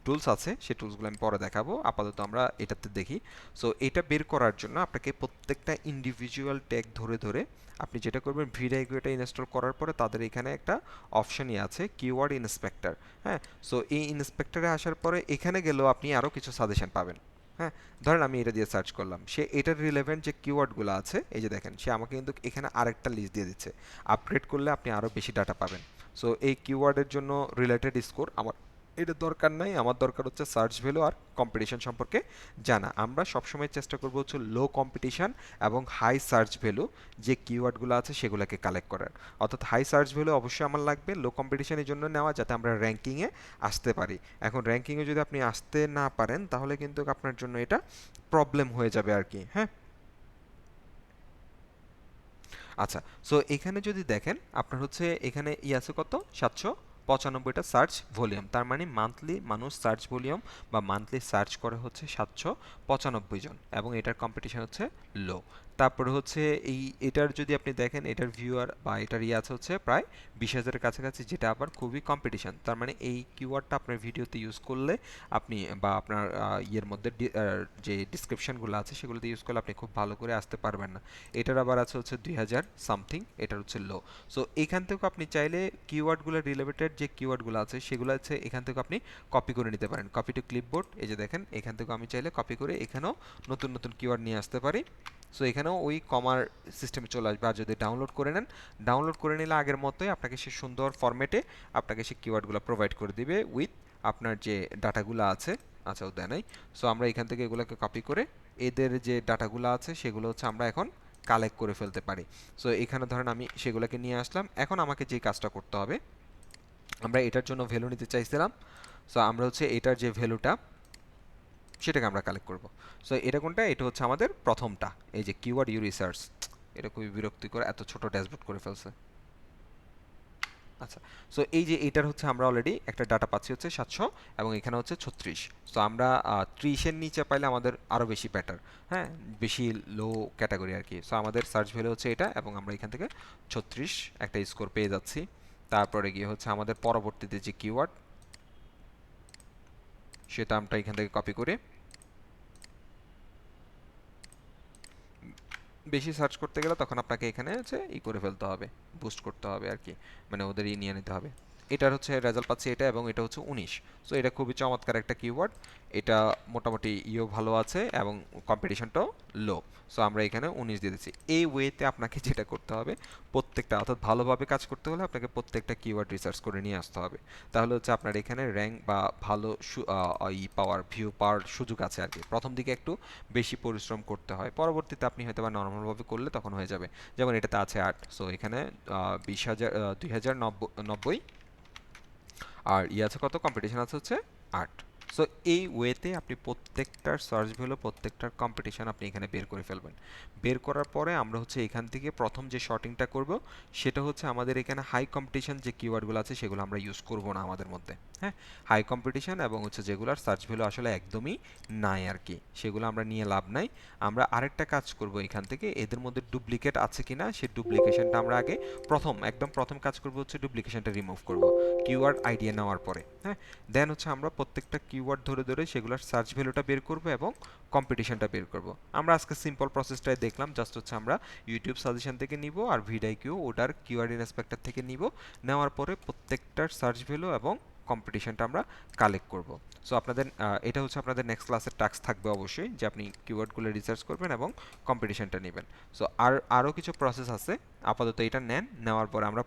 টুলস আছে, সেই টুলসগুলো আমি পরে দেখাবো, আপাতত আমরা এটাতে দেখি। সো এটা বের করার জন্য আপনাকে প্রত্যেকটা ইন্ডিভিজুয়াল ট্যাগ ধরে ধরে আপনি যেটা করবেন, ভিডিওটা ইনস্টল করার পরে তাদের এখানে একটা অপশনই আছে কিওয়ার্ড ইন্সপেক্টর। হ্যাঁ, সো এই ইন্সপেক্টরে আসার পরে এখানে গেলেও আপনি আরও কিছু সাজেশন পাবেন। হ্যাঁ, ধরেন আমি এটা দিয়ে সার্চ করলাম, সে এটার রিলেভেন্ট যে কিওয়ার্ডগুলো আছে এই যে দেখেন, সে আমাকে কিন্তু এখানে আরেকটা লিস্ট দিয়ে দিচ্ছে। আপগ্রেড করলে আপনি আরও বেশি ডাটা পাবেন। সো এই কিওয়ার্ডের জন্য রিলেটেড স্কোর আমার এটা দরকার নাই, আমার দরকার হচ্ছে সার্চ ভ্যালু আর কম্পিটিশন সম্পর্কে জানা। আমরা সবসময় চেষ্টা করব হচ্ছে লো কম্পিটিশন এবং হাই সার্চ ভ্যালু যে কিওয়ার্ডগুলো আছে সেগুলোকে কালেক্ট করার। অর্থাৎ হাই সার্চ ভ্যালু অবশ্যই আমার লাগবে, লো কম্পিটিশন এই জন্য নেওয়া যাতে আমরা র্যাঙ্কিংয়ে আসতে পারি। এখন র্যাঙ্কিংয়ে যদি আপনি আসতে না পারেন তাহলে কিন্তু আপনার জন্য এটা প্রবলেম হয়ে যাবে আর কি। হ্যাঁ, আচ্ছা, সো এখানে যদি দেখেন আপনার হচ্ছে এখানে আছে কত, 795টা সার্চ ভলিউম, তার মানে মান্থলি মানুষ সার্চ ভলিউম বা মান্থলি সার্চ করে হচ্ছে 795 জন, এবং এটার কম্পিটিশন হচ্ছে লো। তারপরে হচ্ছে এটার যদি আপনি দেখেন এটার ভিউয়ার বা এটার আছে হচ্ছে প্রায় 20,000-এর কাছাকাছি, যেটা আবার খুবই কম্পিটিশন। তার মানে এই কিওয়ার্ডটা আপনার ভিডিওতে ইউজ করলে আপনি বা আপনার ইয়ের মধ্যে যে ডিসক্রিপশনগুলো আছে সেগুলোতে ইউজ করলে আপনি খুব ভালো করে আসতে পারবেন না। এটার আবার আছে হচ্ছে 2000 সামথিং, এটার হচ্ছে লো। সো এখান থেকে আপনি চাইলে কিওয়ার্ডগুলো রিলেটেড যে কিওয়ার্ডগুলো আছে সেগুলো আছে এখান থেকে আপনি কপি করে নিতে পারেন। কপি টু ক্লিপবোর্ড, এই যে দেখেন এখান থেকে আমি চাইলে কপি করে এখানেও নতুন নতুন কিওয়ার্ড নিয়ে আসতে পারি। সো এখানেও ওই কমার সিস্টেমে চলে আসবে। আর যদি ডাউনলোড করে নেন, ডাউনলোড করে নিলে আগের মতোই আপনাকে সে সুন্দর ফরম্যাটে আপনাকে সে কিওয়ার্ডগুলো প্রোভাইড করে দিবে উইথ আপনার যে ডাটাগুলো আছে। আচ্ছা, ও দেয় নাই। সো আমরা এখান থেকে এগুলোকে কপি করে এদের যে ডাটাগুলো আছে সেগুলো হচ্ছে আমরা এখন কালেক্ট করে ফেলতে পারি। সো এখানে ধরেন আমি সেগুলোকে নিয়ে আসলাম। এখন আমাকে যে কাজটা করতে হবে, আমরা এটার জন্য ভ্যালু নিতে চাইছিলাম। সো আমরা হচ্ছে এটার যে ভ্যালুটা সেটাকে আমরা কালেক্ট করব। সো এটা কোনটা, এটা হচ্ছে আমাদের প্রথমটা, এই যে কিওয়ার্ড ইউ রিসার্চ। এটা খুবই বিরক্তিকর, এত ছোট ড্যাশবোর্ড করে ফেলছে। আচ্ছা, সো এই যে এটার হচ্ছে আমরা অলরেডি একটা ডাটা পাচ্ছি হচ্ছে 700 এবং এখানে হচ্ছে 36। সো আমরা 30-এর নিচে পাইলে আমাদের আরও বেশি বেটার। হ্যাঁ, বেশি লো ক্যাটাগরি আর কি। সো আমাদের সার্চ ভ্যালু হচ্ছে এটা এবং আমরা এখান থেকে 36 একটা স্কোর পেয়ে যাচ্ছি। তারপরে গিয়ে হচ্ছে আমাদের পরবর্তীতে যে কিওয়ার্ড সেটা আমরা এখান থেকে কপি করে বেশি সার্চ করতে গেলে তখন আপনাকে এখানে হচ্ছে করে ফেলতে হবে, বুস্ট করতে হবে আর কি, মানে ওদেরই নিয়ে নিতে হবে। এটার হচ্ছে রেজাল্ট পাচ্ছি এটা, এবং এটা হচ্ছে 19। সো এটা খুবই চমৎকার একটা কিওয়ার্ড। এটা মোটামুটি ভালো আছে এবং কম্পিটিশনটাও লো। সো আমরা এখানে 19 দিয়ে দিচ্ছি। এই ওয়েতে আপনাকে যেটা করতে হবে, প্রত্যেকটা অর্থাৎ ভালোভাবে কাজ করতে হলে আপনাকে প্রত্যেকটা কিওয়ার্ড রিসার্চ করে নিয়ে আসতে হবে। তাহলে হচ্ছে আপনার এখানে র্যাঙ্ক বা ভালো পাওয়ার ভিউ পাওয়ার সুযোগ আছে আর কি। প্রথম দিকে একটু বেশি পরিশ্রম করতে হয়, পরবর্তীতে আপনি হয়তো বা নর্মালভাবে করলে তখন হয়ে যাবে। যেমন এটাতে আছে 8। সো এখানে 20,000 2090, আর আছে কত, কম্পিটিশন আছে হচ্ছে 8। সো এই ওয়েতে আপনি প্রত্যেকটার সার্চ ভ্যালু প্রত্যেকটার কম্পিটিশন আপনি এখানে বের করে ফেলবেন। বের করার পরে আমরা হচ্ছে এখান থেকে প্রথম যে শর্টিংটা করব সেটা হচ্ছে আমাদের এখানে হাই কম্পিটিশন যে কিওয়ার্ডগুলো আছে সেগুলো আমরা ইউজ করব না আমাদের মধ্যে। হ্যাঁ, হাই কম্পিটিশন এবং হচ্ছে যেগুলোর সার্চ ভ্যালু আসলে একদমই নাই আর কি, সেগুলো আমরা নিয়ে লাভ নাই। আমরা আরেকটা কাজ করব, এখান থেকে এদের মধ্যে ডুপ্লিকেট আছে কিনা সেই ডুপ্লিকেশনটা আমরা আগে একদম প্রথম কাজ করব হচ্ছে ডুপ্লিকেশনটা রিমুভ করব কিওয়ার্ড আইডিয়া নেওয়ার পরে। হ্যাঁ, দেন হচ্ছে আমরা প্রত্যেকটা কিওয়ার্ড ধরে ধরে সেগুলোর সার্চ ভ্যালুটা বের করব এবং কম্পিটিশনটা বের করব। আমরা আজকে সিম্পল প্রসেসটাই দেখলাম, জাস্ট হচ্ছে আমরা ইউটিউব সাজেশন থেকে নিব আর ভিডিআইকিউ ওটার কিওয়ার্ড ইন্সপেক্টর থেকে নিব। নেওয়ার পরে প্রত্যেকটার সার্চ ভ্যালু এবং কম্পিটিশনটা আমরা কালেক্ট করব। সো আপনাদের এটা হচ্ছে আপনাদের নেক্সট ক্লাসের টাস্ক থাকবে অবশ্যই, যে আপনি কিওয়ার্ডগুলো রিসার্চ করবেন এবং কম্পিটিশনটা নেবেন। সো আরও কিছু প্রসেস আছে, আপাতত এটা নেন, নেওয়ার পরে আমরা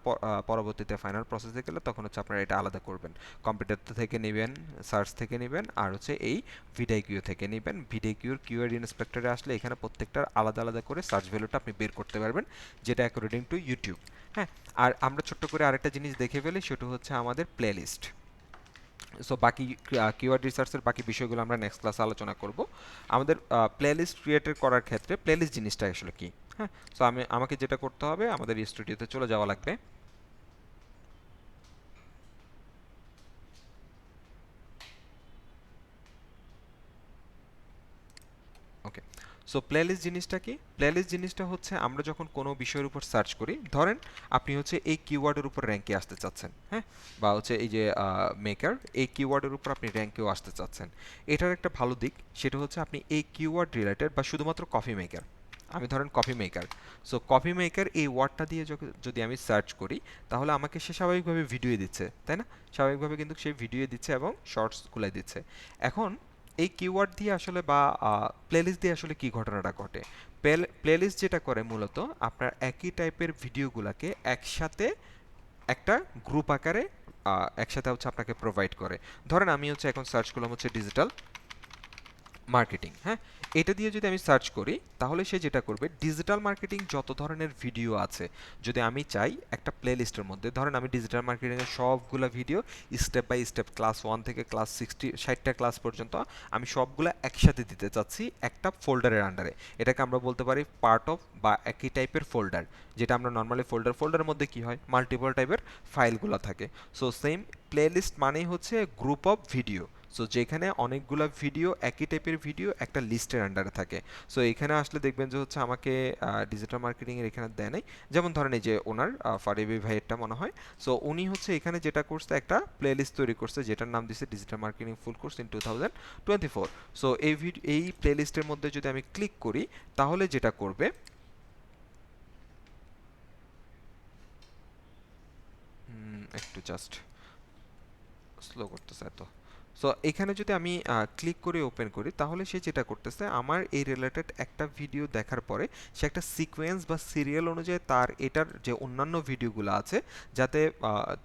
পরবর্তীতে ফাইনাল প্রসেসে গেলে তখন হচ্ছে আপনারা এটা আলাদা করবেন। কম্পিউটার থেকে নেবেন, সার্চ থেকে নেবেন, আর হচ্ছে এই ভিডিআইকিউ থেকে নেবেন। ভিডিআইকিউর কিওয়ার্ড ইন্সপেক্টরে আসলে এখানে প্রত্যেকটার আলাদা আলাদা করে সার্চ ভ্যালুটা আপনি বের করতে পারবেন, যেটা অ্যাকর্ডিং টু ইউটিউব। হ্যাঁ, আর আমরা ছোট্ট করে আরেকটা জিনিস দেখে ফেলি, সেটা হচ্ছে আমাদের প্লেলিস্ট। সো বাকি কিওয়ার্ড রিসার্চের বাকি বিষয়গুলো আমরা নেক্সট ক্লাসে আলোচনা করব। আমাদের প্লেলিস্ট ক্রিয়েটেড করার ক্ষেত্রে প্লেলিস্ট জিনিসটা আসলে কি। হ্যাঁ, সো আমাকে যেটা করতে হবে, আমাদের স্টুডিওতে চলে যাওয়া লাগবে। ওকে, সো প্লেলিস্ট জিনিসটা কি? প্লেলিস্ট জিনিসটা হচ্ছে আমরা যখন কোনো বিষয়ের উপর সার্চ করি, ধরেন আপনি হচ্ছে এই কিওয়ার্ডের উপর র্যাঙ্কে আসতে চাচ্ছেন, হ্যাঁ, বা হচ্ছে এই যে মেকার, এই কিওয়ার্ডের উপর আপনি র্যাঙ্কেও আসতে চাচ্ছেন। এটার একটা ভালো দিক, সেটা হচ্ছে আপনি এই কিওয়ার্ড রিলেটেড বা শুধুমাত্র কফি মেকার, আমি ধরেন coffee maker, so coffee maker এই ওয়ার্ডটা দিয়ে যদি আমি সার্চ করি, তাহলে আমাকে সে স্বাভাবিকভাবে ভিডিও দিচ্ছে, তাই না? স্বাভাবিকভাবে কিন্তু সে ভিডিও দিচ্ছে এবং শর্টসগুলো দিচ্ছে। এখন এই কিওয়ার্ড দিয়ে আসলে বা প্লেলিস্ট দিয়ে আসলে কি ঘটনাটা ঘটে? প্লেলিস্ট যেটা করে মূলত আপনার একই টাইপের ভিডিওগুলোকে একসাথে একটা গ্রুপ আকারে একসাথে হচ্ছে আপনাকে প্রোভাইড করে। ধরেন আমি হচ্ছে এখন সার্চ করলাম হচ্ছে ডিজিটাল মার্কেটিং, হ্যাঁ, এটা দিয়ে যদি আমি সার্চ করি, তাহলে সে যেটা করবে, ডিজিটাল মার্কেটিং যত ধরনের ভিডিও আছে, যদি আমি চাই একটা প্লে লিস্টের মধ্যে, ধরেন আমি ডিজিটাল মার্কেটিংয়ের সবগুলা video step by step class 1 থেকে ক্লাস 60টা ক্লাস পর্যন্ত আমি সবগুলা একসাথে দিতে চাচ্ছি একটা ফোল্ডারের আন্ডারে। এটাকে আমরা বলতে পারি পার্ট অফ বা একই টাইপের ফোল্ডার, যেটা আমরা নর্মালি ফোল্ডারের মধ্যে কি হয়, মাল্টিপল টাইপের ফাইলগুলো থাকে। সো সেম প্লে লিস্ট মানেই হচ্ছে গ্রুপ অফ ভিডিও, সো যেখানে অনেকগুলো ভিডিও, একই টাইপের ভিডিও একটা লিস্টের আন্ডারে থাকে। সো এখানে আসলে দেখবেন যে হচ্ছে আমাকে ডিজিটাল মার্কেটিংয়ের এখানে দেয় নাই, যেমন ধরেন এই যে ওনার ফারিবি ভাইয়েরটা মনে হয়। সো উনি হচ্ছে এখানে যেটা করছে, একটা প্লে লিস্ট তৈরি করছে যেটার নাম দিচ্ছে digital marketing full course in 2024। So এই প্লে লিস্টের মধ্যে যদি আমি ক্লিক করি, তাহলে যেটা করবে, একটু জাস্ট স্লো করতেছে এত। সো এখানে যদি আমি ক্লিক করে ওপেন করি, তাহলে সে যেটা করতেছে, আমার এই রিলেটেড একটা ভিডিও দেখার পরে সে একটা সিকোয়েন্স বা সিরিয়াল অনুযায়ী তার এটার যে অন্যান্য ভিডিওগুলো আছে, যাতে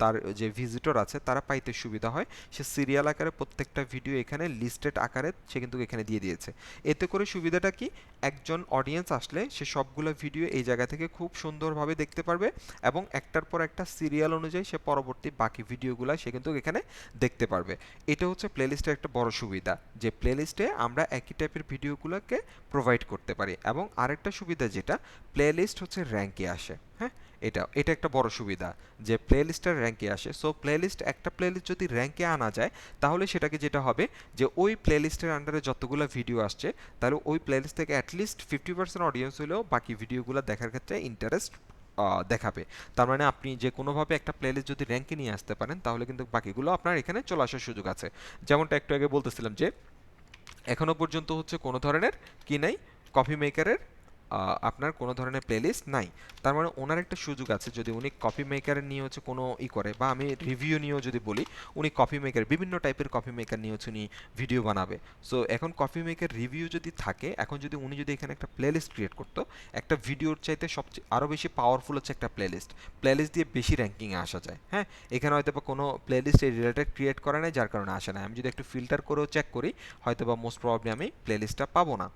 তার যে ভিজিটর আছে তারা পাইতে সুবিধা হয়, সে সিরিয়াল আকারে প্রত্যেকটা ভিডিও এখানে লিস্টেড আকারে সে কিন্তু এখানে দিয়ে দিয়েছে। এতে করে সুবিধাটা কি, একজন অডিয়েন্স আসলে সে সবগুলো ভিডিও এই জায়গা থেকে খুব সুন্দরভাবে দেখতে পারবে, এবং একটার পর একটা সিরিয়াল অনুযায়ী সে পরবর্তী বাকি ভিডিওগুলো সে কিন্তু এখানে দেখতে পারবে। এটা হচ্ছে প্লেলিস্টের একটা বড় সুবিধা, যে প্লেলিস্টে আমরা একই টাইপের ভিডিওগুলোকে প্রোভাইড করতে পারি। এবং আরেকটা সুবিধা যেটা, প্লেলিস্ট হচ্ছে র্যাঙ্কে আসে, হ্যাঁ, এটা একটা বড় সুবিধা, যে প্লেলিস্টের র্যাঙ্কে আসে। সো একটা প্লেলিস্ট যদি র্যাঙ্কে আনা যায়, তাহলে সেটাকে যেটা হবে, যে ওই প্লেলিস্টের আন্ডারে যতগুলো ভিডিও আসছে, তাহলে ওই প্লেলিস্ট থেকে অ্যাটলিস্ট 50% অডিয়েন্স হলেও বাকি ভিডিওগুলো দেখার ক্ষেত্রে ইন্টারেস্ট দেখাবে। তার মানে আপনি যে কোনোভাবে একটা প্লেলিস্ট যদি র্যাঙ্কে নিয়ে আসতে পারেন, তাহলে কিন্তু বাকিগুলো আপনার এখানে চলে আসার সুযোগ আছে। যেমনটা একটু আগে বলতেছিলাম যে এখনো পর্যন্ত হচ্ছে কোনো ধরনের কি নাই, কফি মেকারের আপনার কোনো ধরনের প্লেলিস্ট নাই। তার মানে ওনার একটা সুযোগ আছে, যদি উনি কফি মেকারের নিয়ে হচ্ছে কোনো করে, বা আমি রিভিউ নিয়েও যদি বলি, উনি কফি মেকার, বিভিন্ন টাইপের কফি মেকার নিয়ে হচ্ছে উনি ভিডিও বানাবে। সো এখন কফি মেকার রিভিউ যদি থাকে, এখন যদি উনি যদি এখানে একটা প্লেলিস্ট ক্রিয়েট করতো, একটা ভিডিওর চাইতে সবচেয়ে আরও বেশি পাওয়ারফুল হচ্ছে একটা প্লেলিস্ট দিয়ে বেশি র্যাঙ্কিংয়ে আসা যায়, হ্যাঁ। এখানে হয়তো বা কোনো প্লেলিস্ট এই রিলেটেড ক্রিয়েট করা নেই, যার কারণে আসে না। আমি যদি একটু ফিল্টার করেও চেক করি, হয়তো বা মোস্ট প্রবাবলি আমি প্লেলিস্টটা পাবো না।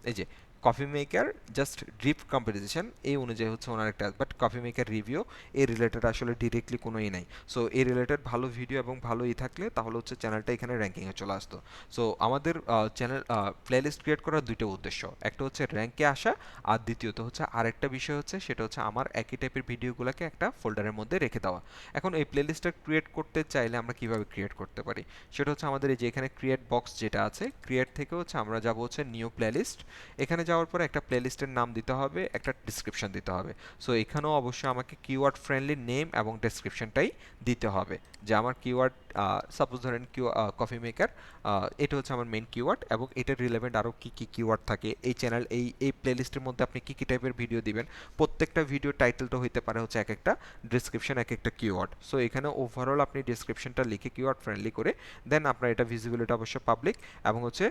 এই যে coffee maker just drip comparison এই অনুযায়ী হচ্ছে ওনার একটা, বাট কফি মেকার রিভিউ এই রিলেটেড আসলে ডিরেক্টলি কোনোই নাই। সো এই রিলেটেড ভালো ভিডিও এবং ভালো থাকলে তাহলে হচ্ছে চ্যানেলটা এখানে র্যাঙ্কিংয়ে চলে আসতো। সো আমাদের চ্যানেল প্লেলিস্ট ক্রিয়েট করার দুইটা উদ্দেশ্য, একটা হচ্ছে র্যাঙ্কে আসা, আর দ্বিতীয়ত হচ্ছে আরেকটা বিষয় হচ্ছে, সেটা হচ্ছে আমার একই টাইপের ভিডিওগুলোকে একটা ফোল্ডারের মধ্যে রেখে দেওয়া। এখন এই প্লেলিস্টটা ক্রিয়েট করতে চাইলে আমরা কিভাবে ক্রিয়েট করতে পারি, সেটা হচ্ছে আমাদের এই যে এখানে ক্রিয়েট বক্স যেটা আছে, ক্রিয়েট থেকে হচ্ছে আমরা যাব হচ্ছে নিউ প্লেলিস্ট। এখানে যাওয়ার পরে একটা প্লেলিস্টের নাম দিতে হবে, একটা ডিসক্রিপশন দিতে হবে। সো এখানেও অবশ্যই আমাকে কিওয়ার্ড ফ্রেন্ডলি নেম এবং ডেসক্রিপশনটাই দিতে হবে, যে আমার কিওয়ার্ড, সাপোজ ধরেন কফি মেকার, এটা হচ্ছে আমার মেইন কিওয়ার্ড, এবং এটার রিলেভেন্ট আরও কী কী কিওয়ার্ড থাকে, এই চ্যানেল এই প্লেলিস্টের মধ্যে আপনি কী কী টাইপের ভিডিও দিবেন, প্রত্যেকটা ভিডিও টাইটেলটা হইতে পারে হচ্ছে এক একটা ডিসক্রিপশন, এক একটা কিওয়ার্ড। সো এখানে ওভারঅল আপনি ডিসক্রিপশনটা লিখে কিওয়ার্ড ফ্রেন্ডলি করে দেন আপনার এটা ভিজিবিলিটি অবশ্য পাবলিক, এবং হচ্ছে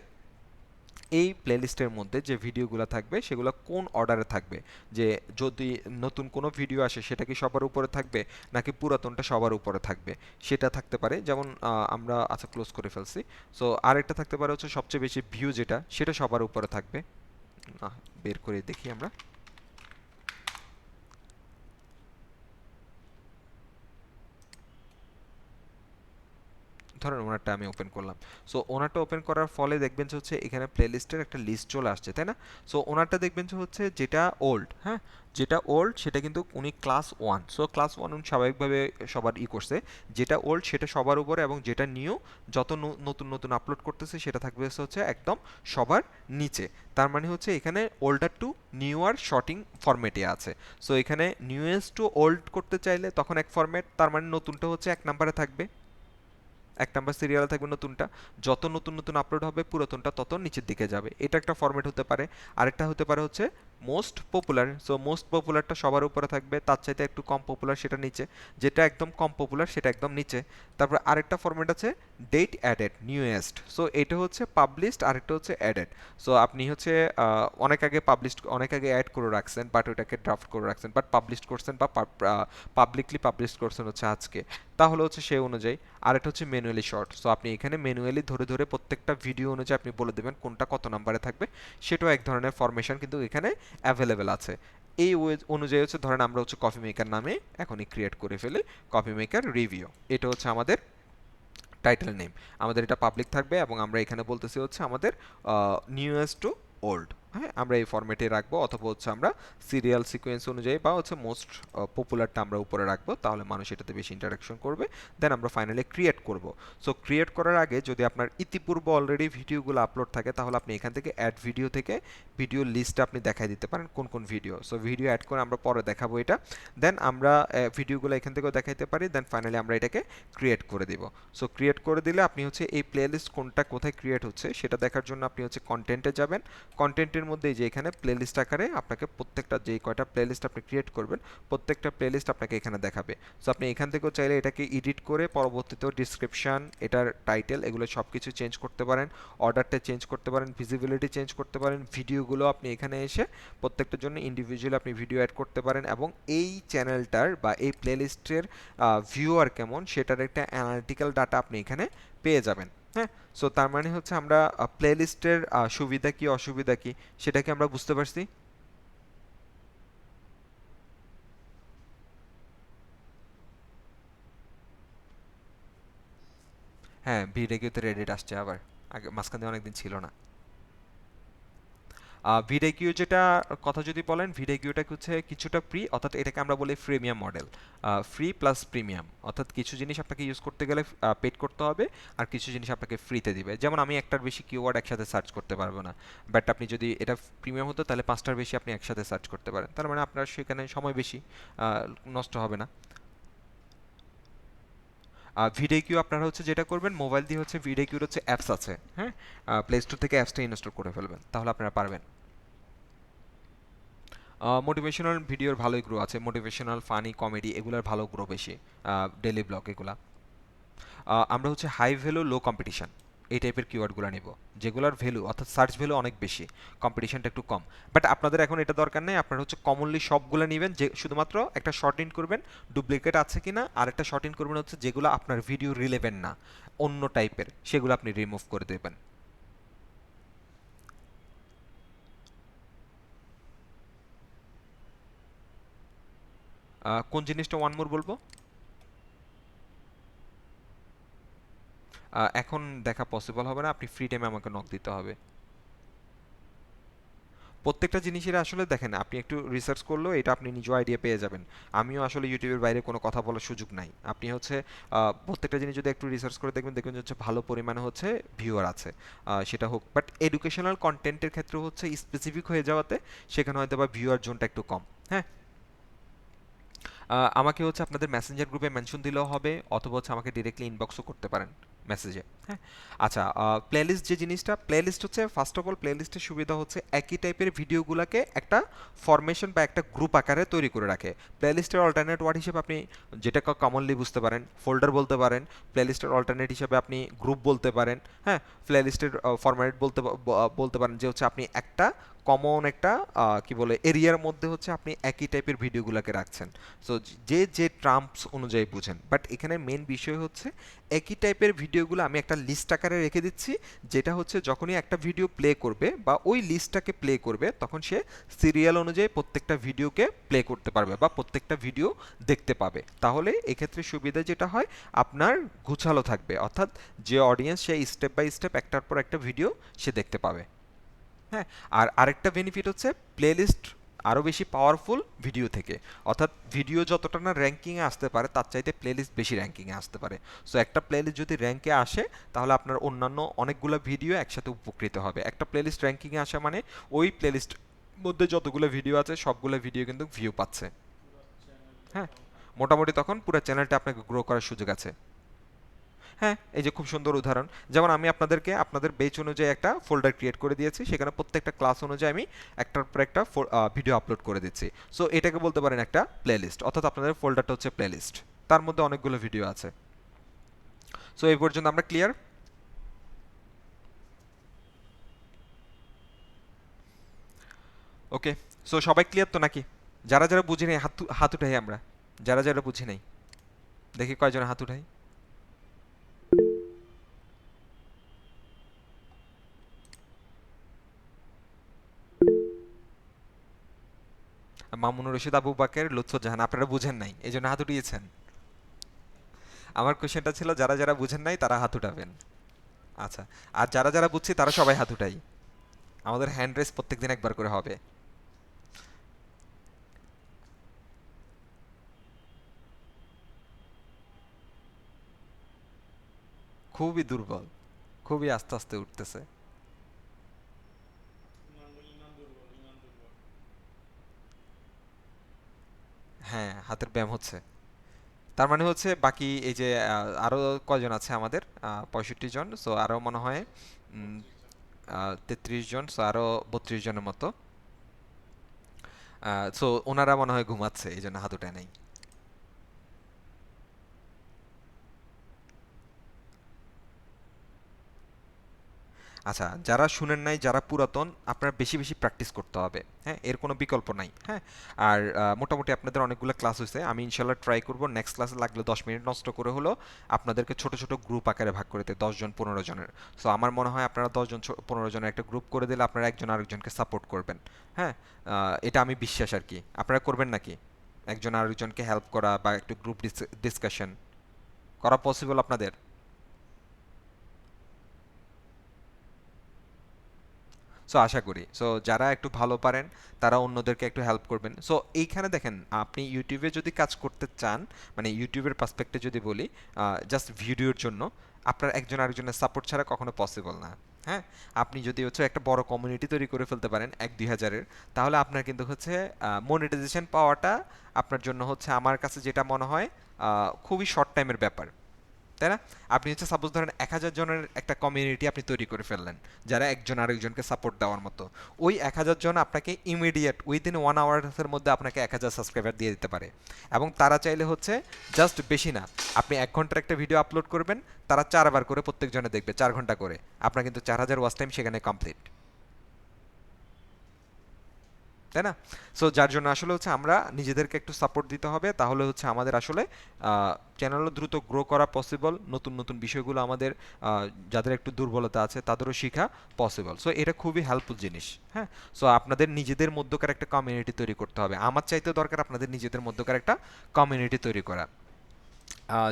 এই প্লেলিস্টের মধ্যে যে ভিডিওগুলো থাকবে সেগুলো কোন অর্ডারে থাকবে, যে যদি নতুন কোনো ভিডিও আসে সেটা কি সবার উপরে থাকবে, নাকি পুরাতনটা সবার উপরে থাকবে, সেটা থাকতে পারে। যেমন আমরা আচ্ছা ক্লোজ করে ফেলছি। সো আরেকটা থাকতে পারে হচ্ছে সবচেয়ে বেশি ভিউ যেটা, সেটা সবার উপরে থাকবে। বের করে দেখি আমরা। ধরেন ওনারটা আমি ওপেন করলাম। সো ওনারটা ওপেন করার ফলে দেখবেন যে হচ্ছে এখানে প্লেলিস্টের একটা লিস্ট চলে আসছে, তাই না? সো ওনারটা দেখবেন যে হচ্ছে যেটা ওল্ড, হ্যাঁ, যেটা ওল্ড সেটা কিন্তু উনি class one. So class one উনি স্বাভাবিকভাবে সবার করছে, যেটা ওল্ড সেটা সবার উপরে, এবং যেটা নিউ যত নতুন নতুন আপলোড করতেছে সেটা থাকবে হচ্ছে একদম সবার নিচে। তার মানে হচ্ছে এখানে ওল্ডার টু নিউয়ার শর্টিং ফরম্যাটে আছে। সো এখানে নিউয়েস্ট টু ওল্ড করতে চাইলে তখন এক ফরম্যাট, তার মানে নতুনটা হচ্ছে এক নাম্বারে থাকবে, এক নাম্বার সিরিয়ালে থাকবে নতুনটা। যত নতুন নতুন আপলোড হবে পুরাতনটা তত নিচের দিকে যাবে, এটা একটা ফরম্যাট হতে পারে। আরেকটা হতে পারে হচ্ছে মোস্ট পপুলার। সো মোস্ট পপুলারটা সবার উপরে থাকবে, তার চাইতে একটু কম পপুলার সেটা নিচে, যেটা একদম কম পপুলার সেটা একদম নিচে। তারপর আরেকটা ফরম্যাট আছে ডেট অ্যাডেড নিউয়েস্ট। সো এটা হচ্ছে পাবলিশড, আরেকটা হচ্ছে অ্যাডেড। সো আপনি হচ্ছে অনেক আগে পাবলিশড, অনেক আগে অ্যাড করে রাখছেন, বাট ওটাকে ড্রাফট করে রাখছেন, বাট পাবলিশ করছেন বা পাবলিকলি পাবলিশ করছেন হচ্ছে আজকে, তাহলে হচ্ছে সেই অনুযায়ী। আরেকটা হচ্ছে ম্যানুয়ালি শর্ট। সো আপনি এখানে ম্যানুয়ালি ধরে ধরে প্রত্যেকটা ভিডিও অনুযায়ী আপনি বলে দেবেন কোনটা কত নাম্বারে থাকবে, সেটাও এক ধরনের ফরমেশন কিন্তু এখানে অ্যাভেলেবেল আছে। এই অনুযায়ী হচ্ছে ধরেন আমরা হচ্ছে কফি মেকার নামে এখনই ক্রিয়েট করে ফেলি কফি মেকার রিভিউ, এটা হচ্ছে আমাদের টাইটেল নেম। আমাদের এটা পাবলিক থাকবে এবং আমরা এখানে বলতেছি হচ্ছে আমাদের নিউয়েস্ট টু ওল্ড, হ্যাঁ, আমরা এই ফরম্যাটে রাখবো, অথবা হচ্ছে আমরা সিরিয়াল সিকোয়েন্স অনুযায়ী বা হচ্ছে মোস্ট পপুলারটা আমরা উপরে রাখবো, তাহলে মানুষ এটাতে বেশি ইন্টারাকশন করবে। দেন আমরা ফাইনালি ক্রিয়েট করব। সো ক্রিয়েট করার আগে যদি আপনার ইতিপূর্বে অলরেডি ভিডিওগুলো আপলোড থাকে, তাহলে আপনি এখান থেকে অ্যাড ভিডিও থেকে ভিডিও লিস্ট আপনি দেখাই দিতে পারেন কোন কোন ভিডিও। সো ভিডিও অ্যাড করে আমরা পরে দেখাবো এটা। দেন আমরা ভিডিওগুলো এখান থেকেও দেখাইতে পারি। দেন ফাইনালি আমরা এটাকে ক্রিয়েট করে দিব। সো ক্রিয়েট করে দিলে আপনি হচ্ছে এই প্লেলিস্ট কোনটা কোথায় ক্রিয়েট হচ্ছে সেটা দেখার জন্য আপনি হচ্ছে কন্টেন্টে যাবেন। কন্টেন্টের মধ্যে যে এখানে প্লেলিস্ট আকারে আপনাকে প্রত্যেকটা যে কয়টা প্লেলিস্ট আপনি ক্রিয়েট করবেন প্রত্যেকটা প্লেলিস্ট আপনাকে এখানে দেখাবে। সো আপনি এখান থেকেও চাইলে এটাকে এডিট করে পরবর্তীতেও ডিসক্রিপশন, এটার টাইটেল, এগুলো সব কিছু চেঞ্জ করতে পারেন, অর্ডারটা চেঞ্জ করতে পারেন, ভিজিবিলিটি চেঞ্জ করতে পারেন, ভিডিওগুলো আপনি এখানে এসে প্রত্যেকটার জন্য ইন্ডিভিজুয়ালি আপনি ভিডিও অ্যাড করতে পারেন, এবং এই চ্যানেলটার বা এই প্লেলিস্টের ভিউয়ার কেমন সেটার একটা অ্যানালিটিক্যাল ডাটা আপনি এখানে পেয়ে যাবেন। হ্যাঁ, সো তার মানে হচ্ছে আমরা প্লেলিস্টের সুবিধা কি অসুবিধা কি সেটা কি আমরা বুঝতে পারছি? হ্যাঁ, ভিডিওতে রেডিট আসছে আবার, আগে মাঝখানে অনেকদিন ছিল না। ভিডিকিউ যেটা কথা যদি বলেন, ভিডিকিউটা হচ্ছে কিছুটা ফ্রি, অর্থাৎ এটাকে আমরা বলি premium model. Free plus premium, অর্থাৎ কিছু জিনিস আপনাকে ইউজ করতে গেলে পেড করতে হবে, আর কিছু জিনিস আপনাকে ফ্রিতে দিবে। যেমন আমি একটার বেশি কিওয়ার্ড একসাথে সার্চ করতে পারবো না, বাট আপনি যদি এটা প্রিমিয়াম হতো তাহলে পাঁচটার বেশি আপনি একসাথে সার্চ করতে পারেন, তার মানে আপনার সেখানে সময় বেশি নষ্ট হবে না। ভিডিকিউ আপনারা হচ্ছে যেটা করবেন, মোবাইল দিয়ে হচ্ছে ভিডিকিউর হচ্ছে অ্যাপস আছে, হ্যাঁ, প্লে স্টোর থেকে অ্যাপসটা ইনস্টল করে ফেলবেন, তাহলে আপনারা পারবেন। মোটিভেশনাল ভিডিওর ভালোই গ্রো আছে, মোটিভেশনাল, ফানি, কমেডি এগুলোর ভালো গ্রো বেশি, ডেইলি ব্লগ এগুলা। আমরা হচ্ছে হাই ভ্যালু লো কম্পিটিশন এই টাইপের কিওয়ার্ডগুলো নিব, যেগুলোর ভ্যালু অর্থাৎ সার্চ ভ্যালু অনেক বেশি, কম্পিটিশনটা একটু কম। বাট আপনাদের এখন এটা দরকার নেই, আপনারা হচ্ছে কমনলি সবগুলো নেবেন, যে শুধুমাত্র একটা শর্ট ইন করবেন ডুপ্লিকেট আছে কিনা, আর একটা শর্ট ইন করবেন হচ্ছে যেগুলো আপনার ভিডিও রিলেভেন্ট না, অন্য টাইপের, সেগুলো আপনি রিমুভ করে দেবেন। কোন জিনিসটা ওয়ান মোর বলবো? এখন দেখা পসিবল হবে না, আপনি ফ্রি টাইমে আমাকে নক দিতে হবে। প্রত্যেকটা জিনিসের আসলে দেখেন, আপনি একটু রিসার্চ করলেও এটা আপনি নিজেও আইডিয়া পেয়ে যাবেন। আমিও আসলে ইউটিউবের বাইরে কোনো কথা বলার সুযোগ নাই। আপনি হচ্ছে প্রত্যেকটা জিনিস যদি একটু রিসার্চ করে দেখবেন, দেখবেন যে হচ্ছে ভালো পরিমাণে হচ্ছে ভিউয়ার আছে, সেটা হোক। বাট এডুকেশনাল কন্টেন্টের ক্ষেত্রে হচ্ছে স্পেসিফিক হয়ে যাওয়াতে সেখানে হয়তো বা ভিউয়ার জোনটা একটু কম। হ্যাঁ, আমাকে হচ্ছে আপনাদের মেসেঞ্জার গ্রুপে মেনশন দিলেও হবে, অথবা হচ্ছে আমাকে ডিরেক্টলি ইনবক্সও করতে পারেন মেসেজে। হ্যাঁ, আচ্ছা, প্লেলিস্ট যে জিনিসটা, প্লেলিস্ট হচ্ছে ফার্স্ট অফ অল প্লেলিস্টের সুবিধা হচ্ছে একই টাইপের ভিডিওগুলোকে একটা ফরমেশন বা একটা গ্রুপ আকারে তৈরি করে রাখে। প্লেলিস্টের অল্টারনেট ওয়ার্ড হিসেবে আপনি যেটা কমনলি বুঝতে পারেন ফোল্ডার বলতে পারেন, প্লেলিস্টের অল্টারনেট হিসেবে আপনি গ্রুপ বলতে পারেন। হ্যাঁ, প্লেলিস্টের ফরম্যাট বলতে পারেন যে হচ্ছে আপনি একটা কমন একটা কি বলে এরিয়ার মধ্যে হচ্ছে আপনি একই টাইপের ভিডিওগুলোকে রাখছেন। সো যে যে টার্মস অনুযায়ী বুঝেন, বাট এখানে মেন বিষয় হচ্ছে একই টাইপের ভিডিওগুলো আমি একটা লিস্ট আকারে রেখে দিচ্ছি, যেটা হচ্ছে যখনই একটা ভিডিও প্লে করবে বা ওই লিস্টটাকে প্লে করবে তখন সে সিরিয়াল অনুযায়ী প্রত্যেকটা ভিডিওকে প্লে করতে পারবে বা প্রত্যেকটা ভিডিও দেখতে পাবে। তাহলে এক্ষেত্রে সুবিধা যেটা হয় আপনার গুছালো থাকবে, অর্থাৎ যে অডিয়েন্স সে স্টেপ বাই স্টেপ একটার পর একটা ভিডিও সে দেখতে পাবে। হ্যাঁ, আর আরেকটা বেনিফিট হচ্ছে প্লেলিস্ট আরও বেশি পাওয়ারফুল ভিডিও থেকে, অর্থাৎ ভিডিও যতটা না র্যাঙ্কিংয়ে আসতে পারে তার চাইতে প্লেলিস্ট বেশি র্যাঙ্কিংয়ে আসতে পারে। সো একটা প্লেলিস্ট যদি র্যাঙ্কে আসে তাহলে আপনার অন্যান্য অনেকগুলো ভিডিও একসাথে উপকৃত হবে। একটা প্লেলিস্ট র্যাঙ্কিংয়ে আসা মানে ওই প্লেলিস্ট মধ্যে যতগুলো ভিডিও আছে সবগুলো ভিডিও কিন্তু ভিউ পাচ্ছে। হ্যাঁ, মোটামুটি তখন পুরো চ্যানেলটা আপনাকে গ্রো করার সুযোগ আছে। হ্যাঁ, এই যে খুব সুন্দর উদাহরণ, যেমন আমি আপনাদেরকে আপনাদের বেচ অনুযায়ী একটা ফোল্ডার ক্রিয়েট করে দিয়েছি, সেখানে প্রত্যেকটা ক্লাস অনুযায়ী আমি একটার পর একটা ভিডিও আপলোড করে দিচ্ছি। সো এটাকে বলতে পারেন একটা প্লেলিস্ট, অর্থাৎ আপনাদের ফোল্ডারটা হচ্ছে প্লেলিস্ট, তার মধ্যে অনেকগুলো ভিডিও আছে। সো এই পর্যন্ত আমরা ক্লিয়ার? ওকে, সো সবাই ক্লিয়ার তো নাকি? যারা যারা বুঝি নাই হাত হাত উঠাই আমরা, যারা যারা বুঝি নাই দেখি কয়জন হাত উঠাই। মামুনুর রশিদ, আবু বাকের, লুৎফুজ্জাহান, আপনারা বুঝেন নাই এই জন্য হাত উঠিয়েছেন। আমার কোশ্চেনটা ছিল যারা যারা বুঝেন নাই তারা হাত উঠাবেন। আচ্ছা, আর যারা যারা বুঝছি তারা সবাই হাত উঠাই। আমাদের হ্যান্ড রেস প্রত্যেকদিন একবার করে হবে। খুবই দুর্বল, খুবই আস্তে আস্তে উঠতেছে। হ্যাঁ, হাতের ব্যায়াম হচ্ছে। তার মানে হচ্ছে বাকি এই যে আরো কয়জন আছে আমাদের, 65 জন, সো আরো মনে হয় 33 জন, সো আরো 32 জনের মতো। সো ওনারা মনে হয় ঘুমাচ্ছে এই জন্য হাত উঠায় নাই। আচ্ছা, যারা শুনেন নাই, যারা পুরাতন, আপনার বেশি বেশি প্র্যাকটিস করতে হবে। হ্যাঁ, এর কোনো বিকল্প নাই। হ্যাঁ, আর মোটামুটি আপনাদের অনেকগুলো ক্লাস হয়েছে, আমি ইনশাল্লাহ ট্রাই করব নেক্সট ক্লাসে লাগলে 10 মিনিট নষ্ট করে হলো আপনাদেরকে ছোট ছোট গ্রুপ আকারে ভাগ করে দিতে, 10 জন 15 জনের। সো আমার মনে হয় আপনারা 10 জন 15 জনের একটা গ্রুপ করে দিলে আপনারা একজন আরেকজনকে সাপোর্ট করবেন। হ্যাঁ, এটা আমি বিশ্বাস আর কি। আপনারা করবেন নাকি একজন আরেকজনকে হেল্প করা বা একটু গ্রুপ ডিসকাশন করা পসিবল আপনাদের? সো আশা করি সো যারা একটু ভালো পারেন তারা অন্যদেরকে একটু হেল্প করবেন। সো এইখানে দেখেন, আপনি ইউটিউবে যদি কাজ করতে চান, মানে ইউটিউবের পার্সপেক্টে যদি বলি, জাস্ট ভিডিওর জন্য আপনার একজন আরেকজনের সাপোর্ট ছাড়া কখনো পসিবল না। হ্যাঁ, আপনি যদি হচ্ছে একটা বড় কমিউনিটি তৈরি করে ফেলতে পারেন 1-2 হাজারের, তাহলে আপনার কিন্তু হচ্ছে মনিটাইজেশন পাওয়াটা আপনার জন্য হচ্ছে আমার কাছে যেটা মনে হয় খুবই শর্ট টাইমের ব্যাপার, তাই না? আপনি হচ্ছে সাপোজ ধরেন 1,000 জনের একটা কমিউনিটি আপনি তৈরি করে ফেললেন, যারা একজন আরেকজনকে সাপোর্ট দেওয়ার মতো। ওই 1,000 জন আপনাকে ইমিডিয়েট উইদিন 1 আওয়ার্সের মধ্যে আপনাকে 1,000 সাবস্ক্রাইবার দিয়ে দিতে পারে। এবং তারা চাইলে হচ্ছে জাস্ট বেশি না, আপনি 1 ঘন্টার একটা ভিডিও আপলোড করবেন, তারা 4 বার করে প্রত্যেকজনে দেখবে, 4 ঘন্টা করে, আপনার কিন্তু 4,000 ওয়াচ টাইম সেখানে কমপ্লিট, তাই না? সো যার জন্য আসলে হচ্ছে আমরা নিজেদেরকে একটু সাপোর্ট দিতে হবে, তাহলে হচ্ছে আমাদের আসলে চ্যানেলও দ্রুত গ্রো করা পসিবল, নতুন নতুন বিষয়গুলো আমাদের যাদের একটু দুর্বলতা আছে তাদেরও শেখা পসিবল। সো এটা খুবই হেল্পফুল জিনিস। হ্যাঁ, সো আপনাদের নিজেদের মধ্যকার একটা কমিউনিটি তৈরি করতে হবে, আমার চাইতেও দরকার আপনাদের নিজেদের মধ্যকার একটা কমিউনিটি তৈরি করা।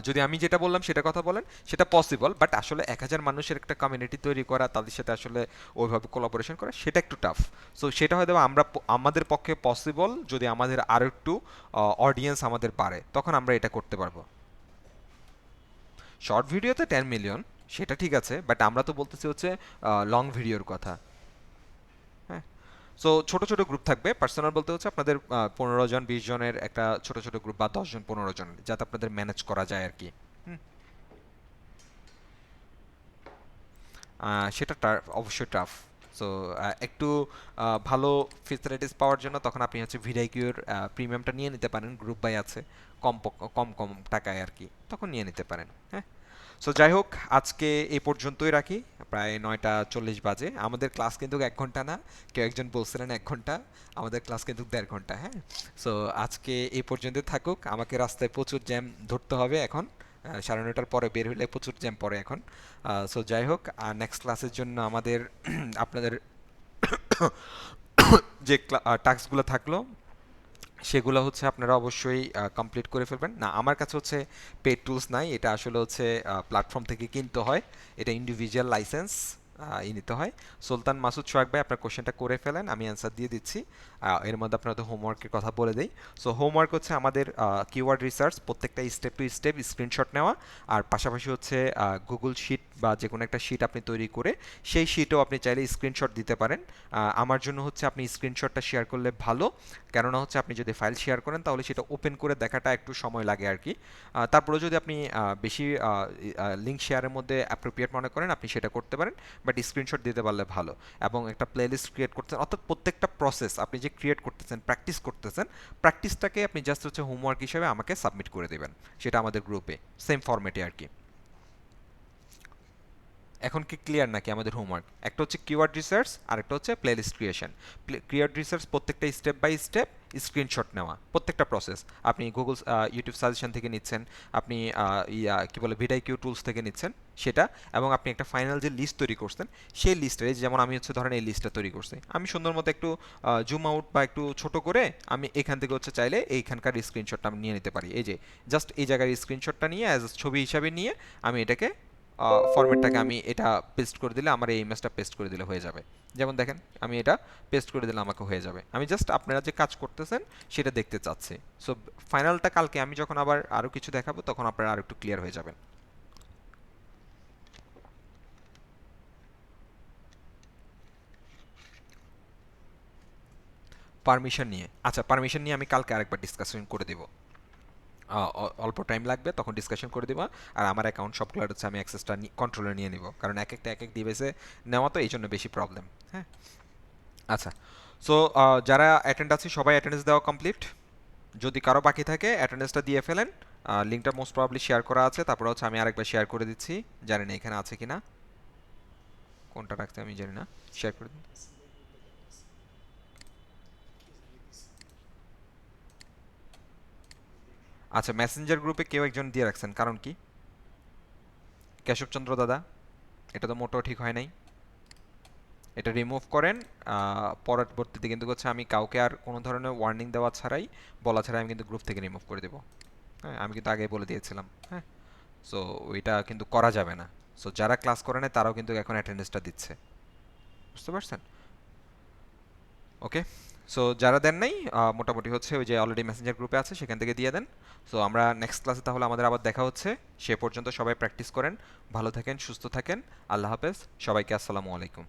যদি আমি যেটা বললাম সেটা কথা বলেন সেটা পসিবল, বাট আসলে 1,000 মানুষের একটা কমিউনিটি তৈরি করা, তাদের সাথে আসলে ওইভাবে কোলাবোরেশন করা, সেটা একটু টাফ। সো সেটা হয়তো আমরা আমাদের পক্ষে পসিবল যদি আমাদের আরও একটু অডিয়েন্স আমাদের বাড়ে, তখন আমরা এটা করতে পারবো। শর্ট ভিডিওতে 10 মিলিয়ন, সেটা ঠিক আছে, বাট আমরা তো বলতেছি হচ্ছে লং ভিডিওর কথা। হ্যাঁ, সো ছোট ছোট গ্রুপ থাকবে, পার্সোনাল বলতে হচ্ছে আপনাদের 15 জন 20 জনের একটা ছোট ছোট গ্রুপ, বা 10 জন 15 জন, যাতে আপনাদের ম্যানেজ করা যায় আর কি। হুম, সেটা অবশ্যই টাফ। সো একটু ভালো ফেসিলিটিস পাওয়ার জন্য তখন আপনি হচ্ছে ভিডিকিউর প্রিমিয়ামটা নিয়ে নিতে পারেন, গ্রুপ বাই আছে, কম কম কম টাকায় আর কি, তখন নিয়ে নিতে পারেন। হ্যাঁ, সো যাই হোক, আজকে এই পর্যন্তই রাখি। প্রায় 9টা 40 বাজে। আমাদের ক্লাস কিন্তু 1 ঘন্টা না, কেউ একজন বলছিলেন 1 ঘন্টা, আমাদের ক্লাস কিন্তু 1.5 ঘন্টা। হ্যাঁ, সো আজকে এই পর্যন্ত থাকুক। আমাকে রাস্তায় প্রচুর জ্যাম ধরতে হবে এখন, 9:30টার পরে বের হলে প্রচুর জ্যাম পড়ে এখন। সো যাই হোক, নেক্সট ক্লাসের জন্য আমাদের আপনাদের যে টাস্কগুলো থাকলো সেগুলো হচ্ছে আপনারা অবশ্যই কমপ্লিট করে ফেলবেন। না, আমার কাছে হচ্ছে পেড টুলস নাই, এটা আসলে হচ্ছে প্ল্যাটফর্ম থেকে কিনতে হয়, এটা ইন্ডিভিজুয়াল লাইসেন্স নিতে হয়। সুলতান মাসুদ সোহাগ ভাই, আপনার কোশ্চেনটা করে ফেলেন, আমি অ্যান্সার দিয়ে দিচ্ছি। এর মধ্যে আপনাদের হোমওয়ার্কের কথা বলে দিই। সো হোমওয়ার্ক হচ্ছে আমাদের কিওয়ার্ড রিসার্চ, প্রত্যেকটা স্টেপ টু স্টেপ স্ক্রিনশট নেওয়া, আর পাশাপাশি হচ্ছে গুগল শিট বা যে কোনো একটা শিট আপনি তৈরি করে সেই শিটও আপনি চাইলে স্ক্রিনশট দিতে পারেন। আমার জন্য হচ্ছে আপনি স্ক্রিনশটটা শেয়ার করলে ভালো, কেননা হচ্ছে আপনি যদি ফাইল শেয়ার করেন তাহলে সেটা ওপেন করে দেখাটা একটু সময় লাগে আর কি। তারপরে যদি আপনি বেশি লিঙ্ক শেয়ারের মধ্যে অ্যাপ্রোপ্রিয়েট মনে করেন আপনি সেটা করতে পারেন, বাট স্ক্রিনশট দিতে পারলে ভালো। এবং একটা প্লেলিস্ট ক্রিয়েট করতেছেন, অর্থাৎ প্রত্যেকটা প্রসেস আপনি যে ক্রিয়েট করতেছেন, প্র্যাকটিস করতেছেন, প্র্যাকটিসটাকে আপনি জাস্ট হচ্ছে হোমওয়ার্ক হিসেবে আমাকে সাবমিট করে দেবেন, সেটা আমাদের গ্রুপে সেম ফরম্যাটে আর কি। এখন কি ক্লিয়ার নাকি আমাদের হোমওয়ার্ক? একটা হচ্ছে কিওয়ার্ড রিসার্চ আর একটা হচ্ছে প্লেলিস্ট ক্রিয়েশন। কিওয়ার্ড রিসার্চ প্রত্যেকটা স্টেপ বাই স্টেপ স্ক্রিনশট নেওয়া, প্রত্যেকটা প্রসেস আপনি গুগল ইউটিউব সাজেশন থেকে নিচ্ছেন, আপনি কি বলে ভিডাইকিউ টুলস থেকে নিচ্ছেন সেটা, এবং আপনি একটা ফাইনাল যে লিস্ট তৈরি করছেন সেই লিস্টে, যেমন আমি হচ্ছে ধরেন এই লিস্টটা তৈরি করছি, আমি সুন্দর মতো একটু জুম আউট বা একটু ছোট করে আমি এখান থেকে হচ্ছে চাইলে এইখানকার স্ক্রিনশটটা আমি নিয়ে নিতে পারি। এই যে জাস্ট এই জায়গার স্ক্রিনশটটা নিয়ে অ্যাজ ছবি হিসাবে নিয়ে আমি এটাকে ফরম্যাটটাকে আমি এটা পেস্ট করে দিলে, আমার এই ইমেজটা পেস্ট করে দিলে হয়ে যাবে। যেমন দেখেন, আমি এটা পেস্ট করে দিলে আমাকে হয়ে যাবে। আমি জাস্ট আপনারা যে কাজ করতেছেন সেটা দেখতে চাচ্ছি। সো ফাইনালটা কালকে আমি যখন আবার আরও কিছু দেখাবো তখন আপনারা আরও একটু ক্লিয়ার হয়ে যাবেন। পারমিশন নিয়ে, আচ্ছা, পারমিশন নিয়ে আমি কালকে আরেকবার ডিসকাশন করে দেবো। অল্প টাইম লাগবে, তখন ডিসকাশন করে দেবো। আর আমার অ্যাকাউন্ট সবগুলোর হচ্ছে আমি অ্যাক্সেসটা কন্ট্রোলে নিয়ে নিব, কারণ এক একটা এক এক ডিভাইসে নেওয়া তো এই জন্য বেশি প্রবলেম। হ্যাঁ, আচ্ছা। সো যারা অ্যাটেন্ড আছে সবাই অ্যাটেন্ডেন্স দেওয়া কমপ্লিট। যদি কারো বাকি থাকে অ্যাটেন্ডেন্সটা দিয়ে ফেলেন। লিঙ্কটা মোস্ট প্রবাবলি শেয়ার করা আছে, তারপরে হচ্ছে আমি আরেকবার শেয়ার করে দিচ্ছি, জানি না এখানে আছে কিনা, কোনটা রাখতে আমি জানি না, শেয়ার করে দিন। আচ্ছা, মেসেঞ্জার গ্রুপে কেউ একজন দিয়ে রাখছেন, কারণ কি? কেশবচন্দ্র দাদা, এটা তো মোটেও ঠিক হয় নাই, এটা রিমুভ করেন। পরবর্তীতে কিন্তু হচ্ছে আমি কাউকে আর কোনো ধরনের ওয়ার্নিং দেওয়া ছাড়াই, বলা ছাড়াই আমি কিন্তু গ্রুপ থেকে রিমুভ করে দেবো। হ্যাঁ, আমি কিন্তু আগে বলে দিয়েছিলাম। হ্যাঁ, সো ওইটা কিন্তু করা যাবে না। সো যারা ক্লাস করে নেয় তারাও কিন্তু এখন অ্যাটেন্ডেন্সটা দিচ্ছে, বুঝতে পারছেন? ওকে। সো যারা দেন নাই, মোটামুটি হচ্ছে ওই যে অলরেডি মেসেঞ্জার গ্রুপে আছে সেখান থেকে দিয়ে দেন। সো আমরা নেক্সট ক্লাসে তাহলে আমাদের আবার দেখা হচ্ছে। সে পর্যন্ত সবাই প্র্যাকটিস করেন, ভালো থাকেন, সুস্থ থাকেন। আল্লাহ হাফেজ, সবাইকে আসসালামু আলাইকুম।